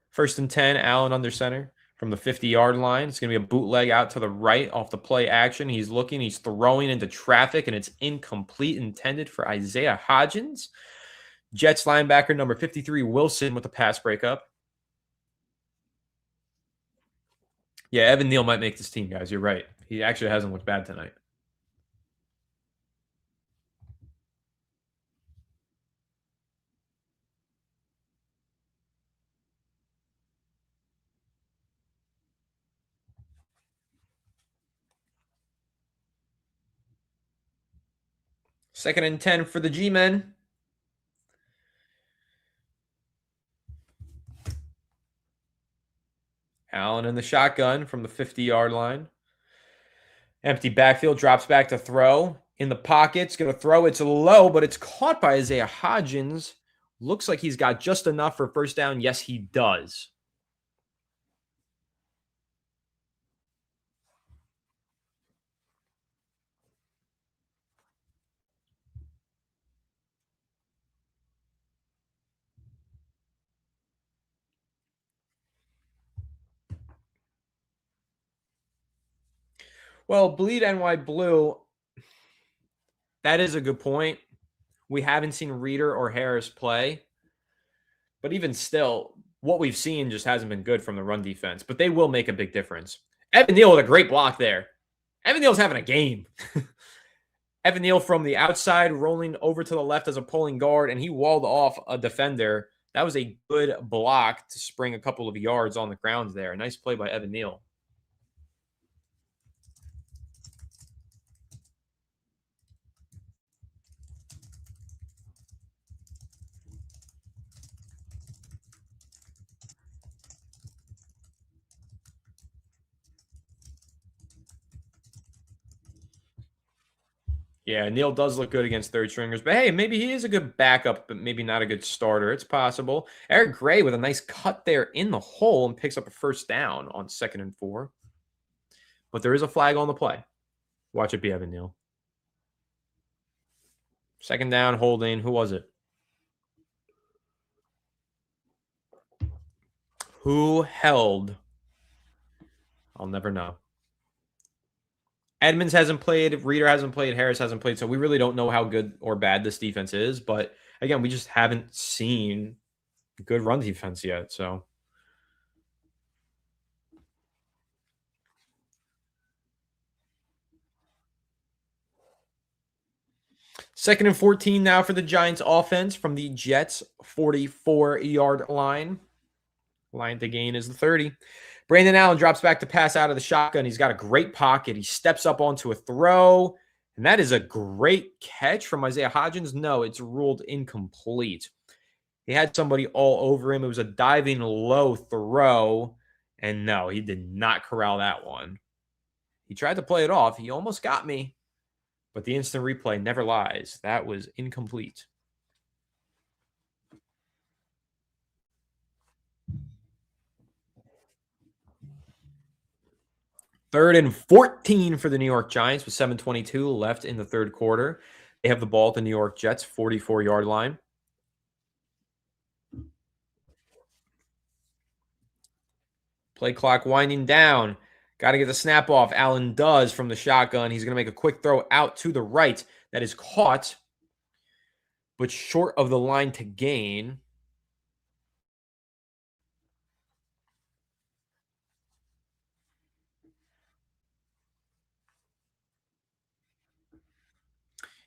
Speaker 1: First and 10, Allen under center from the 50-yard line. It's going to be a bootleg out to the right off the play action. He's looking, he's throwing into traffic, and it's incomplete, intended for Isaiah Hodgins. Jets linebacker number 53, Wilson, with the pass breakup. Yeah, Evan Neal might make this team, guys. You're right. He actually hasn't looked bad tonight. Second and 10 for the G-Men. Allen in the shotgun from the 50-yard line. Empty backfield, drops back to throw. In the pocket, it's going to throw. It's low, but it's caught by Isaiah Hodgins. Looks like he's got just enough for first down. Yes, he does. Well, Bleed NY Blue, that is a good point. We haven't seen Reeder or Harris play. But even still, what we've seen just hasn't been good from the run defense. But they will make a big difference. Evan Neal with a great block there. Evan Neal's having a game. Evan Neal from the outside, rolling over to the left as a pulling guard, and he walled off a defender. That was a good block to spring a couple of yards on the ground there. Nice play by Evan Neal. Yeah, Neal does look good against third stringers, but hey, maybe he is a good backup, but maybe not a good starter. It's possible. Eric Gray with a nice cut there in the hole and picks up a first down on 2nd and 4. But there is a flag on the play. Watch it be Evan Neal. Second down, holding. Who was it? Who held? I'll never know. Edmonds hasn't played. Reeder hasn't played. Harris hasn't played. So we really don't know how good or bad this defense is. But again, we just haven't seen good run defense yet. So Second and 14 now for the Giants offense from the Jets 44-yard line. Line to gain is the 30. Brandon Allen drops back to pass out of the shotgun. He's got a great pocket. He steps up onto a throw, and that is a great catch from Isaiah Hodgins. No, it's ruled incomplete. He had somebody all over him. It was a diving low throw, and no, he did not corral that one. He tried to play it off. He almost got me, but the instant replay never lies. That was incomplete. Third and 14 for the New York Giants with 7:22 left in the third quarter. They have the ball at the New York Jets 44-yard line. Play clock winding down. Got to get the snap off. Allen does from the shotgun. He's going to make a quick throw out to the right. That is caught, but short of the line to gain.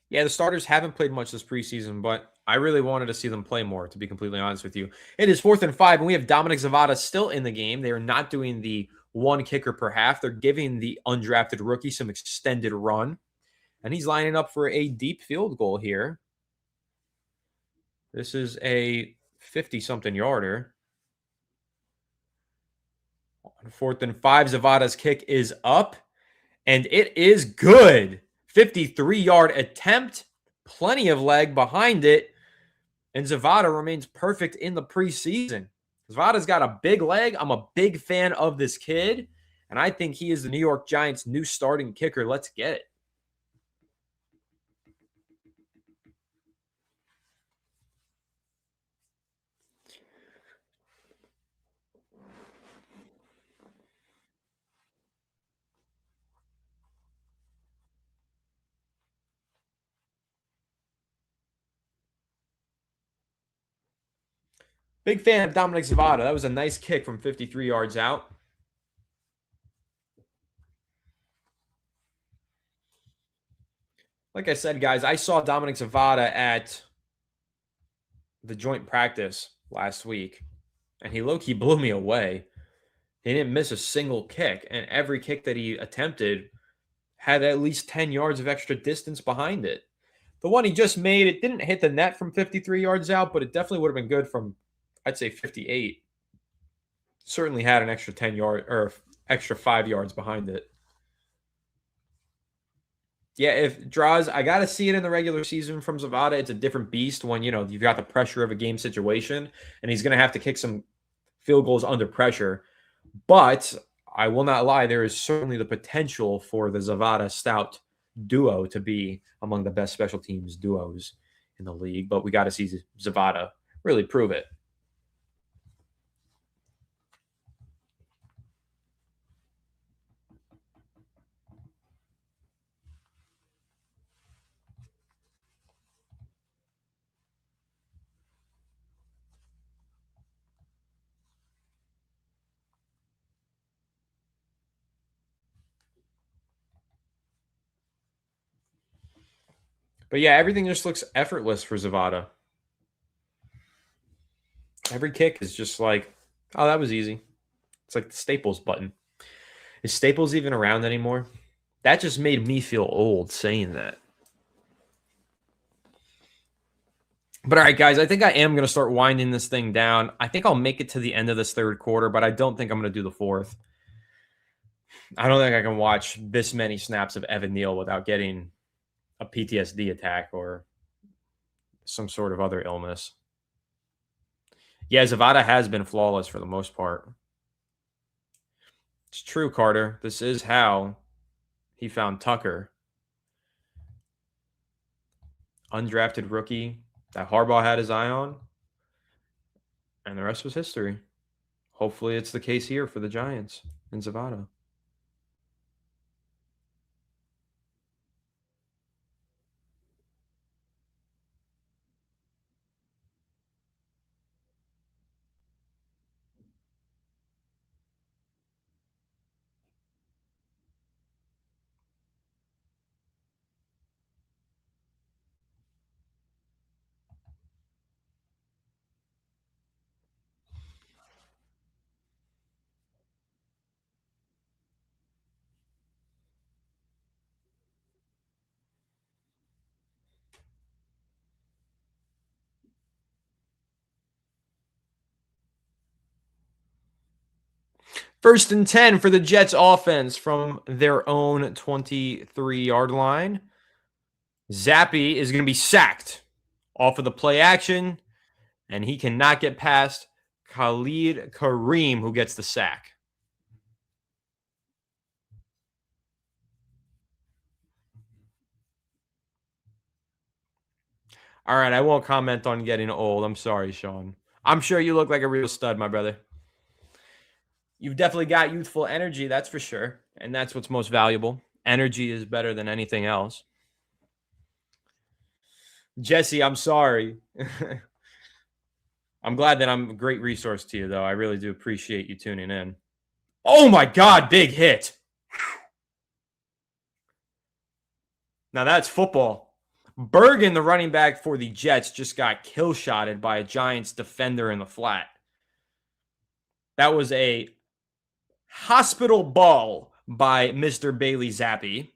Speaker 1: Yeah, the starters haven't played much this preseason, but I really wanted to see them play more, to be completely honest with you. It is 4th and 5, and we have Dominic Zavada still in the game. They are not doing the one kicker per half. They're giving the undrafted rookie some extended run, and he's lining up for a deep field goal here. This is a 50-something yarder. On 4th and 5, Zavada's kick is up, and it is good. 53-yard attempt, plenty of leg behind it, and Zavada remains perfect in the preseason. Zavada's got a big leg. I'm a big fan of this kid, and I think he is the New York Giants' new starting kicker. Let's get it. Big fan of Dominic Zavada. That was a nice kick from 53 yards out. Like I said, guys, I saw Dominic Zavada at the joint practice last week, and he low-key blew me away. He didn't miss a single kick, and every kick that he attempted had at least 10 yards of extra distance behind it. The one he just made, it didn't hit the net from 53 yards out, but it definitely would have been good from, I'd say, 58. Certainly had an extra 10 yard or extra 5 yards behind it. Yeah, if draws, I got to see it in the regular season from Zavada. It's a different beast when, you've got the pressure of a game situation, and he's going to have to kick some field goals under pressure. But I will not lie, there is certainly the potential for the Zavada Stout duo to be among the best special teams duos in the league. But we got to see Zavada really prove it. But yeah, everything just looks effortless for Zavada. Every kick is just like, oh, that was easy. It's like the Staples button. Is Staples even around anymore? That just made me feel old saying that. But all right, guys, I think I am going to start winding this thing down. I think I'll make it to the end of this third quarter, but I don't think I'm going to do the fourth. I don't think I can watch this many snaps of Evan Neal without getting a PTSD attack or some sort of other illness. Yeah, Zavada has been flawless for the most part. It's true, Carter. This is how he found Tucker. Undrafted rookie that Harbaugh had his eye on. And the rest was history. Hopefully it's the case here for the Giants and Zavada. First and 10 for the Jets offense from their own 23-yard line. Zappe is going to be sacked off of the play action, and he cannot get past Khalid Kareem, who gets the sack. All right, I won't comment on getting old. I'm sorry, Sean. I'm sure you look like a real stud, my brother. You've definitely got youthful energy, that's for sure. And that's what's most valuable. Energy is better than anything else. Jesse, I'm sorry. I'm glad that I'm a great resource to you, though. I really do appreciate you tuning in. Oh my God, big hit. Now that's football. Bergen, the running back for the Jets, just got kill-shotted by a Giants defender in the flat. That was a hospital ball by Mr. Bailey Zappe.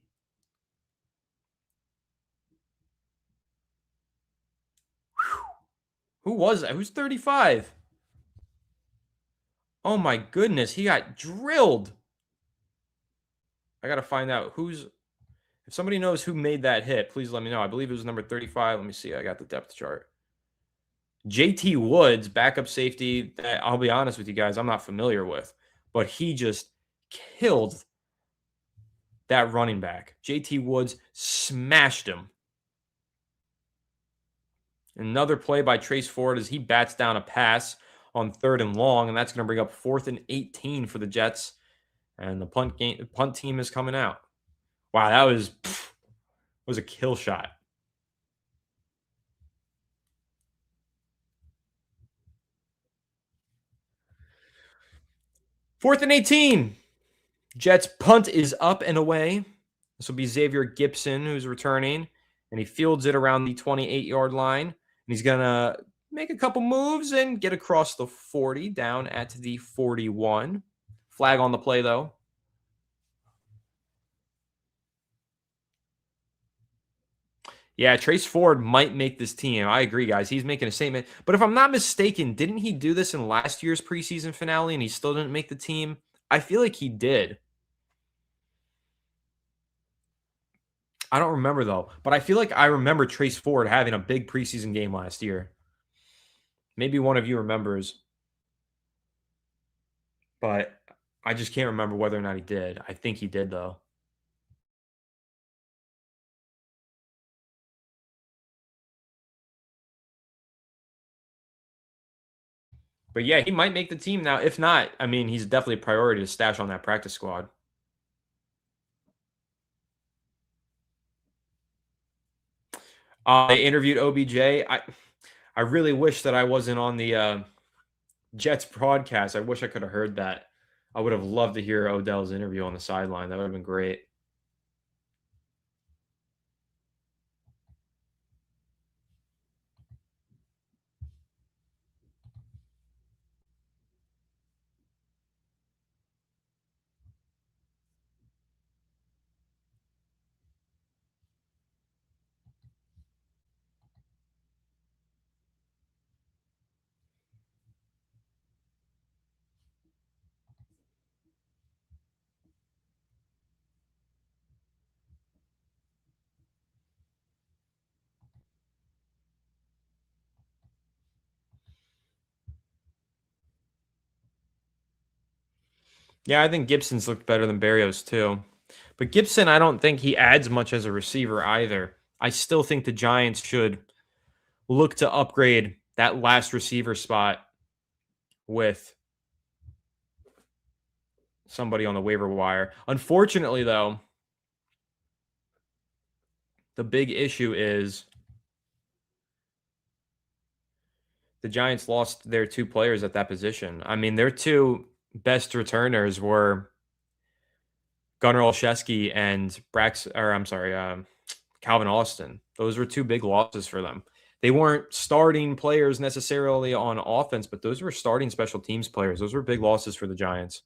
Speaker 1: Who was that? Who's 35? Oh my goodness, he got drilled. I got to find out who's. If somebody knows who made that hit, please let me know. I believe it was number 35. Let me see. I got the depth chart. JT Woods, backup safety, that I'll be honest with you guys, I'm not familiar with, but he just killed that running back. JT Woods smashed him. Another play by Trace Ford as he bats down a pass on 3rd and long, and that's going to bring up 4th and 18 for the Jets. And the punt team is coming out. Wow, that was a kill shot. Fourth and 18. Jets punt is up and away. This will be Xavier Gipson who's returning, and he fields it around the 28-yard line. And he's going to make a couple moves and get across the 40 down at the 41. Flag on the play, though. Yeah, Trace Ford might make this team. I agree, guys. He's making a statement. But if I'm not mistaken, didn't he do this in last year's preseason finale and he still didn't make the team? I feel like he did. I don't remember, though. But I feel like I remember Trace Ford having a big preseason game last year. Maybe one of you remembers. But I just can't remember whether or not he did. I think he did, though. But yeah, he might make the team now. If not, I mean, he's definitely a priority to stash on that practice squad. I interviewed OBJ. I really wish that I wasn't on the Jets broadcast. I wish I could have heard that. I would have loved to hear Odell's interview on the sideline. That would have been great. Yeah, I think Gibson's looked better than Berrios too. But Gibson, I don't think he adds much as a receiver either. I still think the Giants should look to upgrade that last receiver spot with somebody on the waiver wire. Unfortunately, though, the big issue is the Giants lost their 2 players at that position. I mean, their 2 best returners were Gunnar Olszewski and Calvin Austin. Those were 2 big losses for them. They weren't starting players necessarily on offense, but those were starting special teams players. Those were big losses for the Giants.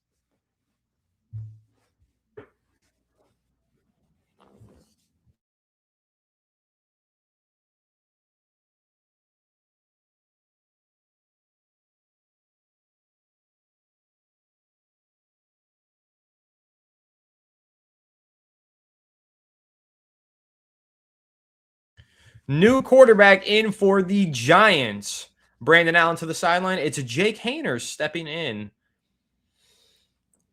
Speaker 1: New quarterback in for the Giants. Brandon Allen to the sideline. It's Jake Haener stepping in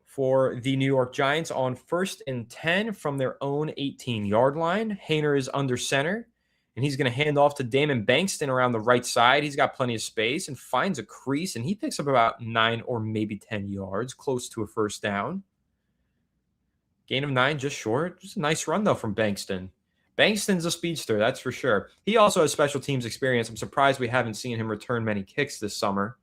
Speaker 1: for the New York Giants on 1st and 10 from their own 18-yard line. Haener is under center, and he's going to hand off to Damon Bankston around the right side. He's got plenty of space and finds a crease, and he picks up about 9 or maybe 10 yards, close to a first down. Gain of 9, just short. Just a nice run, though, from Bankston. Bankston's a speedster, that's for sure. He also has special teams experience. I'm surprised we haven't seen him return many kicks this summer.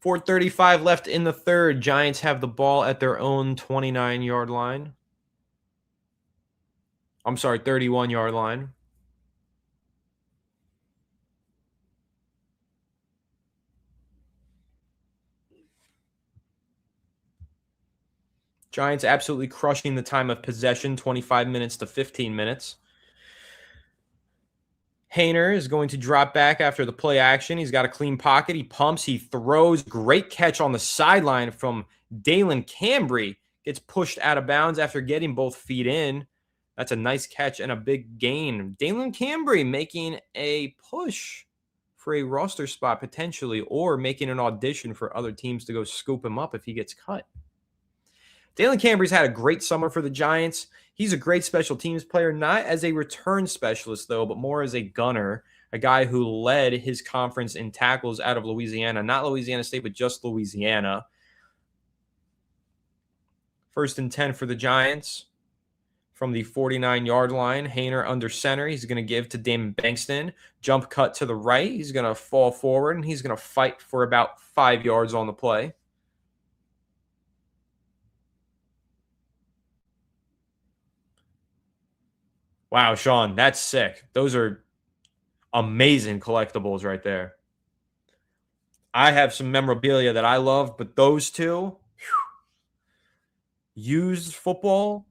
Speaker 1: .435 left in the third. Giants have the ball at their own 29-yard line. I'm sorry, 31-yard line. Giants absolutely crushing the time of possession, 25 minutes to 15 minutes. Haener is going to drop back after the play action. He's got a clean pocket. He pumps. He throws. Great catch on the sideline from Dalen Cambry. Gets pushed out of bounds after getting both feet in. That's a nice catch and a big gain. Dalen Cambry making a push for a roster spot potentially, or making an audition for other teams to go scoop him up if he gets cut. Dalen Cambry's had a great summer for the Giants. He's a great special teams player, not as a return specialist, though, but more as a gunner, a guy who led his conference in tackles out of Louisiana. Not Louisiana State, but just Louisiana. 1st and 10 for the Giants from the 49-yard line. Haener under center. He's going to give to Damon Bankston. Jump cut to the right. He's going to fall forward, and he's going to fight for about 5 yards on the play. Wow, Sean, that's sick. Those are amazing collectibles right there. I have some memorabilia that I love, but those two, used footballs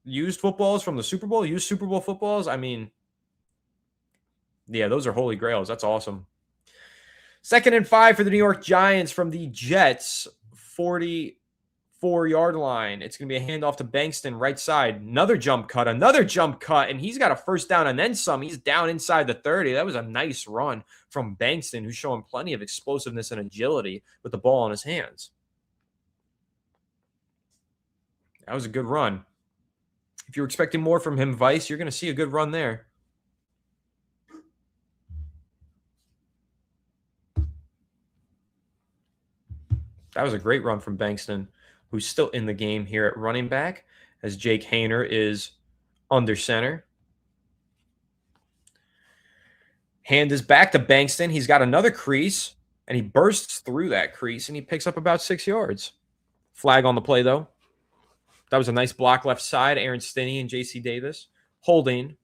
Speaker 1: from the Super Bowl, used Super Bowl footballs. I mean, yeah, those are holy grails. That's awesome. 2nd and 5 for the New York Giants from the Jets, 44-yard line. It's going to be a handoff to Bankston, right side. Another jump cut, and he's got a first down and then some. He's down inside the 30. That was a nice run from Bankston, who's showing plenty of explosiveness and agility with the ball in his hands. That was a good run. If you're expecting more from him, Vice, you're going to see a good run there. That was a great run from Bankston, who's still in the game here at running back, as Jake Haener is under center. Hand is back to Bankston. He's got another crease, and he bursts through that crease, and he picks up about 6 yards. Flag on the play, though. That was a nice block left side. Aaron Stinney and J.C. Davis. Holding.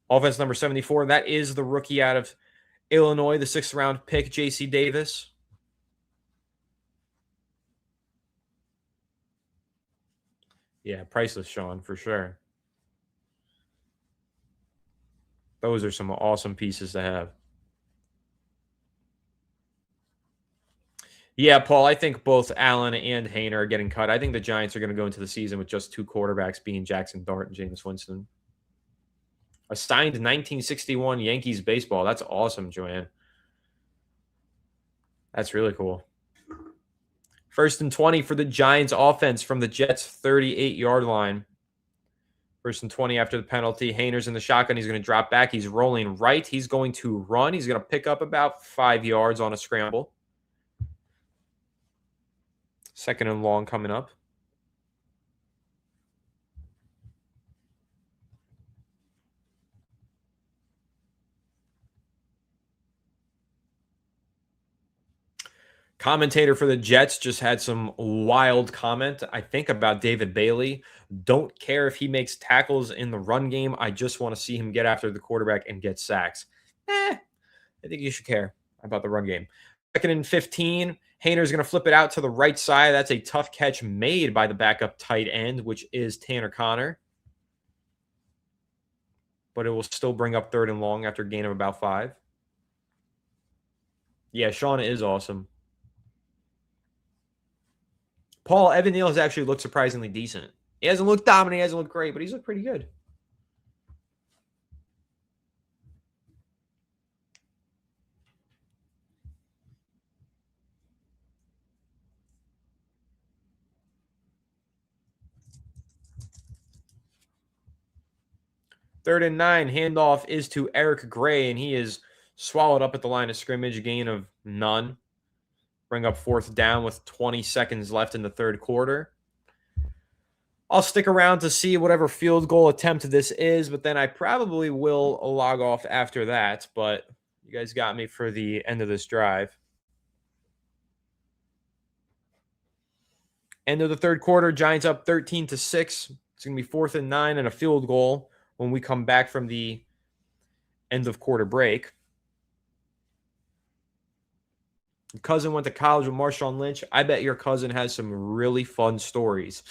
Speaker 1: Offense number 74. That is the rookie out of Illinois, the 6th-round pick, J.C. Davis. Yeah, priceless, Sean, for sure. Those are some awesome pieces to have. Yeah, Paul, I think both Allen and Haener are getting cut. I think the Giants are going to go into the season with just 2 quarterbacks, being Jackson Dart and Jameis Winston. A signed 1961 Yankees baseball. That's awesome, Joanne. That's really cool. 1st and 20 for the Giants offense from the Jets' 38-yard line. 1st and 20 after the penalty. Haener's in the shotgun. He's going to drop back. He's rolling right. He's going to run. He's going to pick up about 5 yards on a scramble. 2nd and long coming up. Commentator for the Jets just had some wild comment, I think, about David Bailey. Don't care if he makes tackles in the run game. I just want to see him get after the quarterback and get sacks. I think you should care about the run game. 2nd and 15. Hayner's going to flip it out to the right side. That's a tough catch made by the backup tight end, which is Tanner Connor. But it will still bring up 3rd and long after a gain of about 5. Yeah, Sean is awesome. Paul, Evan Neal has actually looked surprisingly decent. He hasn't looked dominant. He hasn't looked great, but he's looked pretty good. Third and 9, handoff is to Eric Gray, and he is swallowed up at the line of scrimmage, gain of none. Bring up 4th down with 20 seconds left in the 3rd quarter. I'll stick around to see whatever field goal attempt this is, but then I probably will log off after that. But you guys got me for the end of this drive. End of the 3rd quarter, Giants up 13-6. It's going to be 4th and 9 and a field goal when we come back from the end of quarter break. Your cousin went to college with Marshawn Lynch. I bet your cousin has some really fun stories.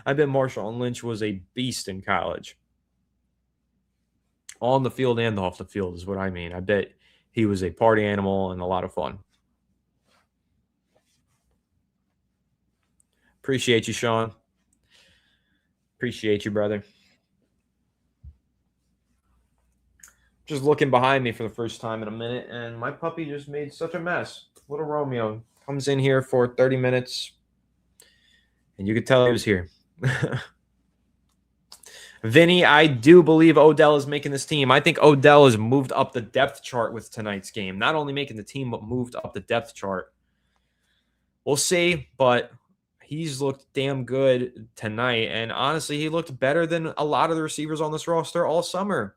Speaker 1: I bet Marshawn Lynch was a beast in college. On the field and off the field is what I mean. I bet he was a party animal and a lot of fun. Appreciate you, Sean. Appreciate you, brother. Just looking behind me for the first time in a minute, and my puppy just made such a mess. Little Romeo comes in here for 30 minutes, and you could tell he was here. Vinny, I do believe Odell is making this team. I think Odell has moved up the depth chart with tonight's game. Not only making the team, but moved up the depth chart. We'll see, but he's looked damn good tonight. And honestly, he looked better than a lot of the receivers on this roster all summer.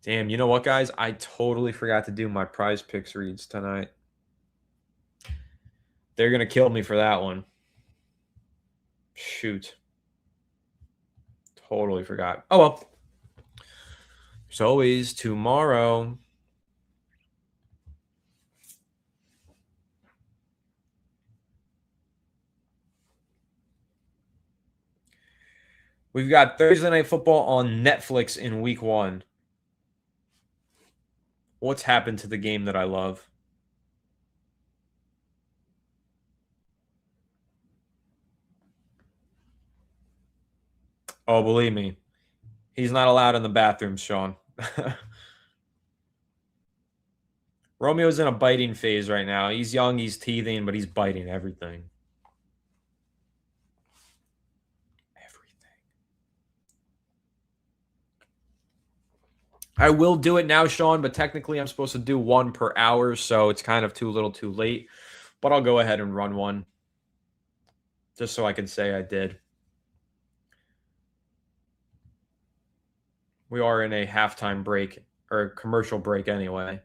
Speaker 1: Damn, you know what, guys? I totally forgot to do my prize picks reads tonight. They're going to kill me for that one. Shoot. Totally forgot. Oh, well. There's always tomorrow. We've got Thursday Night Football on Netflix in week 1. What's happened to the game that I love? Oh, believe me, he's not allowed in the bathroom, Sean. Romeo's in a biting phase right now. He's young, he's teething, but he's biting everything. I will do it now, Sean, but technically I'm supposed to do 1 per hour, so it's kind of too little too late. But I'll go ahead and run one just so I can say I did. We are in a halftime break or a commercial break anyway.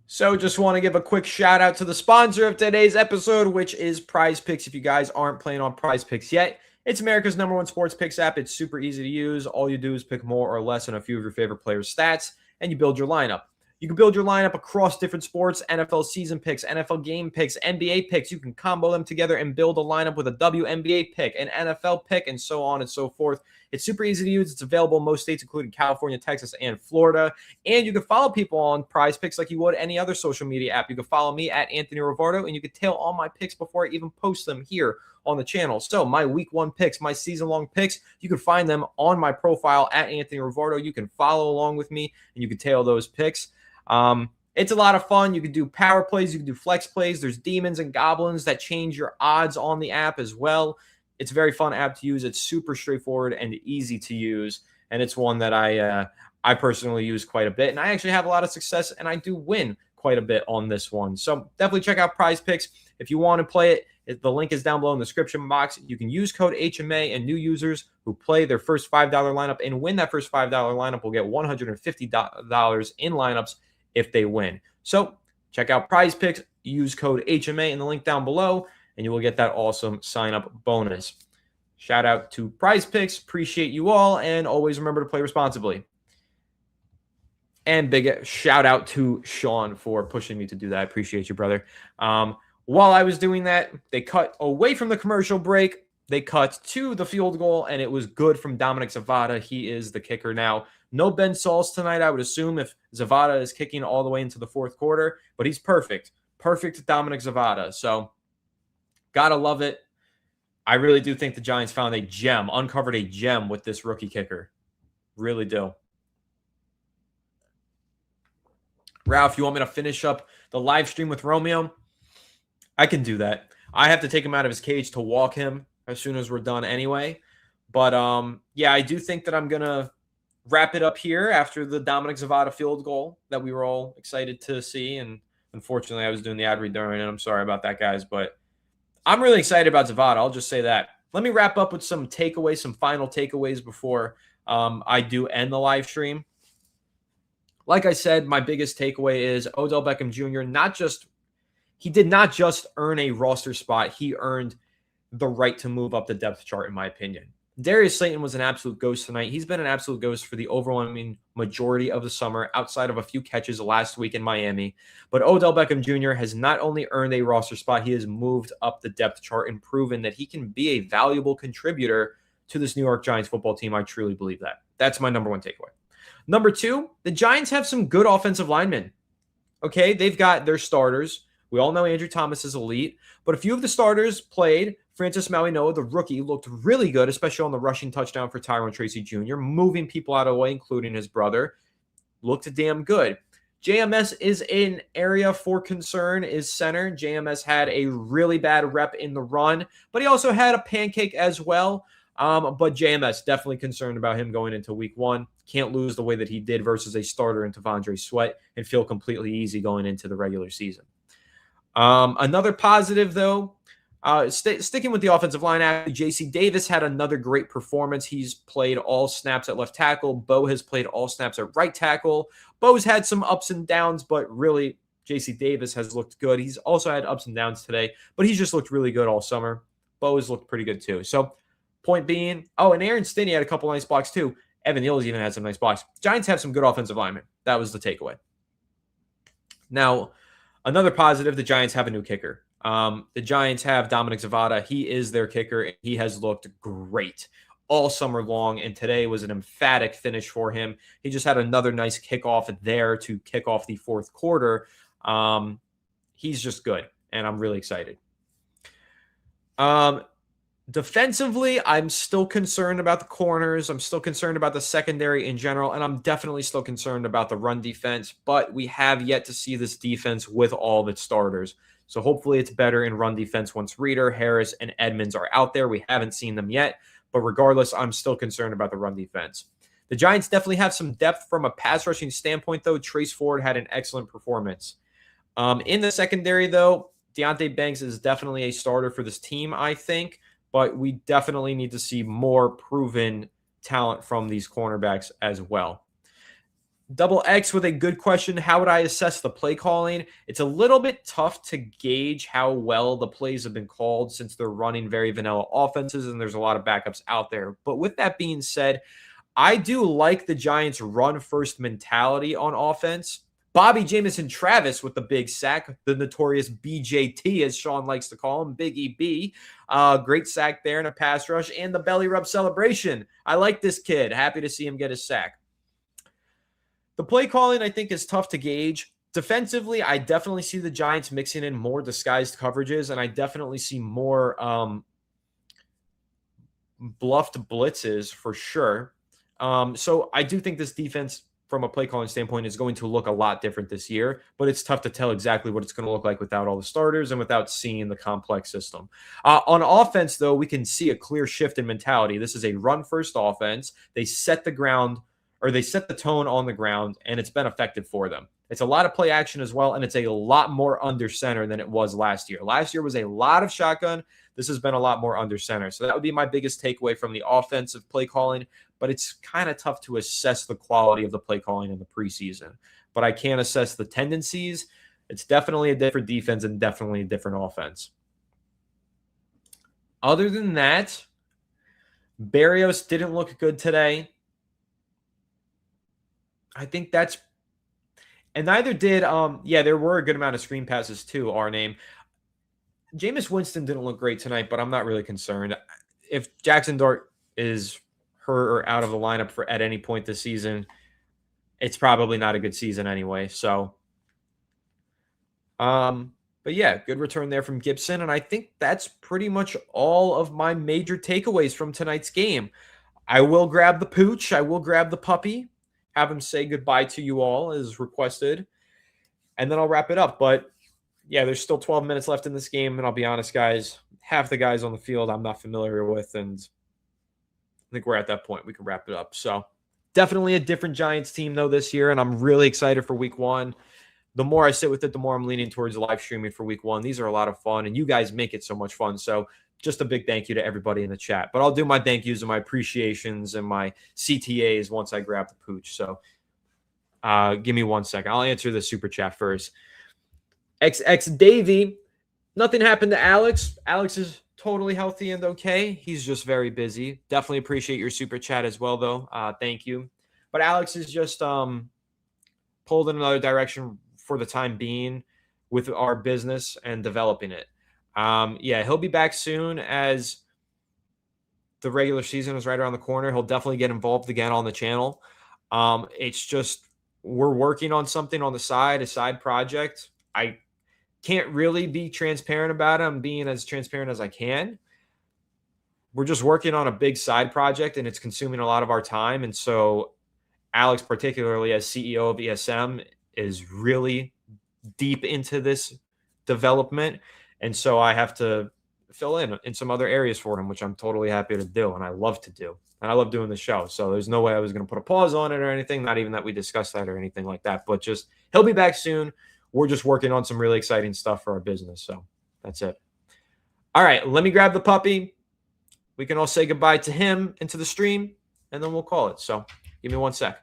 Speaker 1: So just want to give a quick shout out to the sponsor of today's episode, which is Prize Picks. If you guys aren't playing on Prize Picks yet, it's America's #1 sports picks app. It's super easy to use. All you do is pick more or less on a few of your favorite players' stats, and you build your lineup. You can build your lineup across different sports, NFL season picks, NFL game picks, NBA picks. You can combo them together and build a lineup with a WNBA pick, an NFL pick, and so on and so forth. It's super easy to use. It's available in most states, including California, Texas, and Florida. And you can follow people on Prize Picks like you would any other social media app. You can follow me at Anthony Rivardo, and you can tail all my picks before I even post them here on the channel. So my week 1 picks, my season-long picks, you can find them on my profile at Anthony Rivardo. You can follow along with me, and you can tail those picks. It's a lot of fun. You can do power plays. You can do flex plays. There's demons and goblins that change your odds on the app as well. It's a very fun app to use. It's super straightforward and easy to use, and it's one that I personally use quite a bit, and I actually have a lot of success, and I do win quite a bit on this one. So definitely check out Prize Picks if you want to play it. The link is down below in the description box. You can use code HMA, and new users who play their first $5 lineup and win that first $5 lineup will get $150 in lineups if they win. So check out Prize Picks, use code HMA in the link down below, and you will get that awesome sign-up bonus. Shout out to Prize Picks. Appreciate you all, and always remember to play responsibly. And big shout out to Sean for pushing me to do that. I appreciate you, brother. While I was doing that, they cut away from the commercial break. They cut to the field goal, and it was good from Dominic Zavada. He is the kicker now. No Ben Sauls tonight, I would assume, if Zavada is kicking all the way into the fourth quarter. But he's perfect. Perfect Dominic Zavada. So, gotta love it. I really do think the Giants found a gem, uncovered a gem with this rookie kicker. Really do. Ralph, you want me to finish up the live stream with Romeo? I can do that. I have to take him out of his cage to walk him as soon as we're done anyway. But, yeah, I do think that I'm going to wrap it up here after the Dominic Zavada field goal that we were all excited to see. And unfortunately, I was doing the ad read during it. I'm sorry about that, guys. But I'm really excited about Zavada. I'll just say that. Let me wrap up with some takeaways, some final takeaways before I do end the live stream. Like I said, my biggest takeaway is Odell Beckham Jr. He did not just earn a roster spot. He earned the right to move up the depth chart, in my opinion. Darius Slayton was an absolute ghost tonight. He's been an absolute ghost for the overwhelming majority of the summer, outside of a few catches last week in Miami. But Odell Beckham Jr. has not only earned a roster spot, he has moved up the depth chart and proven that he can be a valuable contributor to this New York Giants football team. I truly believe that. That's my number one takeaway. Number two, the Giants have some good offensive linemen. Okay, they've got their starters. We all know Andrew Thomas is elite, but a few of the starters played. Francis Mauigoa, the rookie, looked really good, especially on the rushing touchdown for Tyrone Tracy Jr., moving people out of the way, including his brother. Looked damn good. JMS is an area for concern, is center. JMS had a really bad rep in the run, but he also had a pancake as well. But JMS, definitely concerned about him going into week one. Can't lose the way that he did versus a starter in T'Vondre Sweat and feel completely easy going into the regular season. Another positive, though, sticking with the offensive line, J.C. Davis had another great performance. He's played all snaps at left tackle. Bo has played all snaps at right tackle. Bo's had some ups and downs, but really J.C. Davis has looked good. He's also had ups and downs today, but he's just looked really good all summer. Bo has looked pretty good too. So point being, and Aaron Stinney had a couple nice blocks too. Evan Neal's even had some nice blocks. Giants have some good offensive linemen. That was the takeaway. Now, another positive, the Giants have a new kicker. The Giants have Dominic Zavada. He is their kicker. He has looked great all summer long, and today was an emphatic finish for him. He just had another nice kickoff there to kick off the fourth quarter. He's just good, and I'm really excited. Defensively, I'm still concerned about the corners. I'm still concerned about the secondary in general, and I'm definitely still concerned about the run defense, but we have yet to see this defense with all of its starters. So hopefully it's better in run defense once Reeder, Harris, and Edmonds are out there. We haven't seen them yet, but regardless, I'm still concerned about the run defense. The Giants definitely have some depth from a pass rushing standpoint, though. Trace Ford had an excellent performance. In the secondary, though, Deonte Banks is definitely a starter for this team, I think. But we definitely need to see more proven talent from these cornerbacks as well. Double X with a good question. How would I assess the play calling? It's a little bit tough to gauge how well the plays have been called since they're running very vanilla offenses and there's a lot of backups out there. But with that being said, I do like the Giants' run-first mentality on offense. Bobby Jamison Travis with the big sack, the notorious BJT, as Sean likes to call him, Big EB. Great sack there and a pass rush and the belly rub celebration. I like this kid. Happy to see him get his sack. The play calling, I think, is tough to gauge. Defensively, I definitely see the Giants mixing in more disguised coverages, and I definitely see more bluffed blitzes for sure. So I do think this defense from a play calling standpoint is going to look a lot different this year, but it's tough to tell exactly what it's going to look like without all the starters and without seeing the complex system. On offense, though, we can see a clear shift in mentality. This is a run-first offense. They set the ground, or they set the tone on the ground, and it's been effective for them. It's a lot of play action as well, and it's a lot more under center than it was last year. Last year was a lot of shotgun. This has been a lot more under center. So that would be my biggest takeaway from the offensive play calling, but it's kind of tough to assess the quality of the play calling in the preseason. But I can assess the tendencies. It's definitely a different defense and definitely a different offense. Other than that, Barrios didn't look good today. I think that's, and neither did, there were a good amount of screen passes too, our name. Jameis Winston didn't look great tonight, but I'm not really concerned. If Jackson Dart is hurt or out of the lineup for at any point this season, it's probably not a good season anyway. So, but yeah, good return there from Gibson. And I think that's pretty much all of my major takeaways from tonight's game. I will grab the pooch. I will grab the puppy, have him say goodbye to you all as requested, and then I'll wrap it up. But yeah, there's still 12 minutes left in this game, and I'll be honest, guys, half the guys on the field I'm not familiar with, and I think we're at that point. We can wrap it up. So definitely a different Giants team, though, this year, and I'm really excited for week one. The more I sit with it, the more I'm leaning towards live streaming for week one. These are a lot of fun, and you guys make it so much fun. So just a big thank you to everybody in the chat. But I'll do my thank yous and my appreciations and my CTAs once I grab the pooch. So give me 1 second. I'll answer the super chat first. XX Davey, nothing happened to Alex. Alex is totally healthy and okay. He's just very busy. Definitely appreciate your super chat as well, though. Thank you. But Alex is just pulled in another direction for the time being with our business and developing it. He'll be back soon as the regular season is right around the corner. He'll definitely get involved again on the channel. It's just we're working on something on the side, a side project. I can't really be transparent about it. I'm being as transparent as I can. We're just working on a big side project, and it's consuming a lot of our time. And so Alex, particularly as CEO of ESM, is really deep into this development. And so I have to fill in some other areas for him, which I'm totally happy to do. And I love to do. And I love doing the show. So there's no way I was going to put a pause on it or anything. Not even that we discussed that or anything like that. But just he'll be back soon. We're just working on some really exciting stuff for our business. So that's it. All right, let me grab the puppy. We can all say goodbye to him and to the stream, and then we'll call it. So give me 1 sec.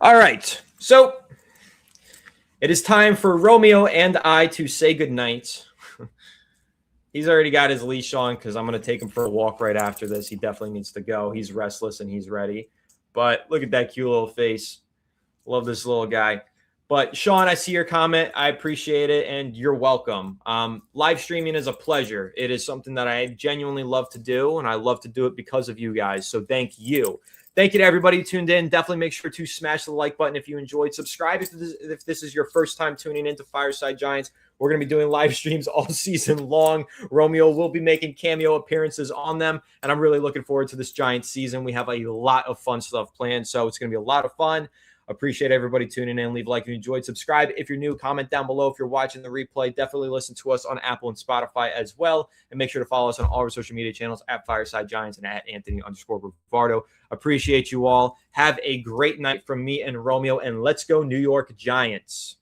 Speaker 1: All right, so it is time for Romeo and I to say goodnight. He's already got his leash on because I'm going to take him for a walk right after this. He definitely needs to go. He's restless and he's ready. But look at that cute little face. Love this little guy. But Sean, I see your comment. I appreciate it, and you're welcome. Live streaming is a pleasure. It is something that I genuinely love to do, and I love to do it because of you guys. So thank you. Thank you to everybody who tuned in. Definitely make sure to smash the like button if you enjoyed. Subscribe if this is your first time tuning into Fireside Giants. We're going to be doing live streams all season long. Romeo will be making cameo appearances on them, and I'm really looking forward to this Giants season. We have a lot of fun stuff planned, so it's going to be a lot of fun. Appreciate everybody tuning in. Leave a like if you enjoyed. Subscribe if you're new. Comment down below if you're watching the replay. Definitely listen to us on Apple and Spotify as well. And make sure to follow us on all our social media channels at Fireside Giants and at Anthony_Rivardo. Appreciate you all. Have a great night from me and Romeo. And let's go New York Giants.